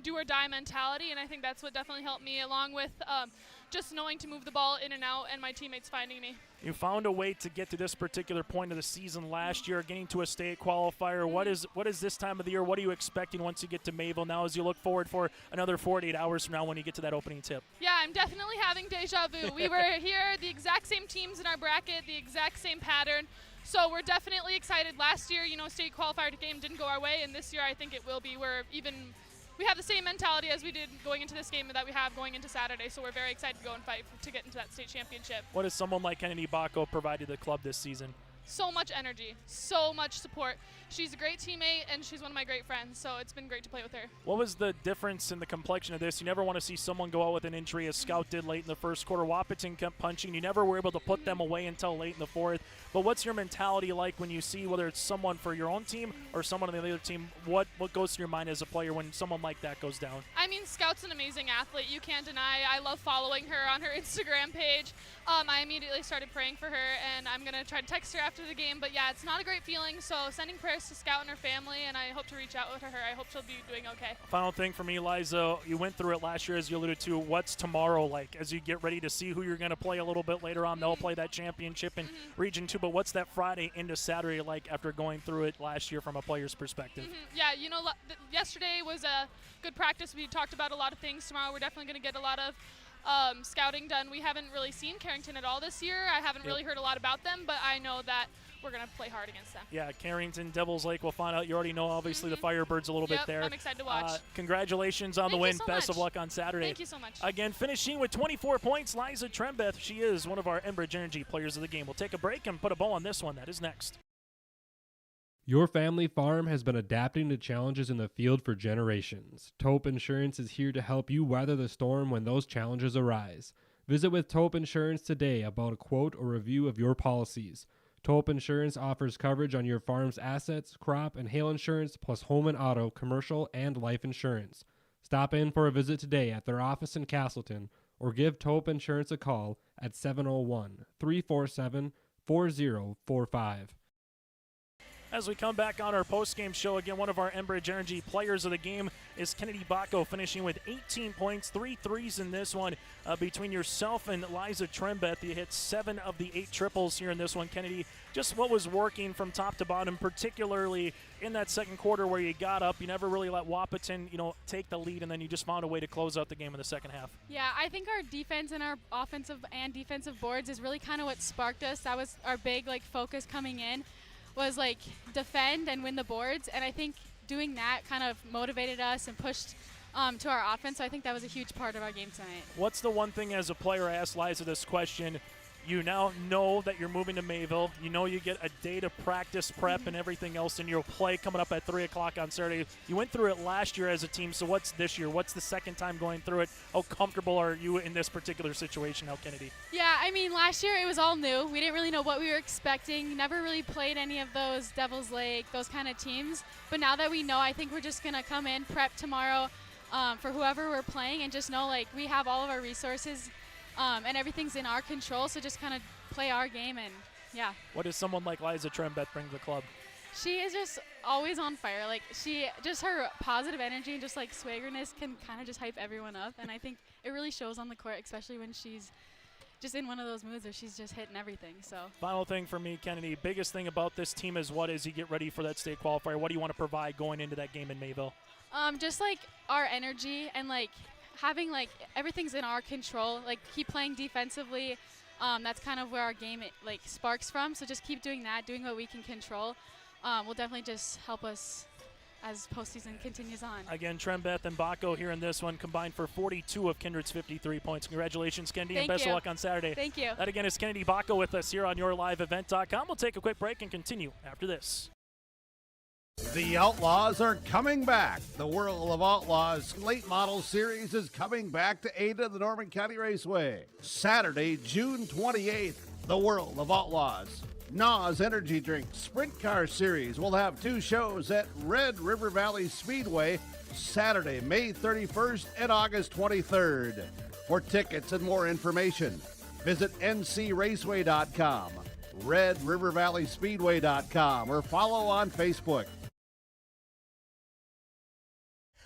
do-or-die mentality, and I think that's what definitely helped me, along with just knowing to move the ball in and out and my teammates finding me. You found a way to get to this particular point of the season last year, getting to a state qualifier. Mm-hmm. What is this time of the year? What are you expecting once you get to Mayville now as you look forward for another 48 hours from now when you get to that opening tip? Yeah, I'm definitely having deja vu. We were here, the exact same teams in our bracket, the exact same pattern. So we're definitely excited. Last year, state qualifier game didn't go our way, and this year I think it will be. We have the same mentality as we did going into this game that we have going into Saturday, so we're very excited to go and fight to get into that state championship. What does someone like Kendi Bacco provide to the club this season? So much energy, so much support. She's a great teammate, and she's one of my great friends, so it's been great to play with her. What was the difference in the complexion of this? You never want to see someone go out with an injury, as Scout did late in the first quarter. Wahpeton kept punching. You never were able to put them away until late in the fourth. But what's your mentality like when you see whether it's someone for your own team or someone on the other team? What goes through your mind as a player when someone like that goes down? I mean, Scout's an amazing athlete. You can't deny. I love following her on her Instagram page. I immediately started praying for her, and I'm going to try to text her after the game. But, yeah, it's not a great feeling, so sending prayers to Scout and her family, and I hope to reach out with her. I hope she'll be doing okay. Final thing for me, Liza, you went through it last year, as you alluded to. What's tomorrow like as you get ready to see who you're going to play a little bit later on? They'll play that championship in Region 2, but what's that Friday into Saturday like after going through it last year from a player's perspective? Yeah, you know, yesterday was a good practice. We talked about a lot of things. Tomorrow we're definitely going to get a lot of scouting done. We haven't really seen Carrington at all this year. I haven't really heard a lot about them, but I know that we're going to play hard against them. Yeah, Carrington, Devils Lake, we'll find out. You already know, obviously, the Firebirds a little bit there. I'm excited to watch. Congratulations on the win. So Best much. of luck on Saturday. Thank you so much. Again, finishing with 24 points, Liza Trembeth. She is one of our Enbridge Energy players of the game. We'll take a break and put a bow on this one. That is next. Your family farm has been adapting to challenges in the field for generations. Taupe Insurance is here to help you weather the storm when those challenges arise. Visit with Taupe Insurance today about a quote or review of your policies. Taupe Insurance offers coverage on your farm's assets, crop, and hail insurance, plus home and auto, commercial, and life insurance. Stop in for a visit today at their office in Castleton or give Taupe Insurance a call at 701-347-4045. As we come back on our post-game show, again, one of our Enbridge Energy players of the game is Kennedy Bacco, finishing with 18 points, 3 threes in this one. Between yourself and Liza Trembeth, you hit 7 of the 8 triples here in this one. Kennedy, just what was working from top to bottom, particularly in that second quarter where you got up. You never really let Wahpeton, take the lead, and then you just found a way to close out the game in the second half. Yeah, I think our defense and our offensive and defensive boards is really kind of what sparked us. That was our big, focus coming in. Was defend and win the boards, and I think doing that kind of motivated us and pushed to our offense, so I think that was a huge part of our game tonight. What's the one thing as a player, I asked Liza this question, you now know that you're moving to Mayville, you get a day to practice, prep, and everything else, and you'll play coming up at 3 o'clock on Saturday. You went through it last year as a team, so what's this year? What's the second time going through it? How comfortable are you in this particular situation now, Kennedy? Yeah, I mean, last year it was all new. We didn't really know what we were expecting, never really played any of those Devils Lake, those kind of teams. But now that we know, I think we're just going to come in, prep tomorrow for whoever we're playing, and just know, we have all of our resources and everything's in our control, so just kind of play our game, and yeah. What does someone like Liza Trembeth bring to the club? She is just always on fire. Her positive energy and just swaggerness can kind of just hype everyone up, and I think it really shows on the court, especially when she's just in one of those moods where she's just hitting everything. So final thing for me, Kennedy, biggest thing about this team is what as you get ready for that state qualifier? What do you want to provide going into that game in Mayville? Just our energy and having everything's in our control, keep playing defensively. That's kind of where our game sparks from, so just keep doing that, doing what we can control will definitely just help us as postseason continues on. Again, Trembeth and Bacco here in this one combined for 42 of Kindred's 53 points. Congratulations, Kennedy, and best of luck on Saturday. Thank you. That again is Kennedy Bacco with us here on YourLiveEvent.com. We'll take a quick break and continue after this. The Outlaws are coming back. The World of Outlaws Late Model Series is coming back to Ada, the Norman County Raceway. Saturday, June 28th, the World of Outlaws NOS Energy Drink Sprint Car Series will have 2 shows at Red River Valley Speedway Saturday, May 31st and August 23rd. For tickets and more information, visit ncraceway.com, redrivervalleyspeedway.com, or follow on Facebook.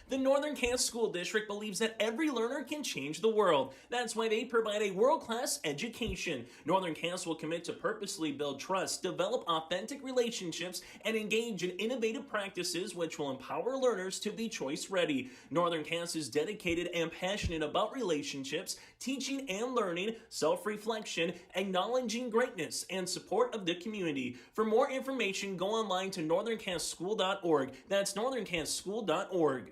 The Northern Kansas School District believes that every learner can change the world. That's why they provide a world-class education. Northern Kansas will commit to purposely build trust, develop authentic relationships, and engage in innovative practices which will empower learners to be choice-ready. Northern Kansas is dedicated and passionate about relationships, teaching and learning, self-reflection, acknowledging greatness, and support of the community. For more information, go online to northernkansasschool.org. That's northernkansasschool.org.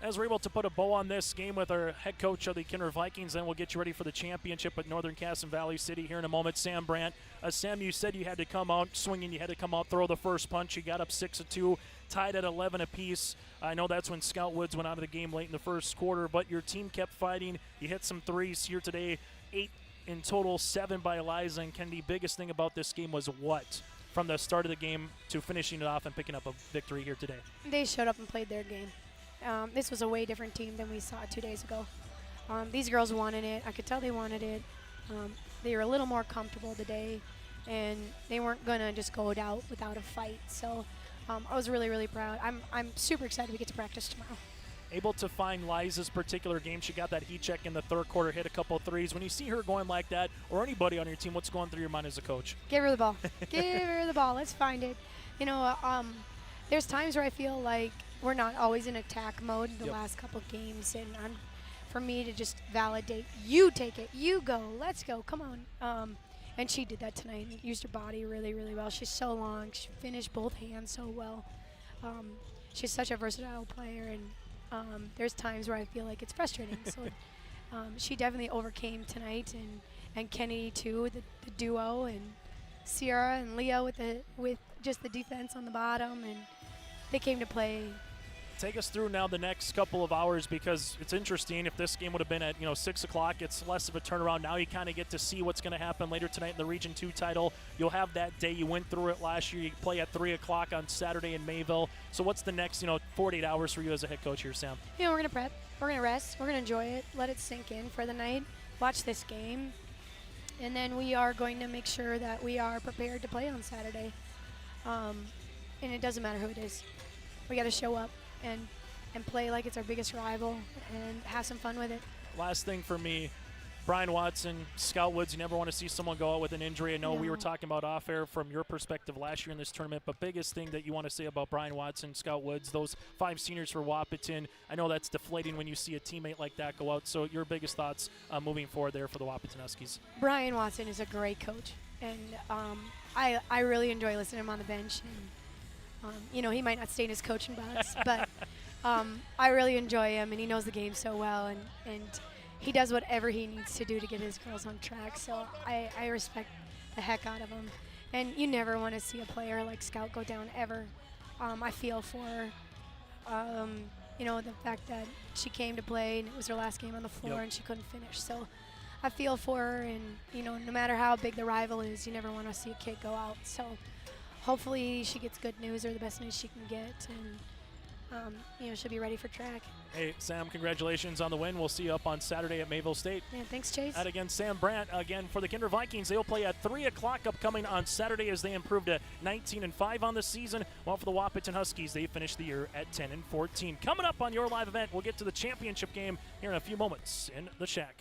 As we're able to put a bow on this game with our head coach of the Kindred Vikings, then we'll get you ready for the championship at Northern Cass and Valley City here in a moment. Sam Brandt. Sam, you said you had to come out swinging. You had to come out, throw the first punch. You got up 6-2, tied at 11 apiece. I know that's when Scout Woods went out of the game late in the first quarter, but your team kept fighting. You hit some threes here today, 8 in total, 7 by Eliza and Kennedy. Biggest thing about this game was what? From the start of the game to finishing it off and picking up a victory here today. They showed up and played their game. This was a way different team than we saw 2 days ago. These girls wanted it. I could tell they wanted it. They were a little more comfortable today, and they weren't going to just go out without a fight. So I was really, really proud. I'm super excited we get to practice tomorrow. Able to find Liza's particular game. She got that heat check in the third quarter, hit a couple of threes. When you see her going like that, or anybody on your team, what's going through your mind as a coach? Give her the ball. Give her the ball. Let's find it. You know, there's times where I feel like we're not always in attack mode the last couple of games, and for me to just validate, you take it, you go, let's go, come on. And she did that tonight and used her body really, really well. She's so long. She finished both hands so well. She's such a versatile player, and there's times where I feel like it's frustrating. So she definitely overcame tonight, and Kenny too, the duo, and Sierra and Leah with just the defense on the bottom, and they came to play. Take us through now the next couple of hours, because it's interesting. If this game would have been at 6 o'clock, it's less of a turnaround. Now you kind of get to see what's going to happen later tonight in the Region 2 title. You'll have that day. You went through it last year. You play at 3 o'clock on Saturday in Mayville. So what's the next 48 hours for you as a head coach here, Sam? We're going to prep. We're going to rest. We're going to enjoy it. Let it sink in for the night. Watch this game. And then we are going to make sure that we are prepared to play on Saturday. And it doesn't matter who it is. We got to show up and play like it's our biggest rival and have some fun with it. Last thing for me, Brian Watson, Scout Woods, you never want to see someone go out with an injury. I know we were talking about off air from your perspective last year in this tournament, but biggest thing that you want to say about Brian Watson, Scout Woods, those 5 seniors for Wahpeton. I know that's deflating when you see a teammate like that go out, so your biggest thoughts moving forward there for the Wahpeton Huskies. Brian Watson is a great coach, and I really enjoy listening to him on the bench. And, he might not stay in his coaching box, but I really enjoy him, and he knows the game so well, and he does whatever he needs to do to get his girls on track. So I respect the heck out of him. And you never want to see a player like Scout go down ever. I feel for her. The fact that she came to play and it was her last game on the floor and she couldn't finish. So I feel for her, and, no matter how big the rival is, you never want to see a kid go out. So hopefully she gets good news, or the best news she can get, and she'll be ready for track. Hey, Sam, congratulations on the win. We'll see you up on Saturday at Mayville State. Yeah, thanks, Chase. And again, Sam Brandt, again, for the Kindred Vikings. They'll play at 3 o'clock upcoming on Saturday as they improve to 19-5 on the season. While for the Wahpeton Huskies, they finished the year at 10-14. Coming up on your live event, we'll get to the championship game here in a few moments in the Shack.